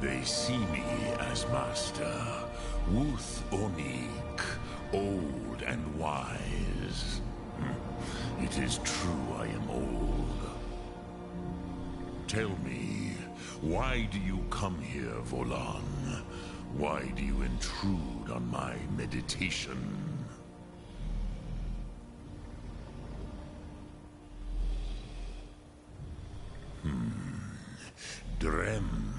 They see me as master, Wuth Onik, old and wise. It is true I am old. Tell me, why do you come here, Volan? Why do you intrude on my meditation? Drem.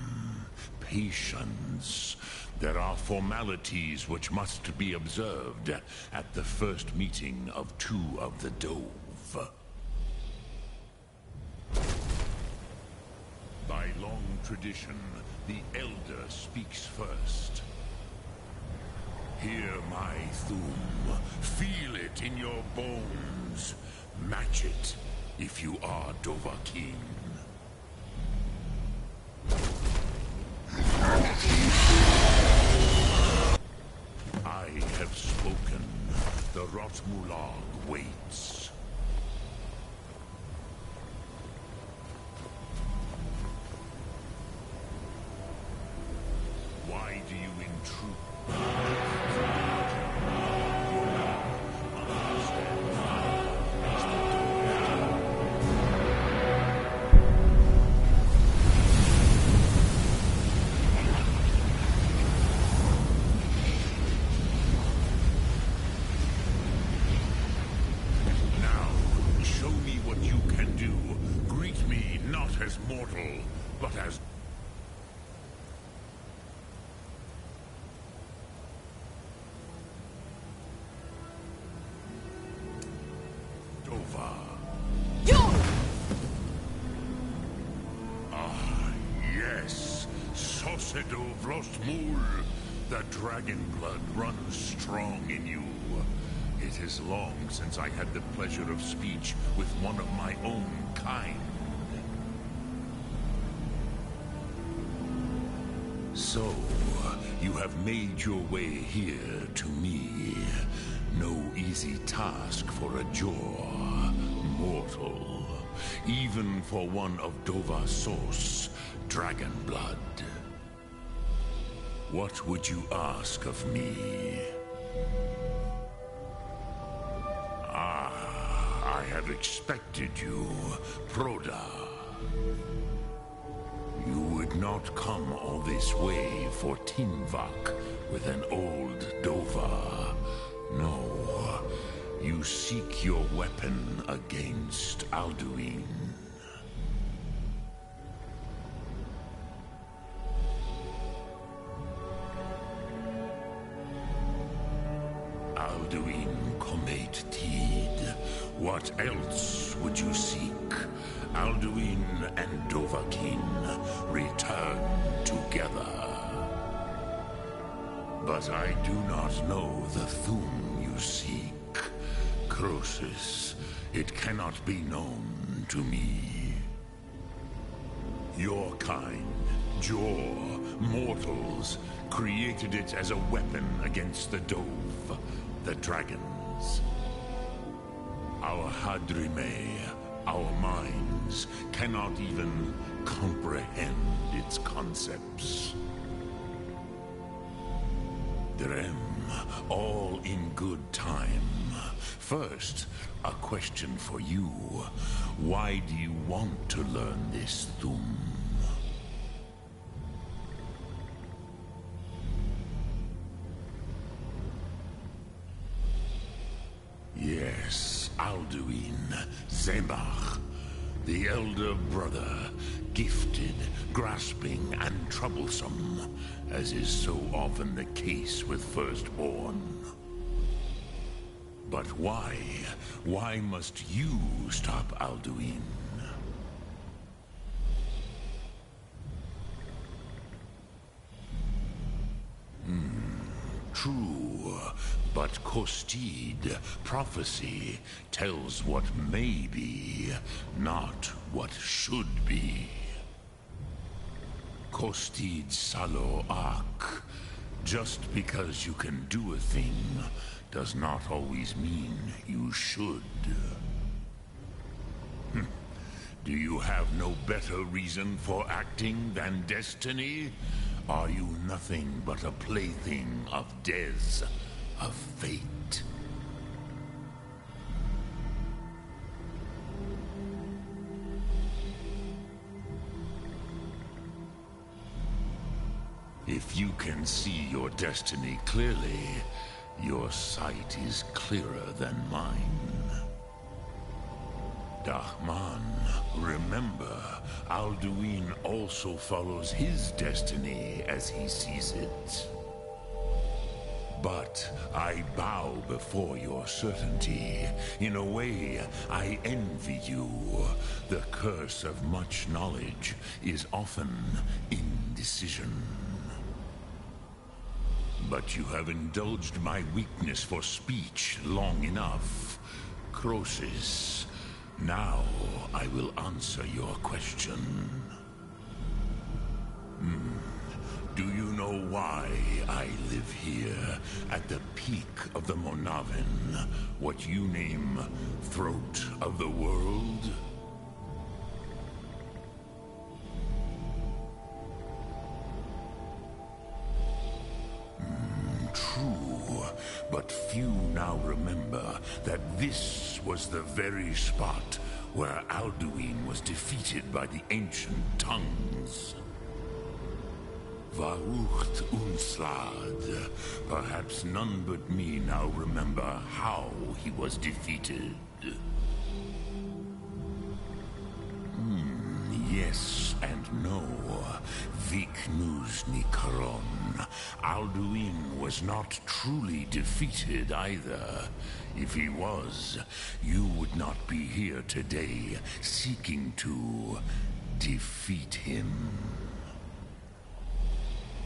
Patience. There are formalities which must be observed at the first meeting of two of the Dove. By long tradition, the Elder speaks first. Hear my Thum. Feel it in your bones. Match it if you are Dovahkiin. I have spoken. The Rotmulag waits. Why do you intrude? Mortal, but as Dova. Ah, yes, Sosedo Vrostmul. The dragon blood runs strong in you. It is long since I had the pleasure of speech with one of my own kind. So, you have made your way here to me. No easy task for a Jor, mortal. Even for one of Dova Sos, dragon blood. What would you ask of me? Ah, I have expected you, Proda. You would not come all this way for Tinvak with an old Dova. No, you seek your weapon against Alduin. Alduin Comet Tid. What else would you seek? Alduin and Dovahkiin return together. But I do not know the Thum you seek. Croesus, it cannot be known to me. Your kind, Jor, mortals, created it as a weapon against the Dove, the dragons. Our Hadrime, our minds, cannot even comprehend its concepts. Drem, all in good time. First, a question for you. Why do you want to learn this Thum? Yes, Alduin, Zemach, the elder brother, gifted, grasping, and troublesome, as is so often the case with firstborn. But why? Why must you stop Alduin? True, but But Kostid, prophecy, tells what may be, not what should be. Kostid Salo Ak. Just because you can do a thing does not always mean you should. Do you have no better reason for acting than destiny? Are you nothing but a plaything of Des, of fate? If you can see your destiny clearly, your sight is clearer than mine. Dahman, remember, Alduin also follows his destiny as he sees it. But I bow before your certainty. In a way, I envy you. The curse of much knowledge is often indecision. But you have indulged my weakness for speech long enough. Croesus, now I will answer your question. Do you know why I live here, at the peak of the Monavin, what you name Throat of the World? True, but few now remember that this was the very spot where Alduin was defeated by the ancient tongues. Varucht Unslad. Perhaps none but me now remember how he was defeated. Yes and no. Vik Nuzny Karon. Alduin was not truly defeated either. If he was, you would not be here today seeking to defeat him.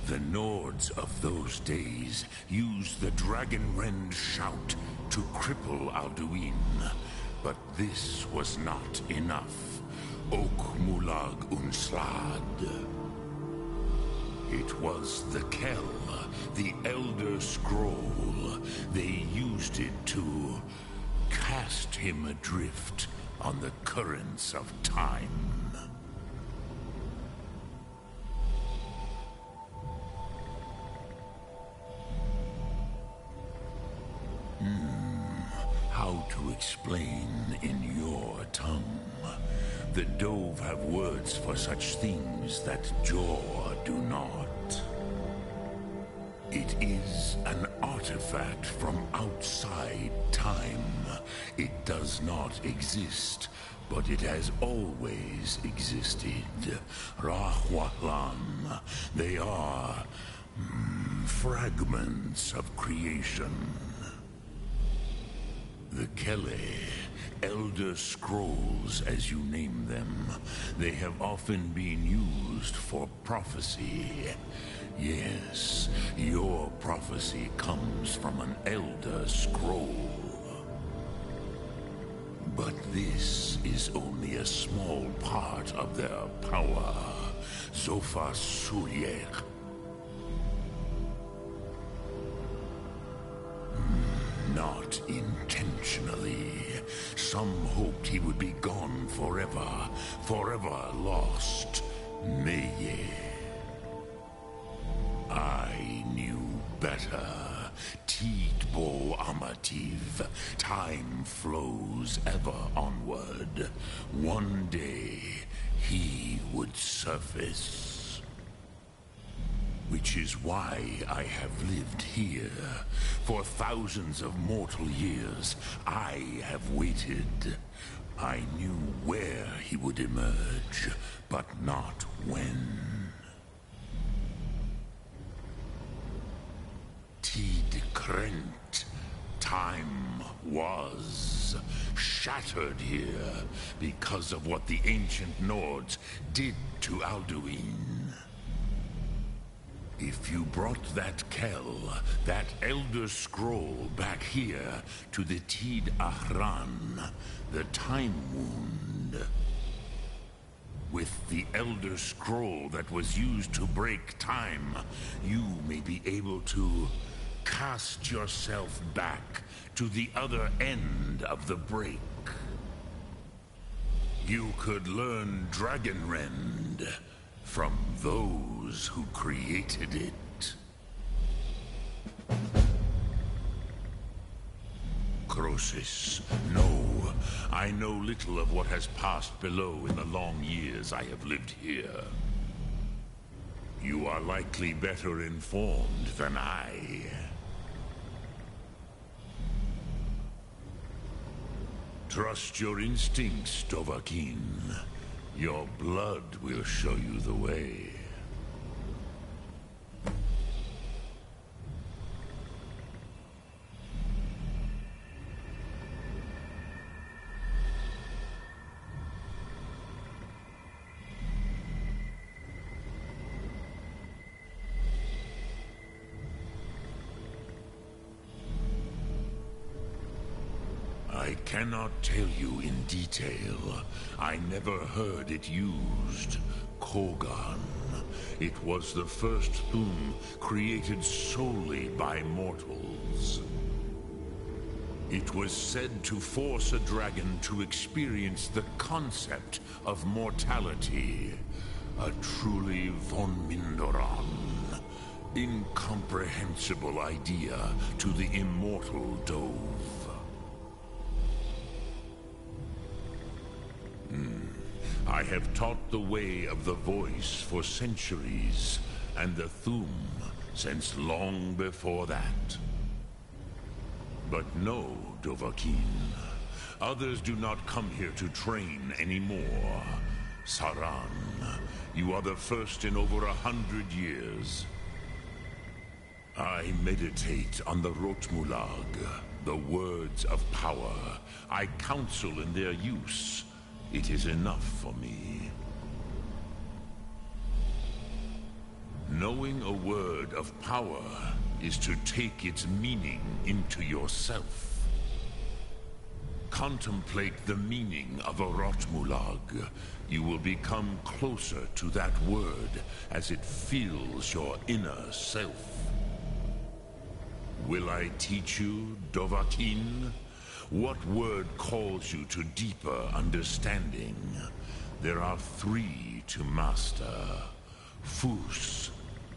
The Nords of those days used the Dragonrend shout to cripple Alduin. But this was not enough. Ok Mulag Unslad. It was the Kell, the Elder Scroll. They used it to cast him adrift on the currents of time. How to explain in your tongue? The Dove have words for such things that Jor do not. It is an artifact from outside time. It does not exist, but it has always existed. Rahwahlan. They are fragments of creation. The Kele, Elder Scrolls as you name them, they have often been used for prophecy. Yes, your prophecy comes from an Elder Scroll. But this is only a small part of their power. Zofa Suryek. Not intentionally. Some hoped he would be gone forever, forever lost. Meye. I knew better. Tidbo Amativ. Time flows ever onward. One day, he would surface. Which is why I have lived here. For thousands of mortal years, I have waited. I knew where he would emerge, but not when. Tid Krent. Time was shattered here because of what the ancient Nords did to Alduin. If you brought that Kell, that Elder Scroll back here to the Tid Ahran, the Time Wound, with the Elder Scroll that was used to break time, you may be able to cast yourself back to the other end of the break. You could learn Dragonrend from those who created it. Croesus, no. I know little of what has passed below in the long years I have lived here. You are likely better informed than I. Trust your instincts, Dovahkiin. Your blood will show you the way. I cannot tell you in detail. I never heard it used. Kogan. It was the first Thum created solely by mortals. It was said to force a dragon to experience the concept of mortality. A truly von Mindoran. Incomprehensible idea to the immortal Dove. I have taught the way of the voice for centuries, and the Thum since long before that. But no, Dovahkiin. Others do not come here to train anymore. Saran, you are the first in over 100 years. I meditate on the Rotmulag, the words of power. I counsel in their use. It is enough for me. Knowing a word of power is to take its meaning into yourself. Contemplate the meaning of a Rotmulag. You will become closer to that word as it fills your inner self. Will I teach you, Dovahkiin? What word calls you to deeper understanding? There are 3 to master. Fus,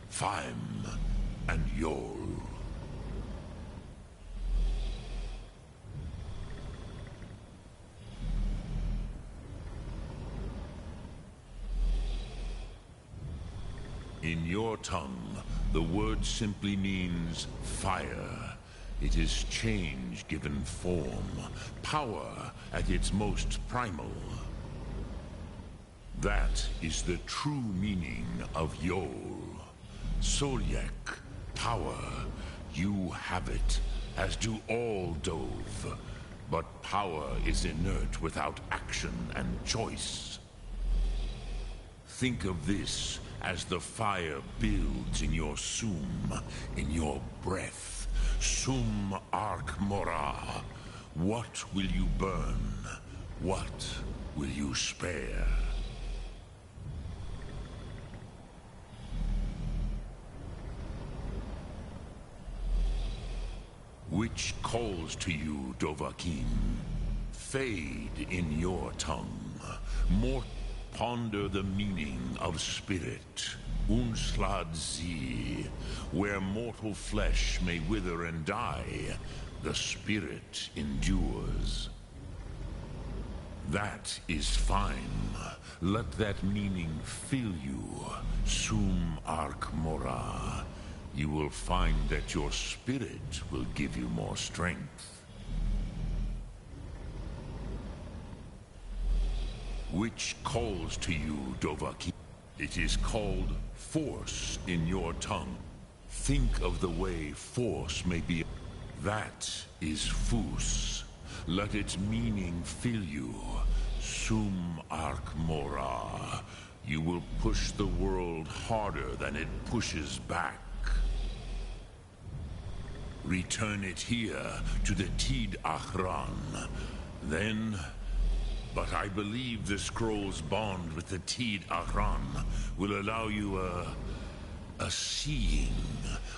Faim, and Yol. In your tongue, the word simply means fire. It is change given form, power at its most primal. That is the true meaning of Yol. Solyek, power. You have it, as do all Dove. But power is inert without action and choice. Think of this as the fire builds in your sum, in your breath. Sum Ark Mora. What will you burn? What will you spare? Which calls to you, Dovahkiin? Fade in your tongue. More ponder the meaning of spirit. Unslad Zi, where mortal flesh may wither and die, the spirit endures. That is fine. Let that meaning fill you. Sum Ark Mora. You will find that your spirit will give you more strength. Which calls to you, Dovahkiin? It is called force in your tongue. Think of the way force may be. That is Fus. Let its meaning fill you. Sum Ark Mora. you will push the world harder than it pushes back. Return it here to the Tid Achran. Then... But I believe the scroll's bond with the Tid Achran will allow you a seeing,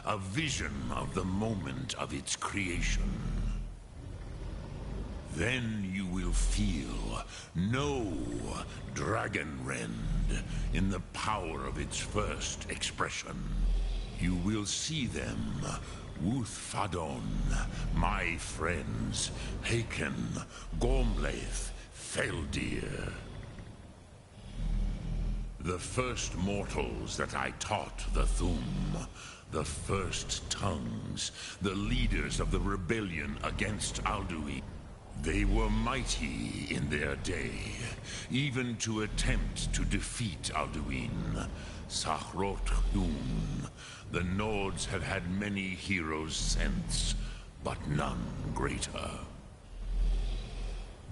a vision of the moment of its creation. Then you will feel, know Dragonrend in the power of its first expression. You will see them, Wuthfadon, my friends, Haken, Gormlaith, Feldir. The first mortals that I taught the Thum, the first tongues, the leaders of the rebellion against Alduin. They were mighty in their day, even to attempt to defeat Alduin. Sahrot Hun. The Nords have had many heroes since, but none greater.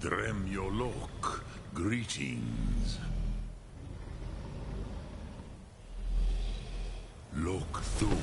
Drem Yolok, greetings. Lok Thum.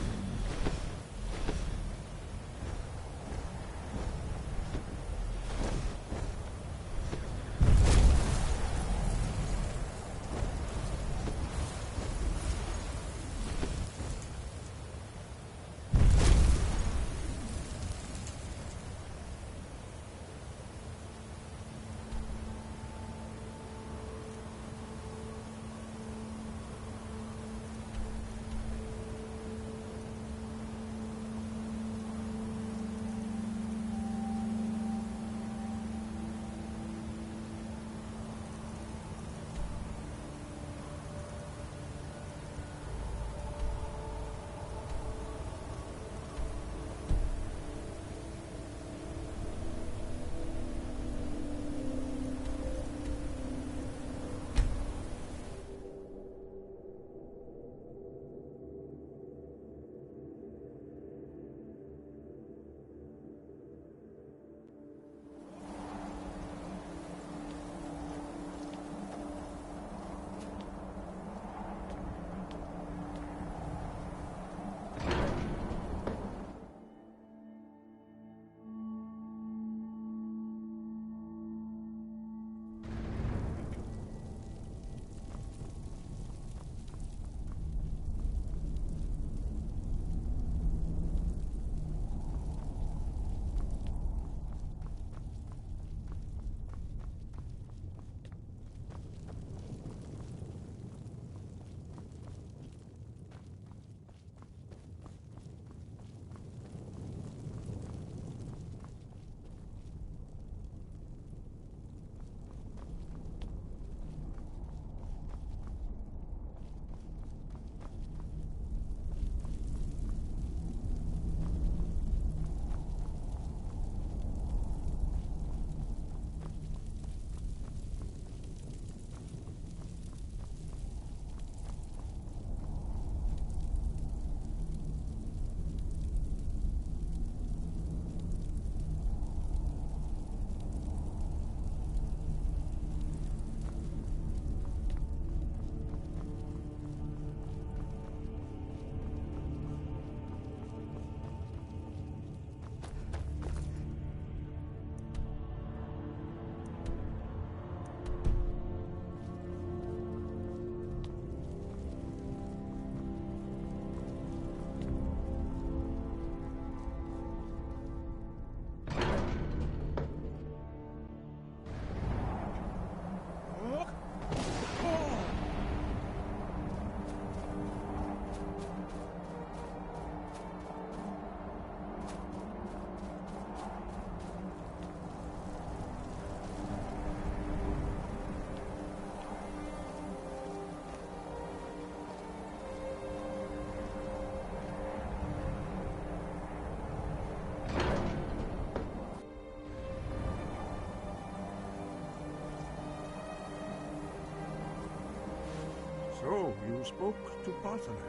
So, you spoke to Bartholomew.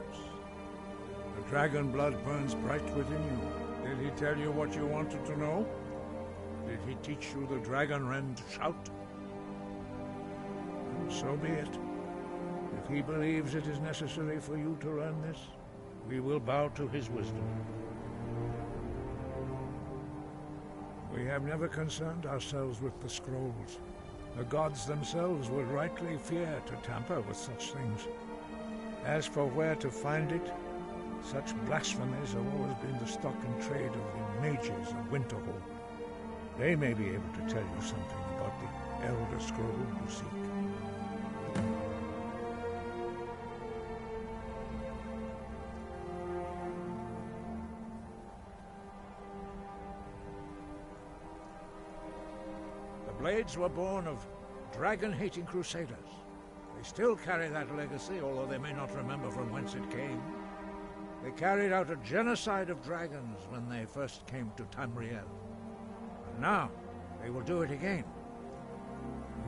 The dragon blood burns bright within you. Did he tell you what you wanted to know? Did he teach you the Dragonrend shout? And so be it. he believes it is necessary for you to learn this, we will bow to his wisdom. We have never concerned ourselves with the scrolls. The gods themselves would rightly fear to tamper with such things. As for where to find it, such blasphemies have always been the stock and trade of the mages of Winterhold. They may be able to tell you something about the Elder Scroll you seek. The Blades were born of dragon-hating crusaders. They still carry that legacy, although they may not remember from whence it came. They carried out a genocide of dragons when they first came to Tamriel. And now, they will do it again.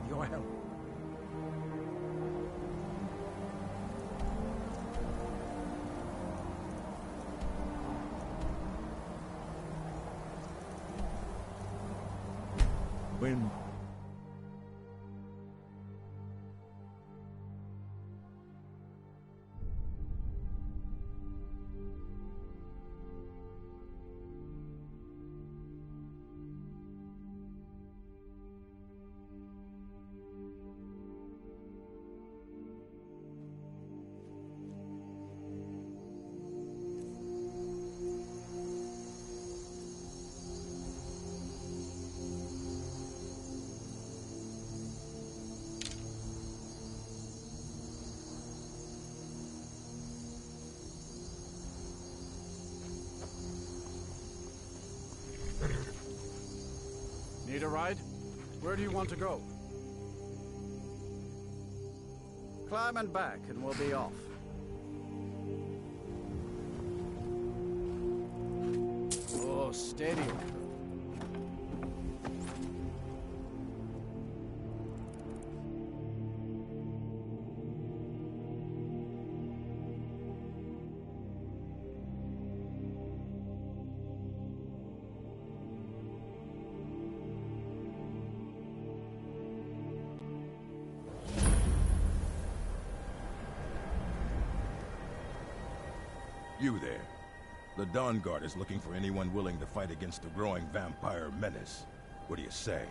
With your help. When Need a ride? Where do you want to go? Climb and back and we'll be off. Oh, steady. You there. The Dawn Guard is looking for anyone willing to fight against the growing vampire menace. What do you say?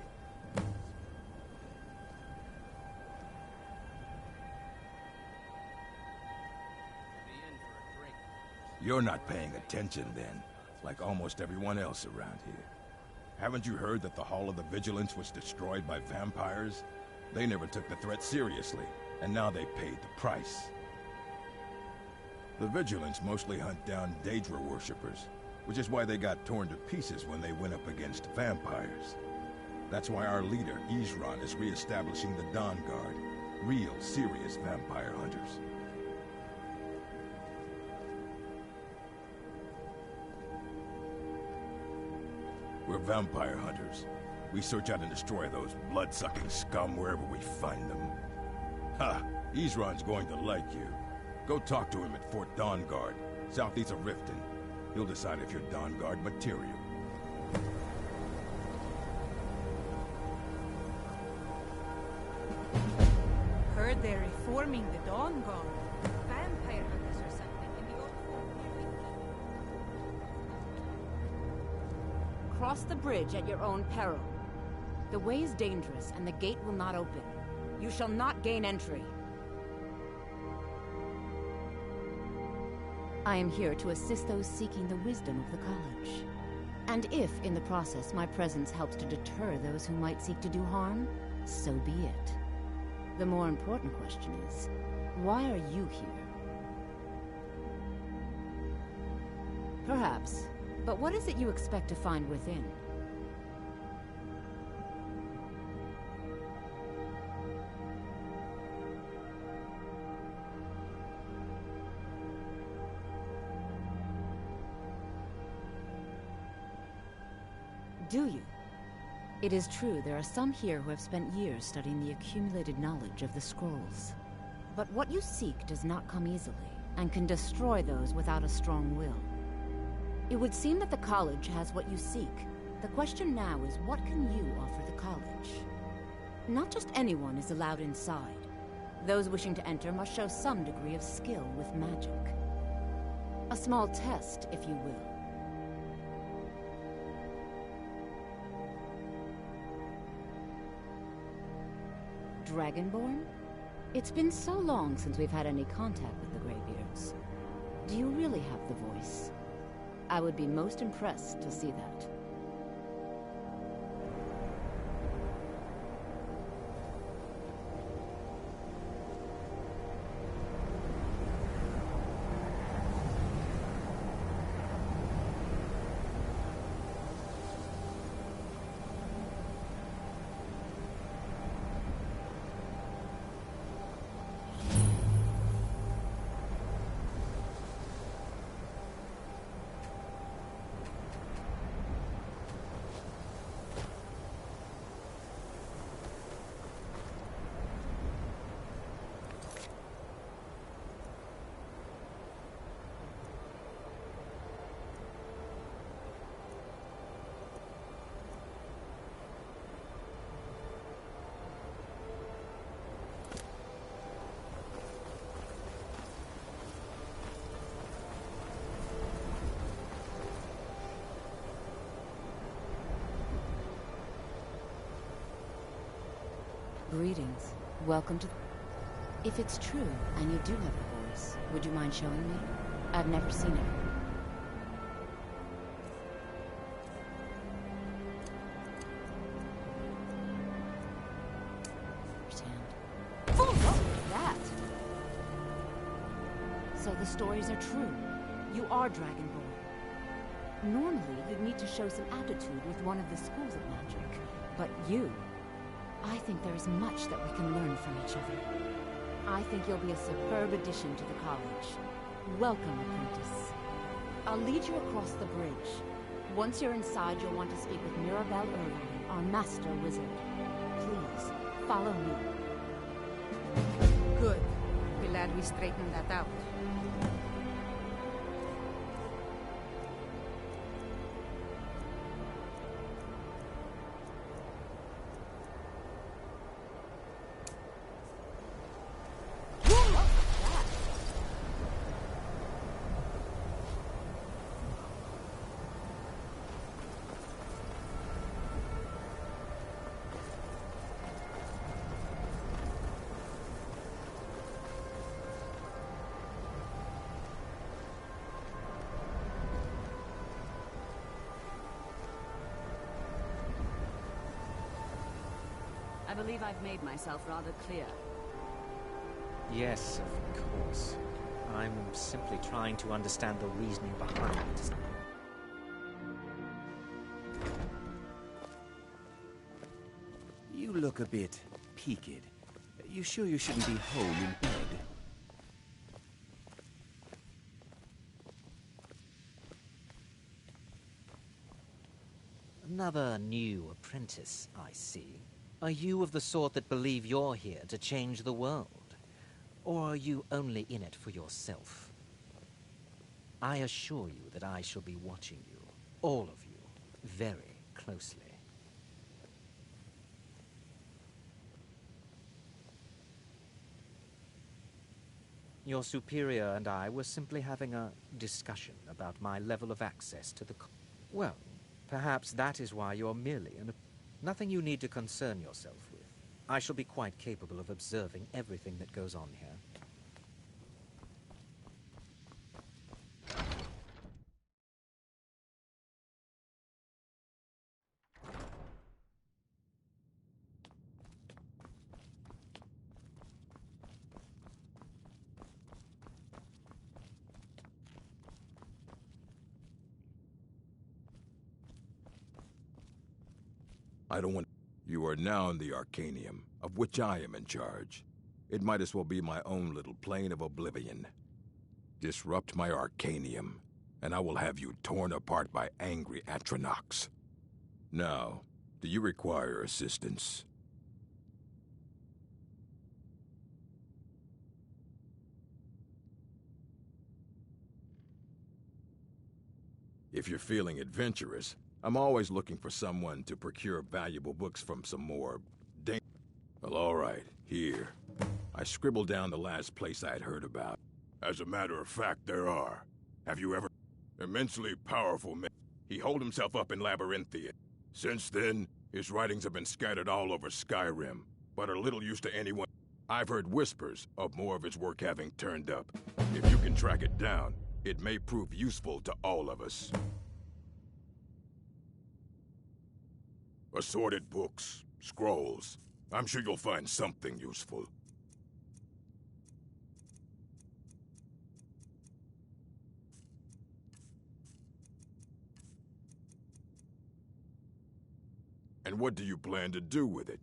You're not paying attention then, like almost everyone else around here. Haven't you heard that the Hall of the Vigilance was destroyed by vampires? They never took the threat seriously, and now they paid the price. The Vigilance mostly hunt down Daedra worshippers, which is why they got torn to pieces when they went up against vampires. That's why our leader, Isran, is re-establishing the Dawn Guard, real, serious vampire hunters. We're vampire hunters. We search out and destroy those blood-sucking scum wherever we find them. Ha! Isran's going to like you. Go talk to him at Fort Dawn Guard, southeast of Riften. He'll decide if you're Dawn Guard material. Heard they're reforming the Dawn Guard. Vampire hunters or something in the old fort. Cross the bridge at your own peril. The way is dangerous, and the gate will not open. You shall not gain entry. I am here to assist those seeking the wisdom of the college. And if, in the process, my presence helps to deter those who might seek to do harm, so be it. The more important question is, why are you here? Perhaps, but what is it you expect to find within? Do you? It is true there are some here who have spent years studying the accumulated knowledge of the scrolls. But what you seek does not come easily, and can destroy those without a strong will. It would seem that the college has what you seek. The question now is, what can you offer the college? Not just anyone is allowed inside. Those wishing to enter must show some degree of skill with magic. A small test, if you will. Dragonborn? It's been so long since we've had any contact with the Greybeards. Do you really have the voice? I would be most impressed to see that. Greetings. Welcome to... If it's true, and you do have a voice, would you mind showing me? I've never seen it. Oh, what was that? So the stories are true. You are Dragonborn. Normally, you'd need to show some aptitude with one of the schools of magic. But you... I think there is much that we can learn from each other. I think you'll be a superb addition to the college. Welcome, apprentice. I'll lead you across the bridge. Once you're inside, you'll want to speak with Mirabelle Irvine, our master wizard. Please, follow me. Good. Glad we straightened that out. I believe I've made myself rather clear. Yes, of course. I'm simply trying to understand the reasoning behind it. You look a bit peaked. You sure you shouldn't be home in bed? Another new apprentice, I see. Are you of the sort that believe you're here to change the world? Or are you only in it for yourself? I assure you that I shall be watching you, all of you, very closely. Your superior and I were simply having a discussion about my level of access to the... Well, perhaps that is why you're merely an... Nothing you need to concern yourself with. I shall be quite capable of observing everything that goes on here. I don't want... You are now in the Arcanium, of which I am in charge. It might as well be my own little plane of oblivion. Disrupt my Arcanium, and I will have you torn apart by angry Atronachs. Now, do you require assistance? If you're feeling adventurous, I'm always looking for someone to procure valuable books from some more well, all right, here. I scribbled down the last place I had heard about. As a matter of fact, there are. Have you ever... Immensely powerful man. He holed himself up in Labyrinthia. Since then, his writings have been scattered all over Skyrim, but are little use to anyone. I've heard whispers of more of his work having turned up. If you can track it down, it may prove useful to all of us. Assorted books, scrolls. I'm sure you'll find something useful. And what do you plan to do with it?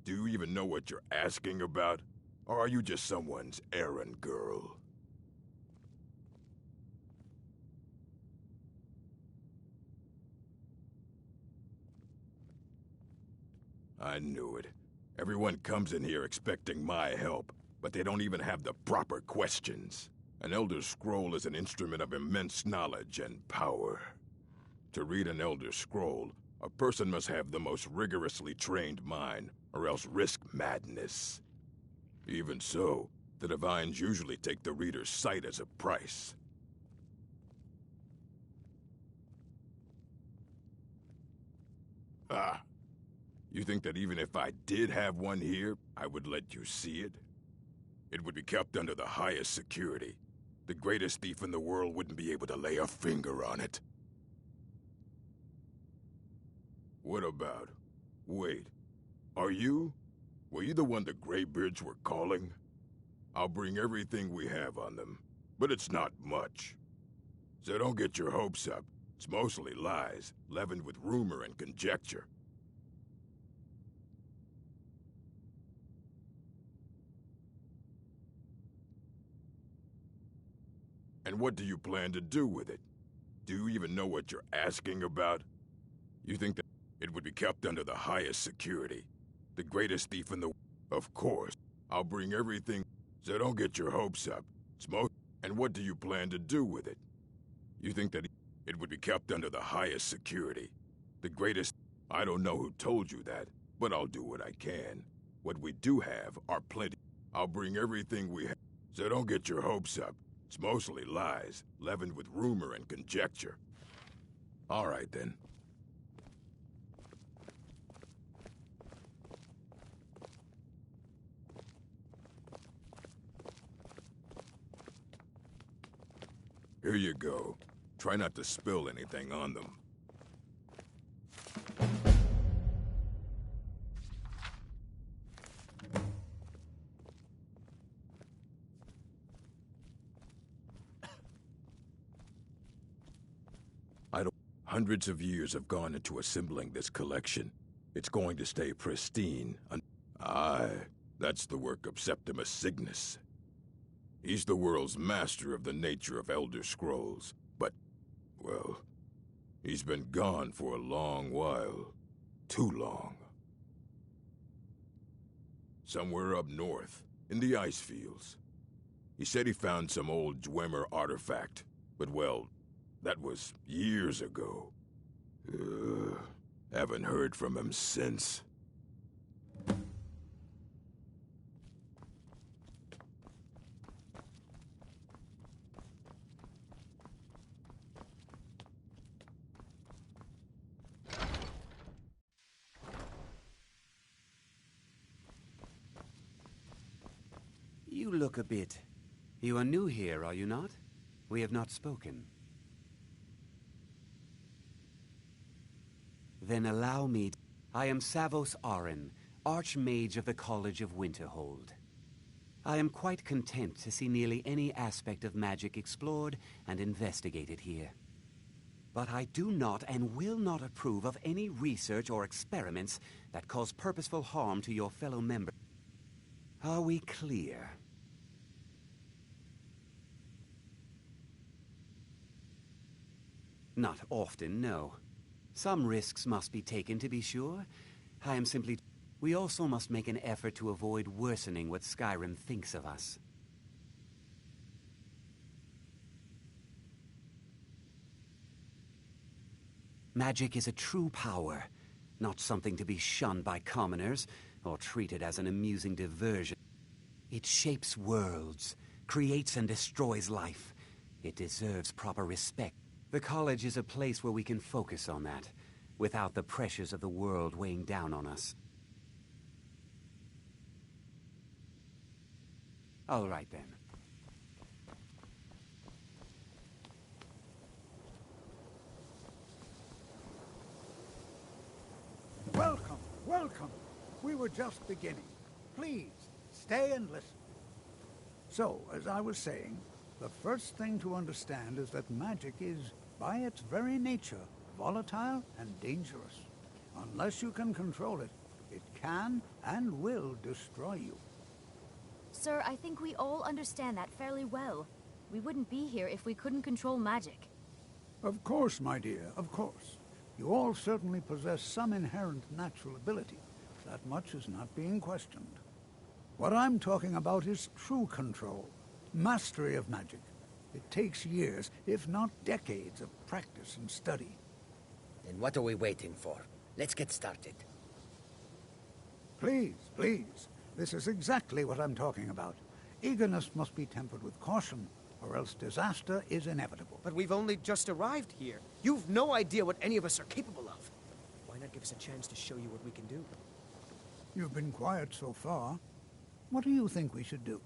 Do you even know what you're asking about? Or are you just someone's errand girl? I knew it. Everyone comes in here expecting my help, but they don't even have the proper questions. An Elder Scroll is an instrument of immense knowledge and power. To read an Elder Scroll, a person must have the most rigorously trained mind, or else risk madness. Even so, the Divines usually take the reader's sight as a price. Ah. You think that even if I did have one here, I would let you see it? It would be kept under the highest security. The greatest thief in the world wouldn't be able to lay a finger on it. What about... Wait. Were you the one the Greybeards were calling? I'll bring everything we have on them, but it's not much. So don't get your hopes up. It's mostly lies, leavened with rumor and conjecture. And what do you plan to do with it? Do you even know what you're asking about? You think that it would be kept under the highest security? The greatest thief in the... Of course. I'll bring everything... So don't get your hopes up. And what do you plan to do with it? You think that it would be kept under the highest security? The greatest... I don't know who told you that, but I'll do what I can. What we do have are plenty. I'll bring everything we have. So don't get your hopes up. It's mostly lies, leavened with rumor and conjecture. All right, then. Here you go. Try not to spill anything on them. Hundreds of years have gone into assembling this collection. It's going to stay pristine. Aye, that's the work of Septimus Cygnus. He's the world's master of the nature of Elder Scrolls, but, well, he's been gone for a long while. Too long. Somewhere up north, in the ice fields. He said he found some old Dwemer artifact, but well, that was years ago. Haven't heard from him since. You look a bit... You are new here, are you not? We have not spoken. Then allow me... I am Savos Arin, Archmage of the College of Winterhold. I am quite content to see nearly any aspect of magic explored and investigated here. But I do not and will not approve of any research or experiments that cause purposeful harm to your fellow members. Are we clear? Not often, no. Some risks must be taken, to be sure. I am simply... We also must make an effort to avoid worsening what Skyrim thinks of us. Magic is a true power, not something to be shunned by commoners, or treated as an amusing diversion. It shapes worlds, creates and destroys life. It deserves proper respect. The college is a place where we can focus on that, without the pressures of the world weighing down on us. All right, then. Welcome, welcome. We were just beginning. Please, stay and listen. So, as I was saying, the first thing to understand is that magic is, by its very nature, volatile and dangerous. Unless you can control it, it can and will destroy you. Sir, I think we all understand that fairly well. We wouldn't be here if we couldn't control magic. Of course, my dear, of course. You all certainly possess some inherent natural ability. That much is not being questioned. What I'm talking about is true control, mastery of magic. It takes years, if not decades, of practice and study. Then what are we waiting for? Let's get started. Please, please. This is exactly what I'm talking about. Eagerness must be tempered with caution, or else disaster is inevitable. But we've only just arrived here. You've no idea what any of us are capable of. Why not give us a chance to show you what we can do? You've been quiet so far. What do you think we should do?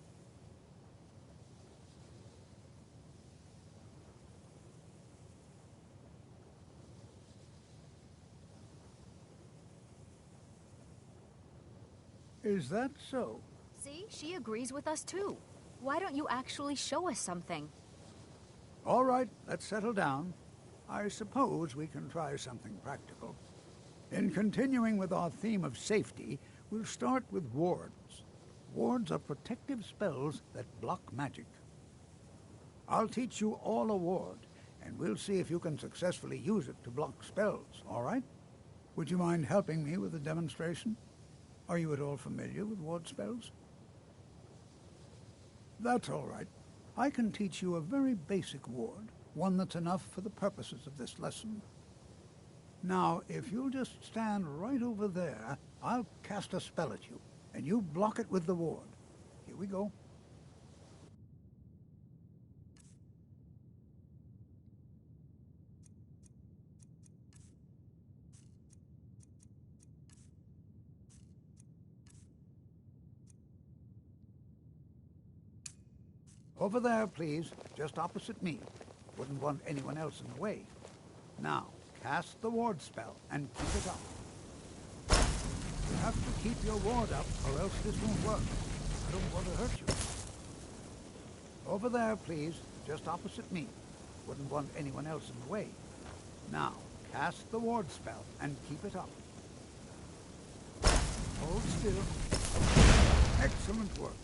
Is that so? See, she agrees with us too. Why don't you actually show us something? All right, let's settle down. I suppose we can try something practical. In continuing with our theme of safety, we'll start with wards. Wards are protective spells that block magic. I'll teach you all a ward, and we'll see if you can successfully use it to block spells, all right? Would you mind helping me with the demonstration? Are you at all familiar with ward spells? That's all right. I can teach you a very basic ward, one that's enough for the purposes of this lesson. Now, if you'll just stand right over there, I'll cast a spell at you, and you block it with the ward. Here we go. Over there, please, just opposite me. Wouldn't want anyone else in the way. Now, cast the ward spell and keep it up. You have to keep your ward up, or else this won't work. I don't want to hurt you. Over there, please, just opposite me. Wouldn't want anyone else in the way. Now, cast the ward spell and keep it up. Hold still. Excellent work.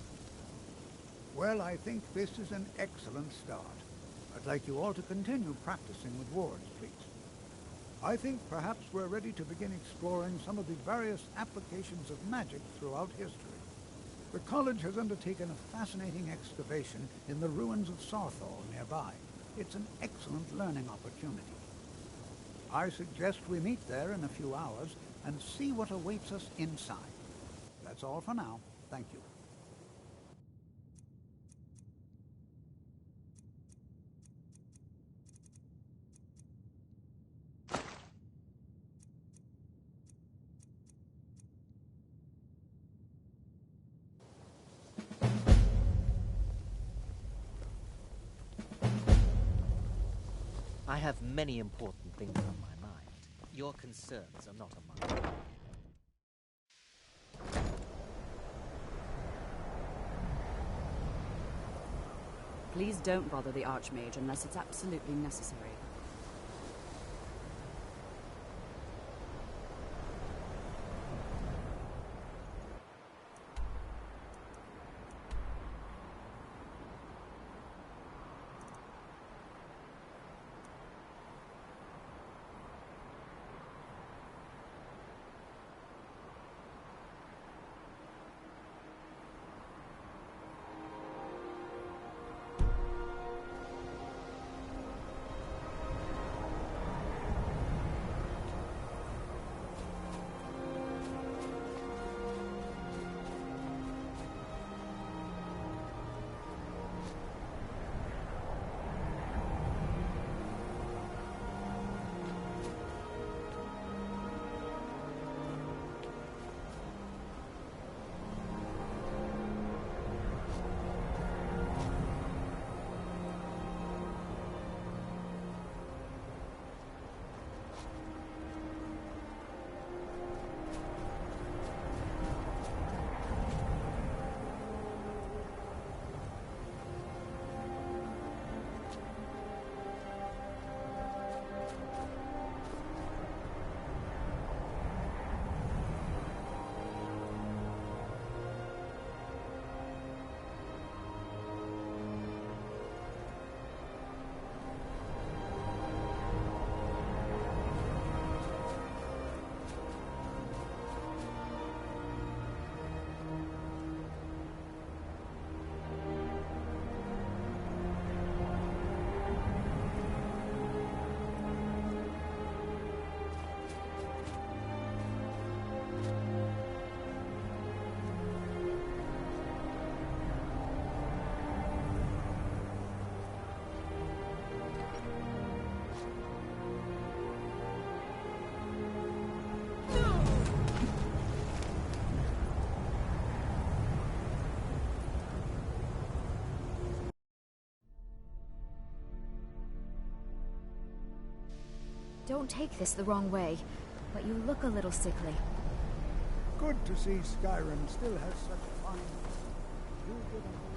Well, I think this is an excellent start. I'd like you all to continue practicing with wards, please. I think perhaps we're ready to begin exploring some of the various applications of magic throughout history. The college has undertaken a fascinating excavation in the ruins of Sarthal nearby. It's an excellent learning opportunity. I suggest we meet there in a few hours and see what awaits us inside. That's all for now. Thank you. I have many important things on my mind. Your concerns are not among them. Please don't bother the Archmage unless it's absolutely necessary. Don't take this the wrong way, but you look a little sickly. Good to see Skyrim still has such fine... You get on.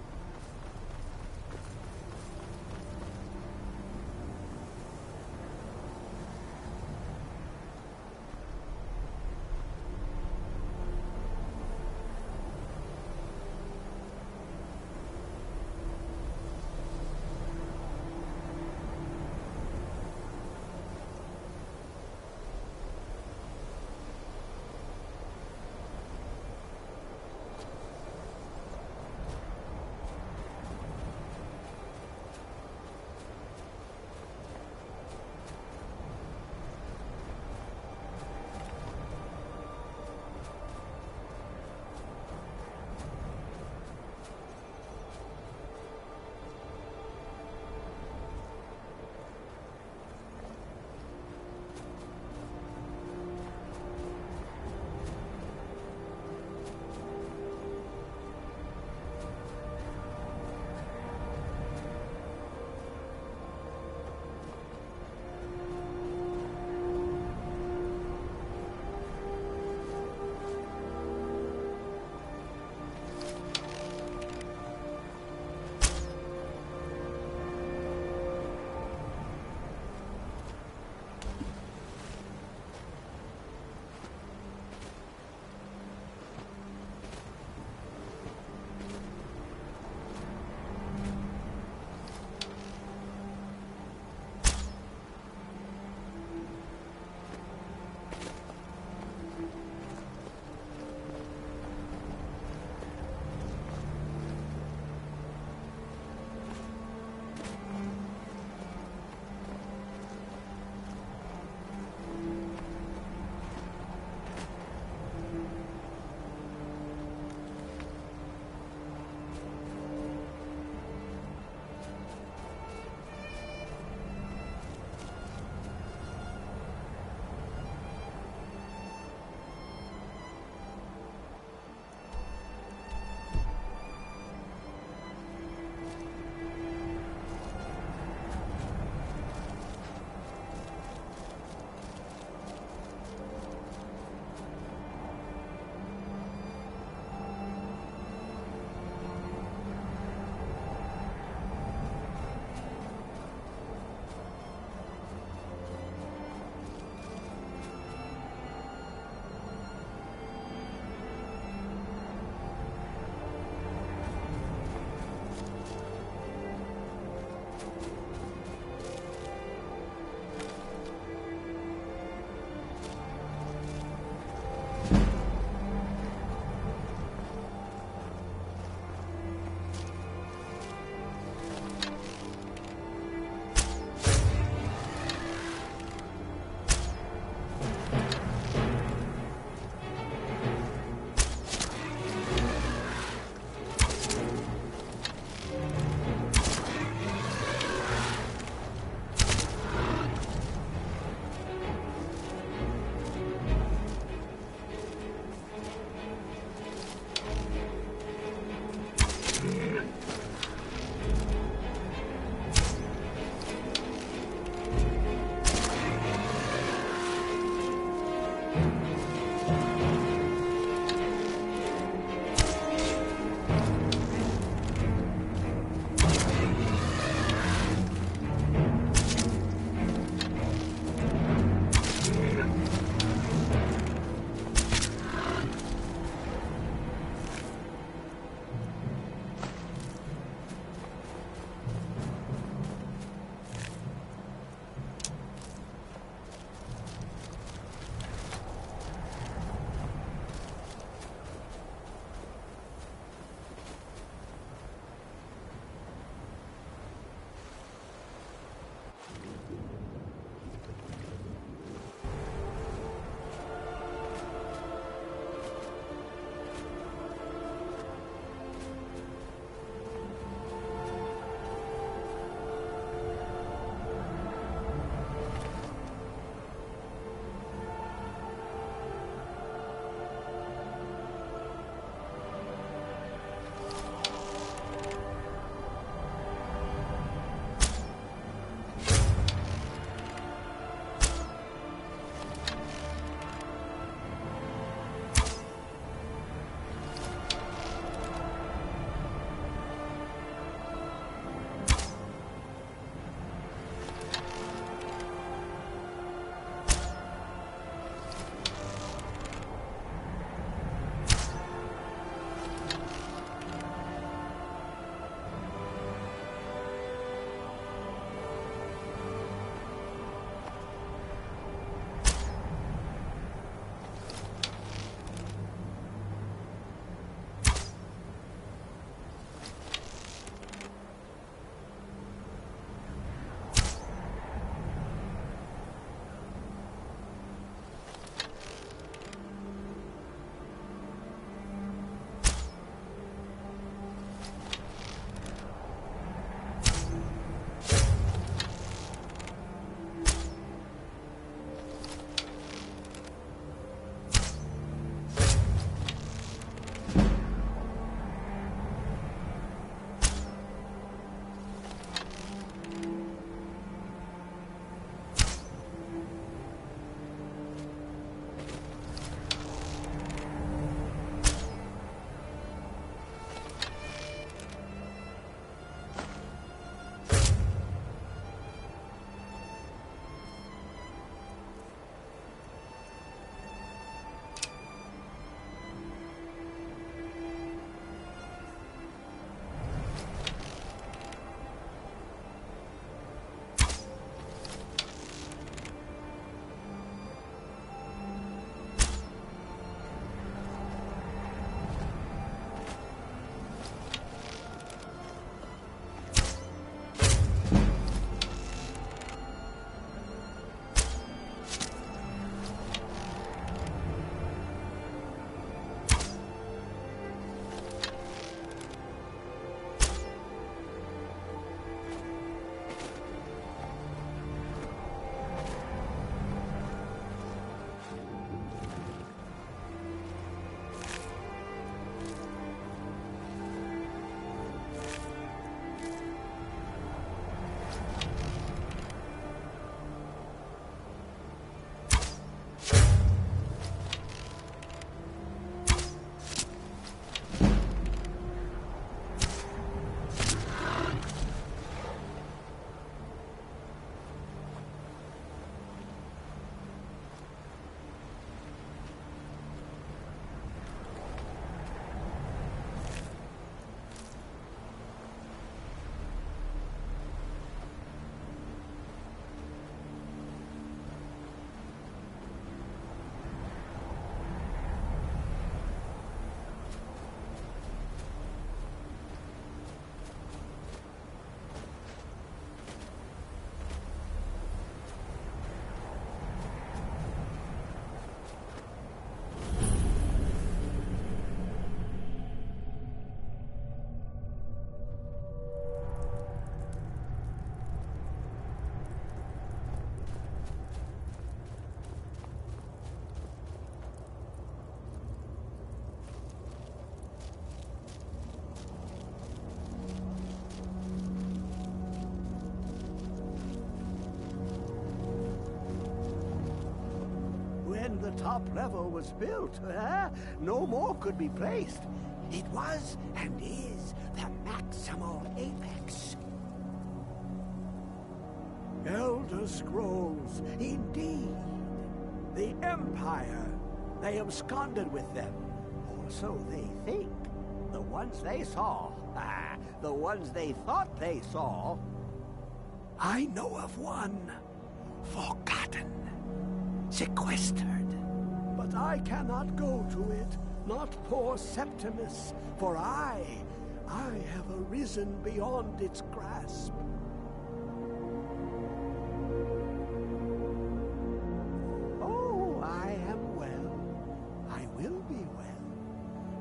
top level was built, no more could be placed. It was and is the maximal apex. Elder Scrolls, indeed. The Empire. They absconded with them. Or so they think. The ones they saw. The ones they thought they saw. I know of one. Forgotten. Sequestered. But I cannot go to it. Not poor Septimus. For I have arisen beyond its grasp.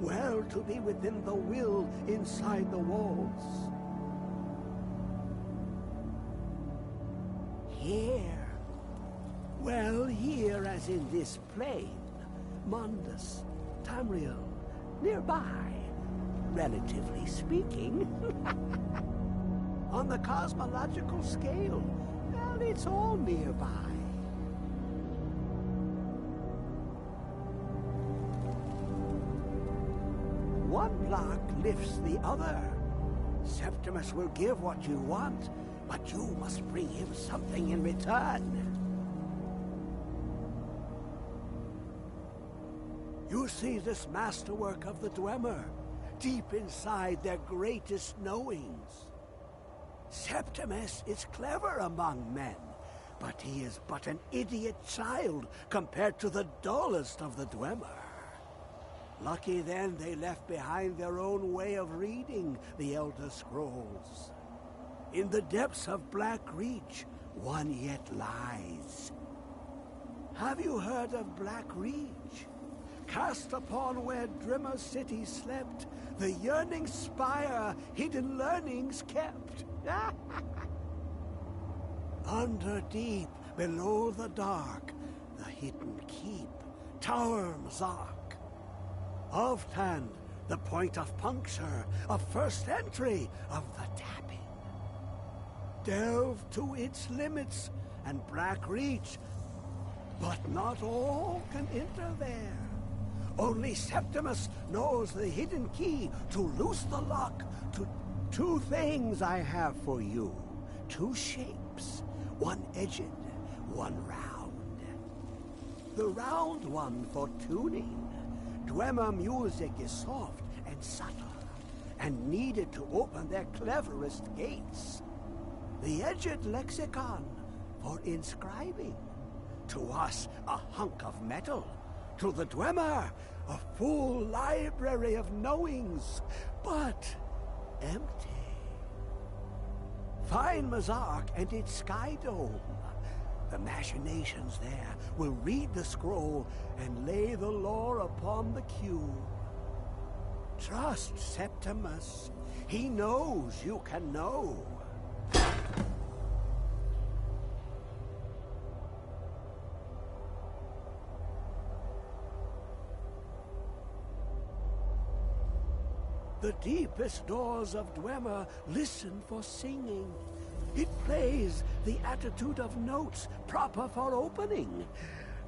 Well to be within the will inside the walls. Here. Well, here as in this plane. Mundus, Tamriel, nearby. Relatively speaking. On the cosmological scale, well, it's all nearby. One block lifts the other. Septimus will give what you want, but you must bring him something in return. You see this masterwork of the Dwemer, deep inside their greatest knowings. Septimus is clever among men, but he is but an idiot child compared to the dullest of the Dwemer. Lucky then they left behind their own way of reading the Elder Scrolls. In the depths of Black Reach, one yet lies. Have you heard of Black Reach? Cast upon where Drimmer City slept, the yearning spire hidden learnings kept. Under deep, below the dark, the hidden keep, Tower Mazark. Ofthand, the point of puncture, of first entry, of the tapping. Delve to its limits, and Black Reach, but not all can enter there. Only Septimus knows the hidden key to loose the lock to two things I have for you. Two shapes, one edged, one round. The round one for tuning. Dwemer music is soft and subtle, and needed to open their cleverest gates. The edged lexicon for inscribing. To us, a hunk of metal. To the Dwemer, a full library of knowings, but empty. Find Mazark and its sky dome. The machinations there will read the scroll and lay the lore upon the cube. Trust Septimus. He knows you can know. The deepest doors of Dwemer listen for singing. It plays the attitude of notes proper for opening.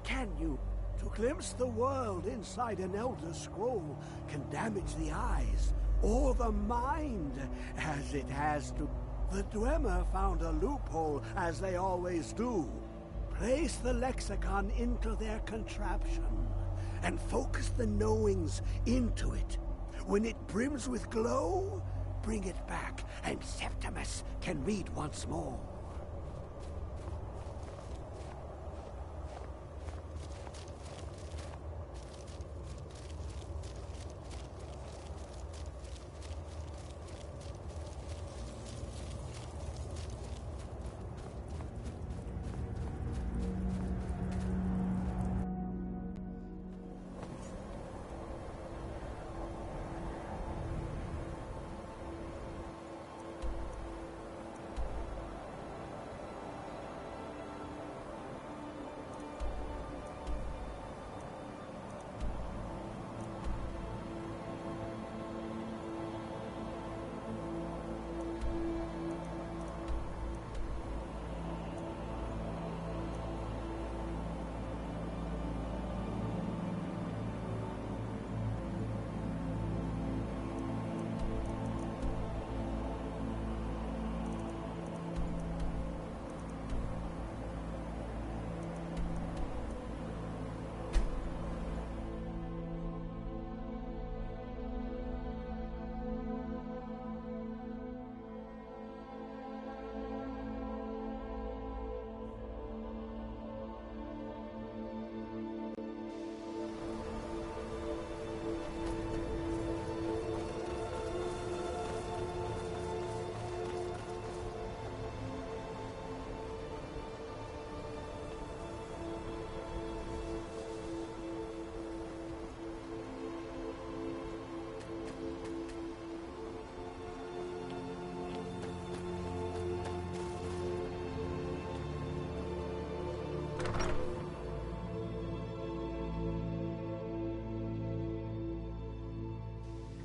Can you? To glimpse the world inside an Elder Scroll can damage the eyes or the mind, as it has to. The Dwemer found a loophole, as they always do. Place the lexicon into their contraption and focus the knowings into it. When it brims with glow, bring it back, and Septimus can read once more.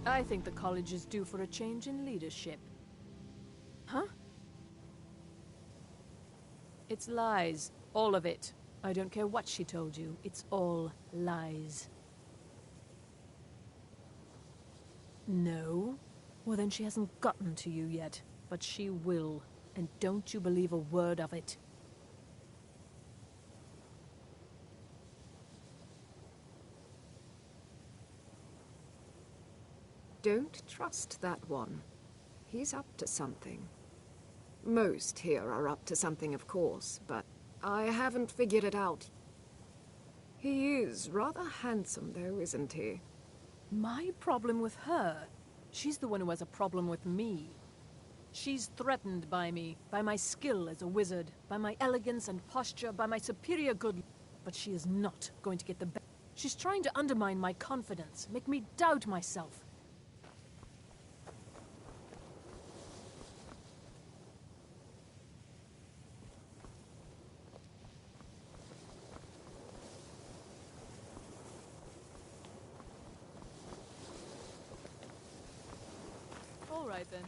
I think the college is due for a change in leadership. Huh? It's lies. All of it. I don't care what she told you. It's all lies. No? Well, then she hasn't gotten to you yet. But she will. And don't you believe a word of it. Don't trust that one. He's up to something. Most here are up to something, of course, but I haven't figured it out. He is rather handsome, though, isn't he? My problem with her? She's the one who has a problem with me. She's threatened by me, by my skill as a wizard, by my elegance and posture, by my superior good... But she is not going to get the best. She's trying to undermine my confidence, make me doubt myself. All right, then.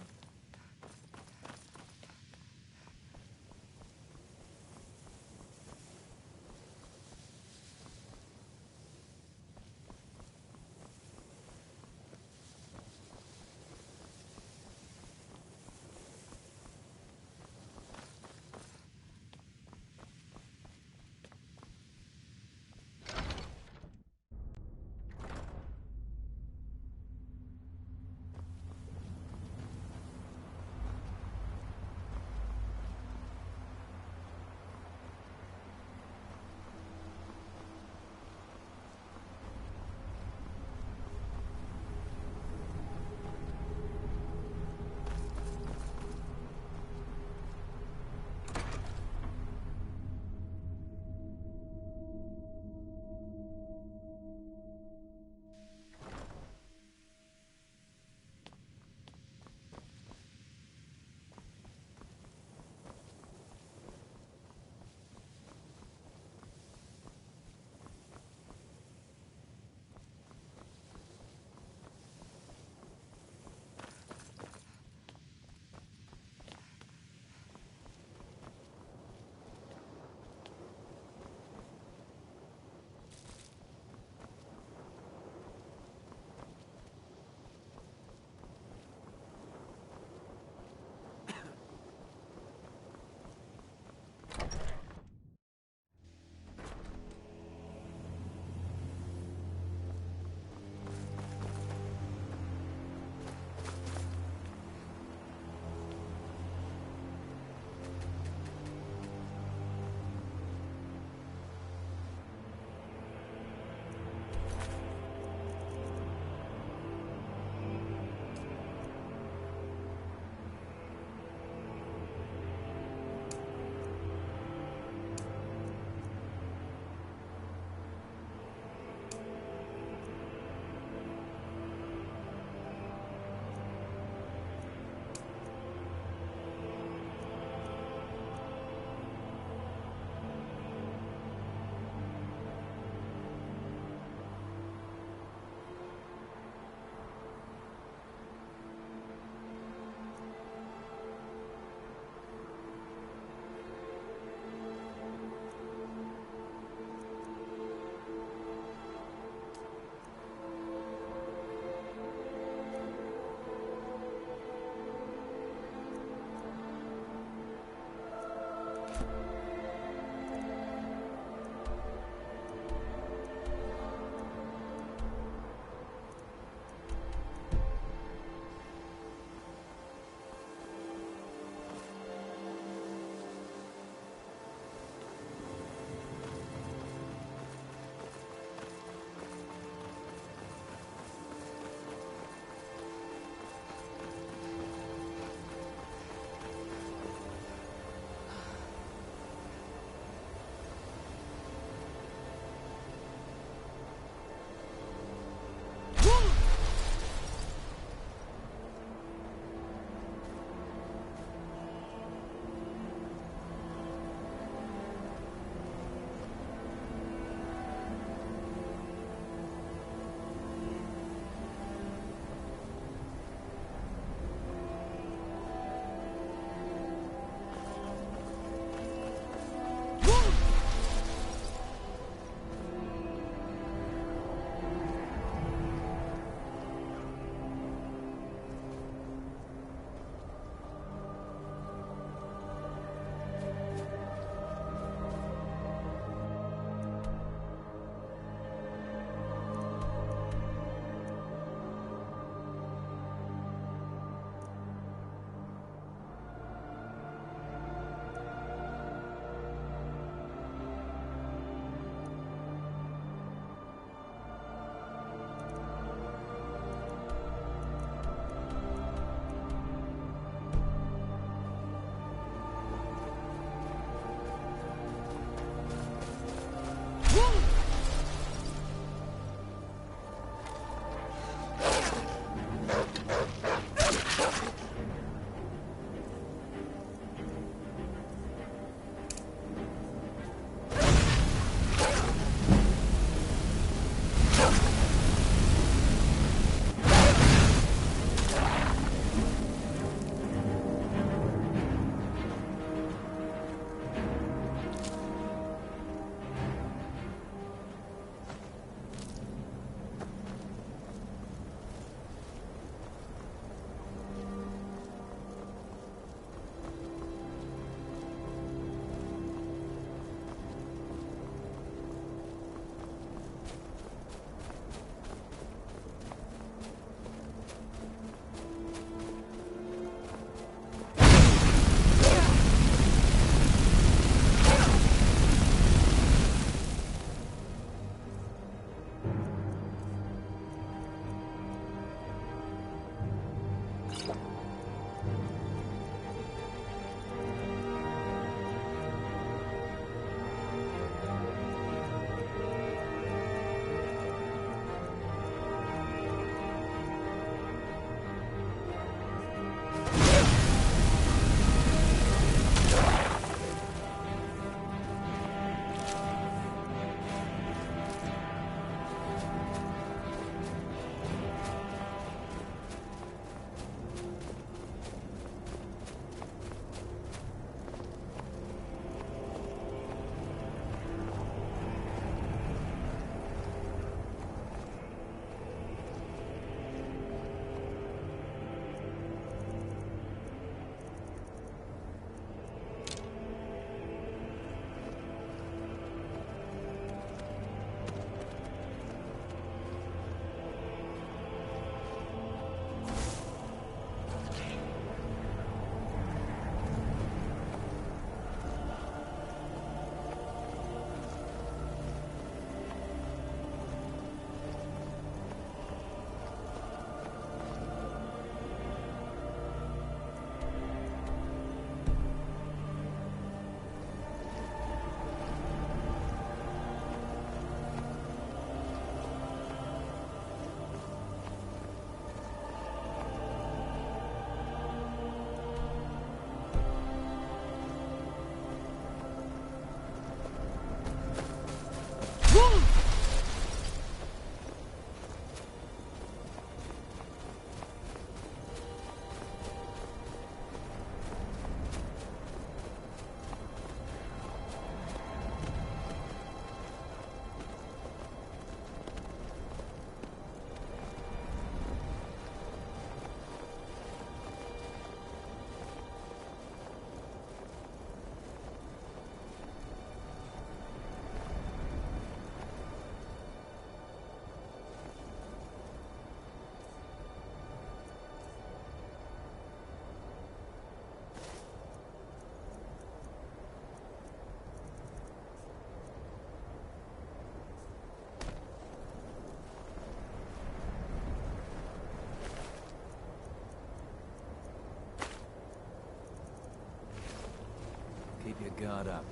guard up.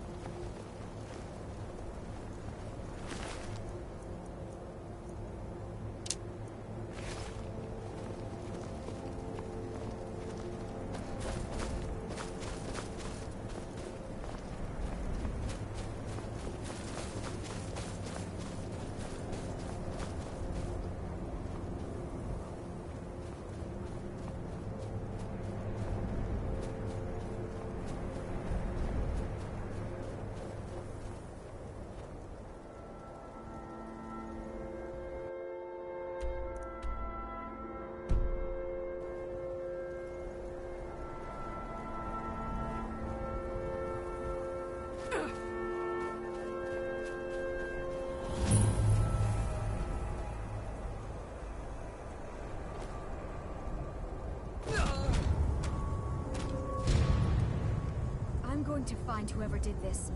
I'm going to find whoever did this.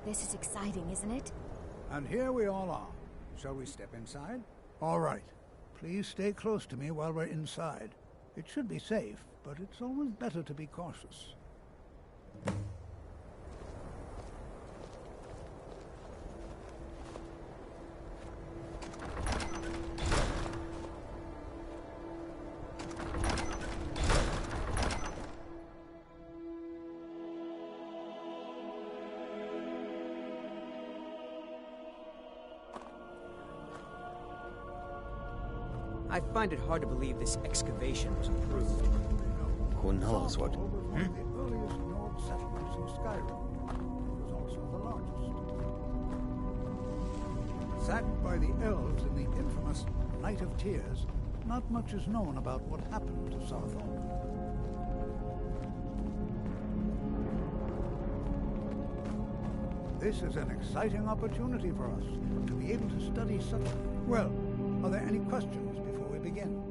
This is exciting, isn't it? And here we all are. Shall we step inside? All right. Please stay close to me while we're inside. It should be safe, but it's always better to be cautious. I find it hard to believe this excavation was approved. Who knows what one of the earliest Nord settlements in Skyrim. It was also the largest. Sacked by the elves in the infamous Night of Tears, not much is known about what happened to Sarthorn. This is an exciting opportunity for us to be able to study such... Well, are there any questions before we begin?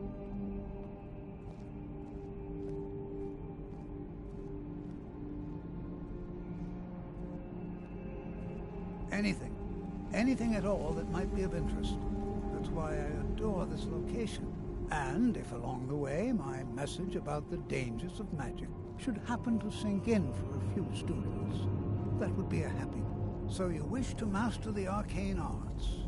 Anything. Anything at all that might be of interest. That's why I adore this location. And if along the way my message about the dangers of magic should happen to sink in for a few students, that would be a happy. So you wish to master the arcane arts?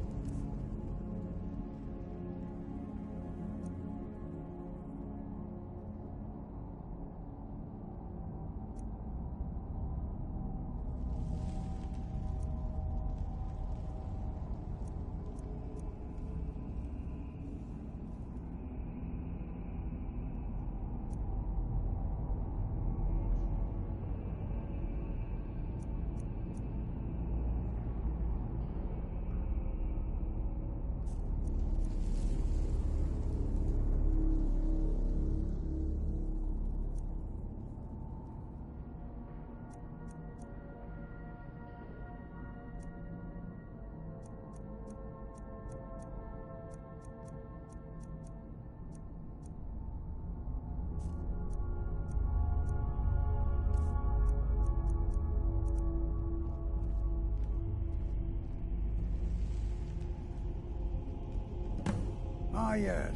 Ah, yes.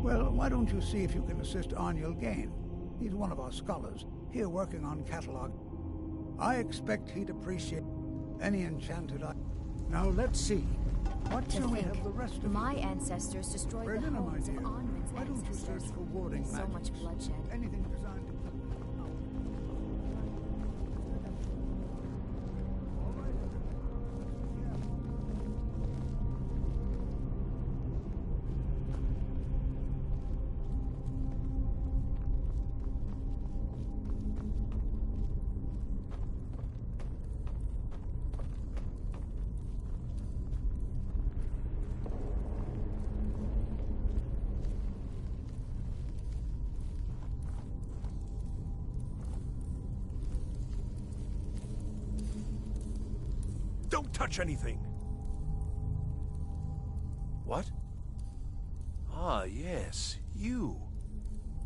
Well, why don't you see if you can assist Arniel Gain? He's one of our scholars, here working on catalog. I expect he'd appreciate any enchanted eye. Now, let's see. What shall we have the rest of my ancestors destroyed the homes of Onwin's why don't you search for warding so magics? much bloodshed. Anything designed to... Don't touch anything! What? Ah, yes, you.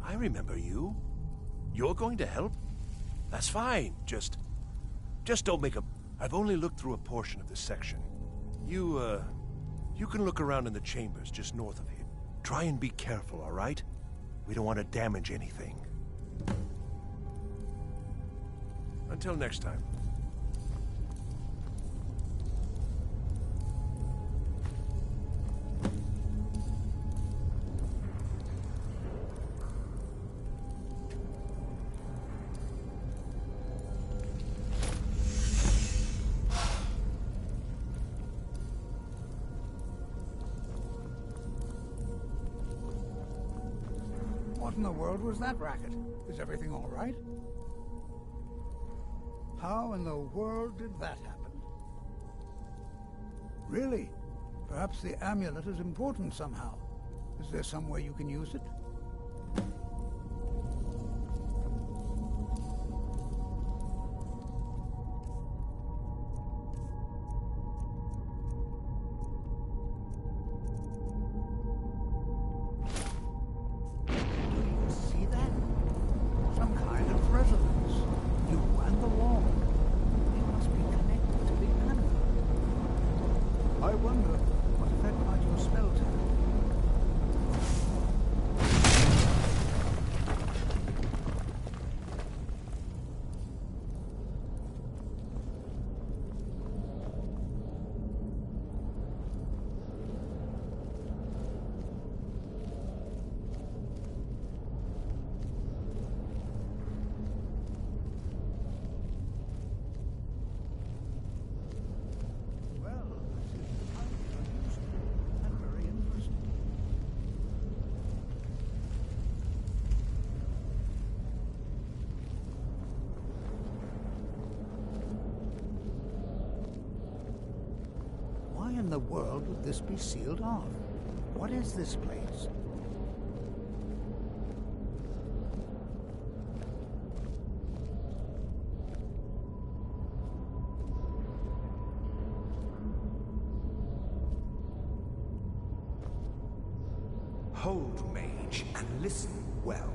I remember you. You're going to help? That's fine, just don't make a... I've only looked through a portion of this section. You can look around in the chambers just north of here. Try and be careful, all right? We don't want to damage anything. Until next time. What in the world was that racket? Is everything all right? How in the world did that happen? Really? Perhaps the amulet is important somehow. Is there some way you can use it? I wonder what effect might your spells have. the world would this be sealed off? What is this place? Hold, mage, and listen well.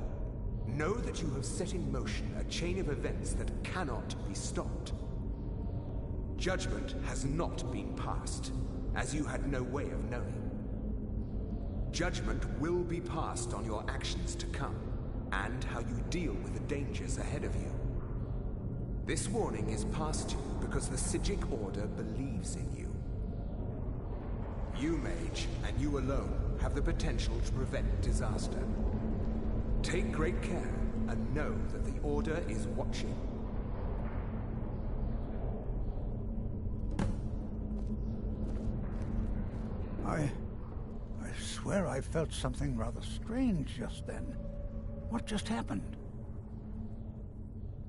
Know that you have set in motion a chain of events that cannot be stopped. Judgment has not been passed, as you had no way of knowing. Judgment will be passed on your actions to come, and how you deal with the dangers ahead of you. This warning is passed to you because the Psijic Order believes in you. You, mage, and you alone, have the potential to prevent disaster. Take great care, and know that the Order is watching. I swear I felt something rather strange just then. What just happened?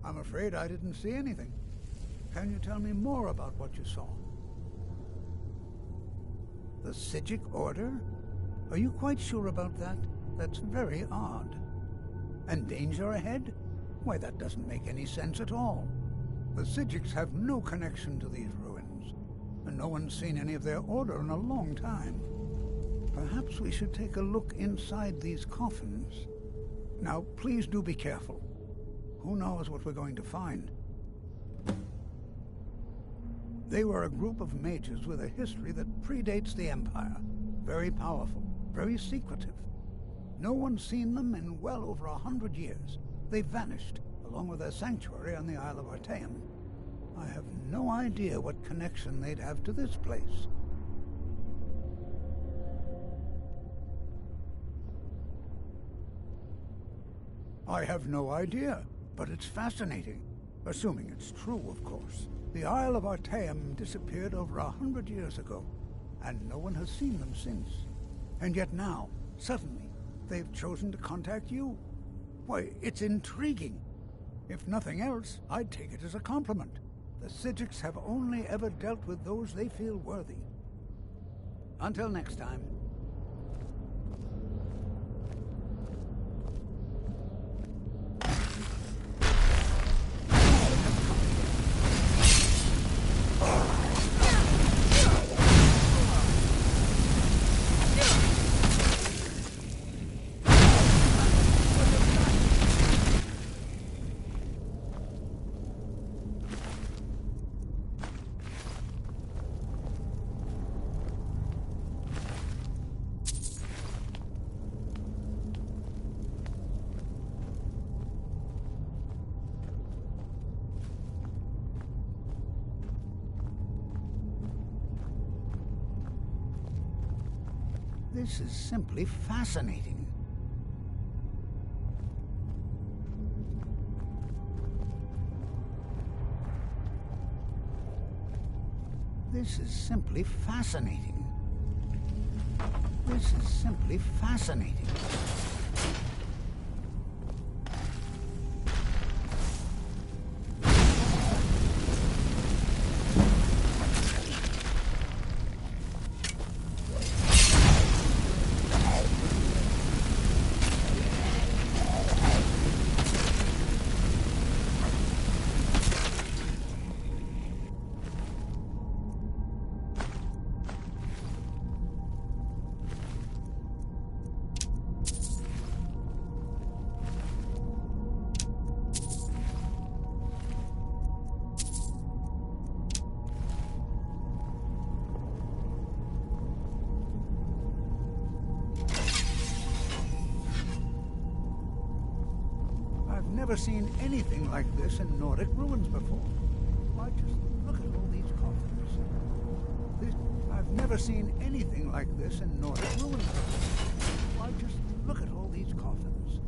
I'm afraid I didn't see anything. Can you tell me more about what you saw? The Psijic Order? Are you quite sure about that? That's very odd. And danger ahead? Why, that doesn't make any sense at all. The Psijics have no connection to these ruins, and no one's seen any of their order in a long time. Perhaps we should take a look inside these coffins. Now, please do be careful. Who knows what we're going to find? They were a group of mages with a history that predates the Empire. Very powerful, very secretive. No one's seen them in well over 100 years. They vanished, along with their sanctuary on the Isle of Artaeum. I have no idea what connection they'd have to this place. I have no idea, but it's fascinating. Assuming it's true, of course. The Isle of Artaeum disappeared over 100 years ago, and no one has seen them since. And yet now, suddenly, they've chosen to contact you. Why, it's intriguing. If nothing else, I'd take it as a compliment. The Psijics have only ever dealt with those they feel worthy. Until next time. This is simply fascinating. This is simply fascinating. This is simply fascinating. Never seen anything like this in Nordic ruins before. Why, just look at all these coffins. I've never seen anything like this in Nordic ruins before. Why, just look at all these coffins.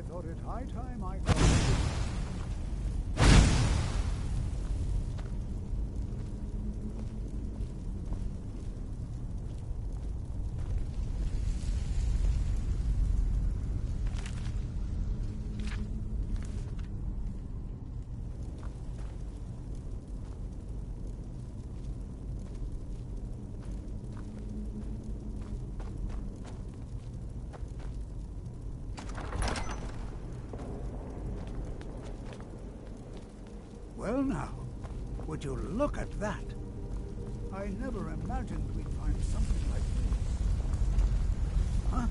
thought it high time I got... Well now, would you look at that? I never imagined we'd find something like this. Huh?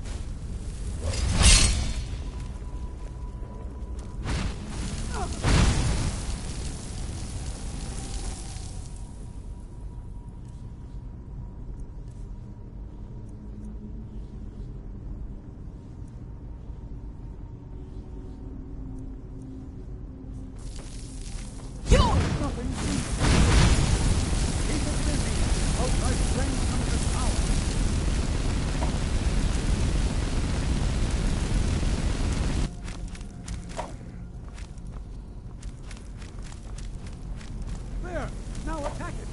There! Now attack it!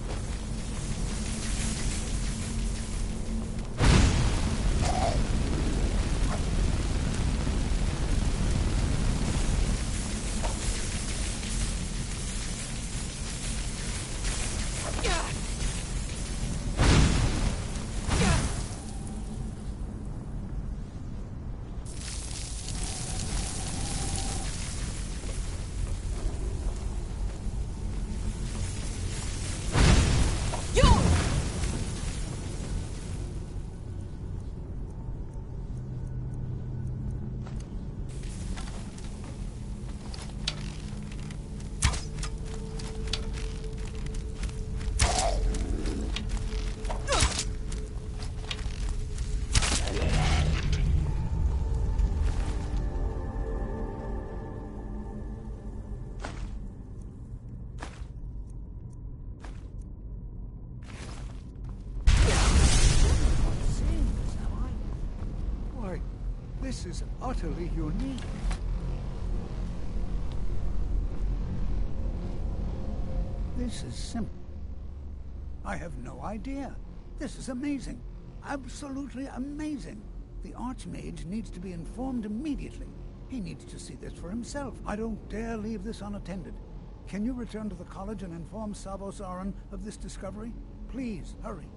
This is utterly unique. This is simple. I have no idea. This is amazing. Absolutely amazing. The Archmage needs to be informed immediately. He needs to see this for himself. I don't dare leave this unattended. Can you return to the college and inform Savos Aran of this discovery? Please, hurry.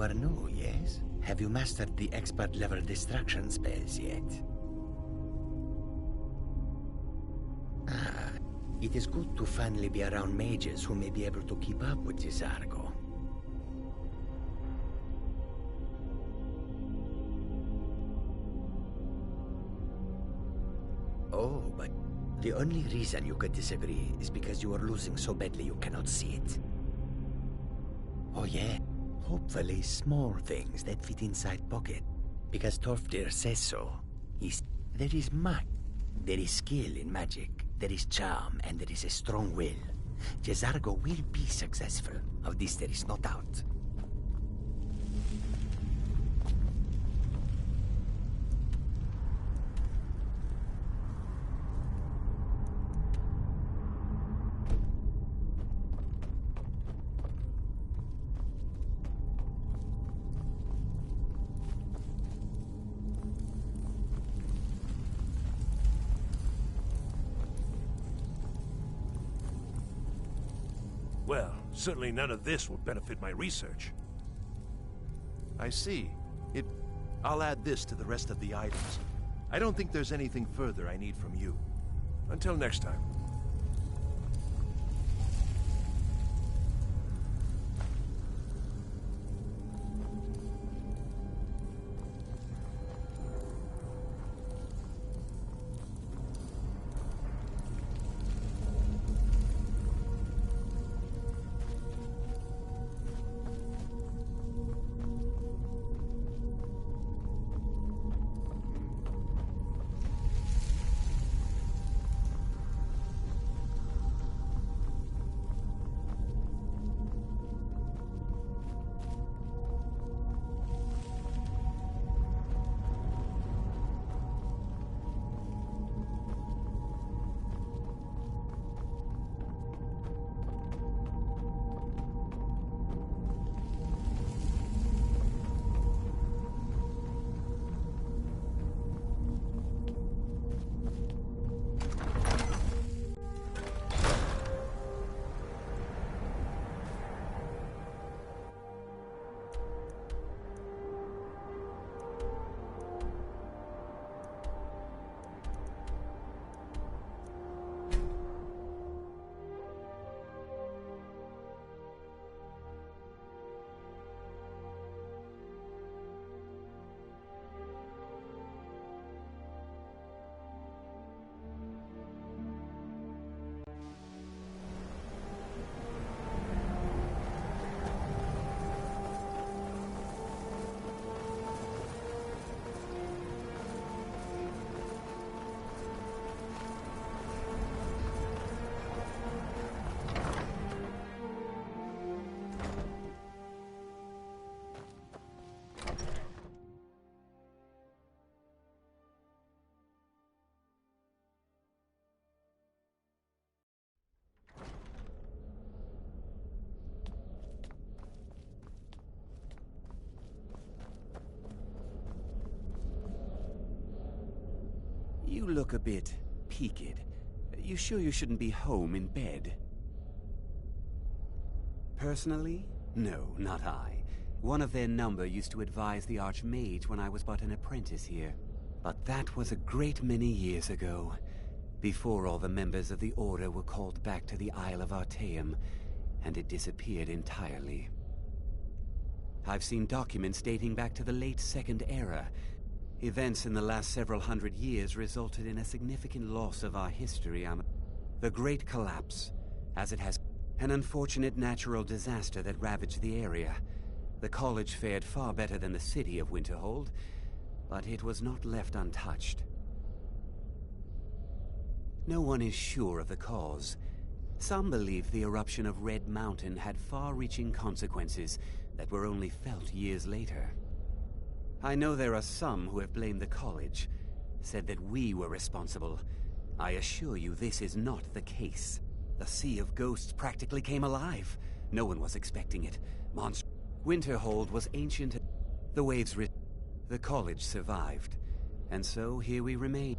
are new, yes? Have you mastered the expert-level distraction spells yet? Ah, it is good to finally be around mages who may be able to keep up with Jizargo. Oh, but the only reason you could disagree is because you are losing so badly you cannot see it. Oh yeah, hopefully small things that fit inside pocket. Because Torfdir says so. There is there is skill in magic, there is charm, and there is a strong will. Jizargo will be successful. Of this there is no doubt. Well, certainly none of this will benefit my research. I see. I'll add this to the rest of the items. I don't think there's anything further I need from you. Until next time. You look a bit peaked. You sure you shouldn't be home in bed? Personally? No, not I. One of their number used to advise the Archmage when I was but an apprentice here. But that was a great many years ago, before all the members of the Order were called back to the Isle of Artaeum, and it disappeared entirely. I've seen documents dating back to the late Second Era. Events in the last several hundred years resulted in a significant loss of our history. The Great Collapse, as it has an unfortunate natural disaster that ravaged the area. The college fared far better than the city of Winterhold, but it was not left untouched. No one is sure of the cause. Some believe the eruption of Red Mountain had far-reaching consequences that were only felt years later. I know there are some who have blamed the college, said that we were responsible. I assure you this is not the case. The Sea of Ghosts practically came alive. No one was expecting it. Winterhold was ancient. The waves the college survived. And so here we remain.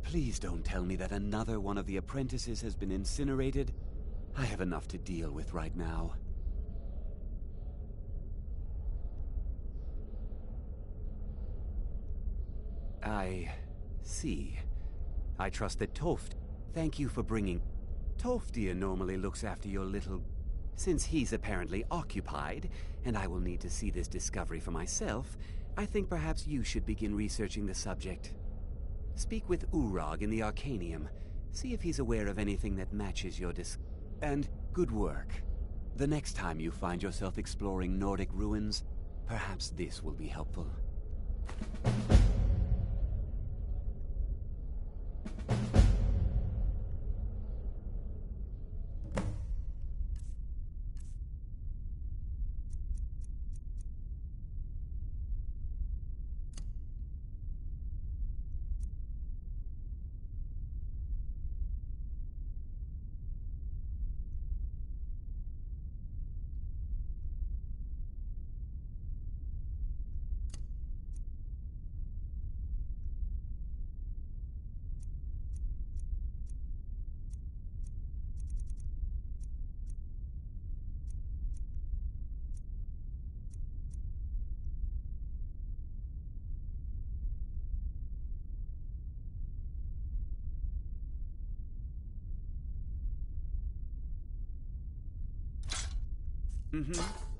Please don't tell me that another one of the apprentices has been incinerated. I have enough to deal with right now. I see. I trust that Toft... Thank you for bringing... Toftia normally looks after your little... Since he's apparently occupied, and I will need to see this discovery for myself, I think perhaps you should begin researching the subject. Speak with Urag in the Arcanium. See if he's aware of anything that matches your And good work. The next time you find yourself exploring Nordic ruins, perhaps this will be helpful. Mm-hmm.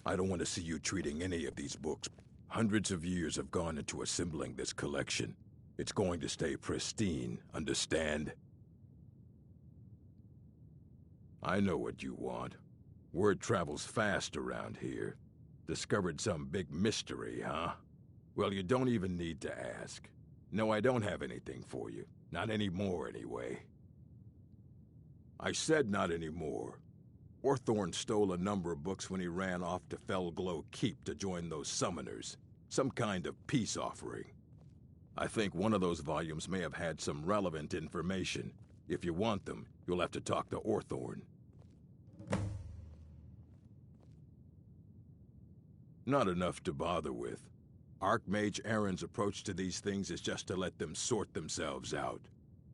I don't want to see you treating any of these books. Hundreds of years have gone into assembling this collection. It's going to stay pristine, understand? I know what you want. Word travels fast around here. Discovered some big mystery, huh? Well, you don't even need to ask. No, I don't have anything for you. Not anymore, anyway. I said not anymore. Orthorn stole a number of books when he ran off to Felglow Keep to join those summoners. Some kind of peace offering. I think one of those volumes may have had some relevant information. If you want them, you'll have to talk to Orthorn. Not enough to bother with. Archmage Aaron's approach to these things is just to let them sort themselves out.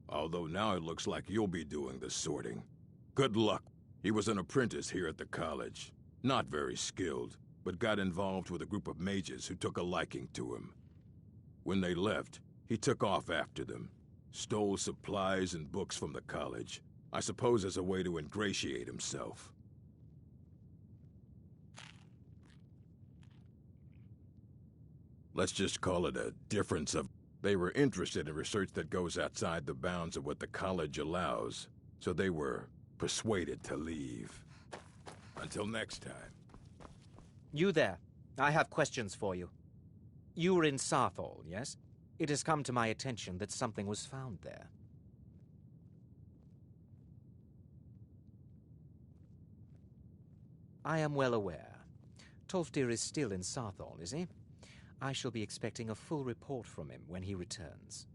Although now it looks like you'll be doing the sorting. Good luck. He was an apprentice here at the college. Not very skilled, but got involved with a group of mages who took a liking to him. When they left, he took off after them. Stole supplies and books from the college. I suppose as a way to ingratiate himself. Let's just call it a difference of... They were interested in research that goes outside the bounds of what the college allows, so they were persuaded to leave. Until next time. You there. I have questions for you. You were in Sarthal, yes? It has come to my attention that something was found there. I am well aware. Tolfdir is still in Sarthal, is he? I shall be expecting a full report from him when he returns.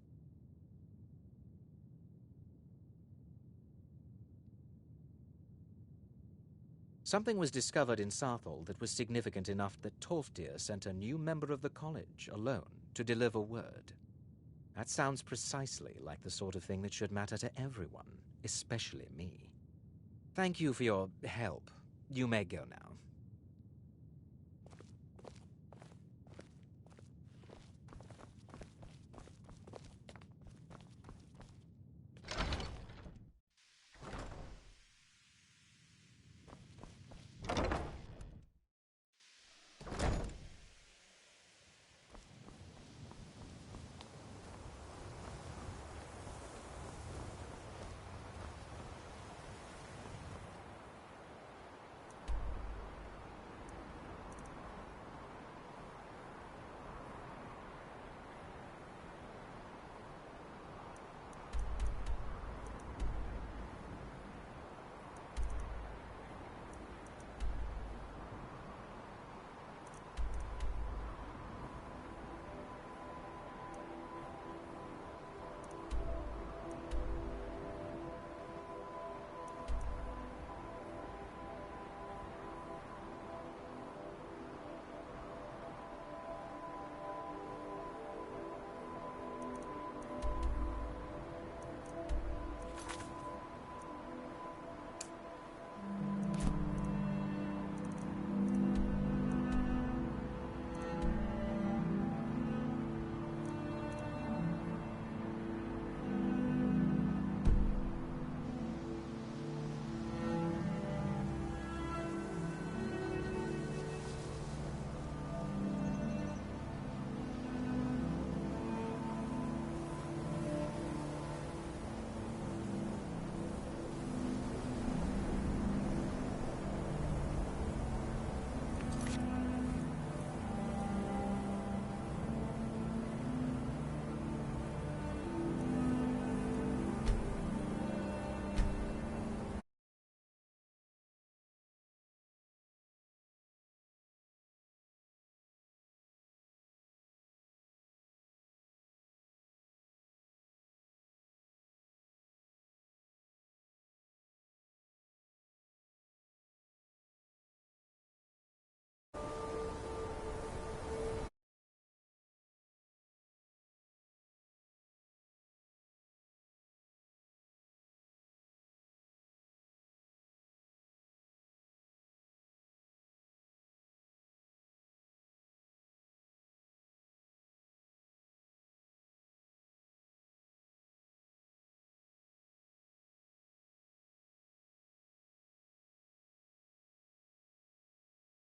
Something was discovered in Sarthal that was significant enough that Tolfdir sent a new member of the college, alone, to deliver word. That sounds precisely like the sort of thing that should matter to everyone, especially me. Thank you for your help. You may go now.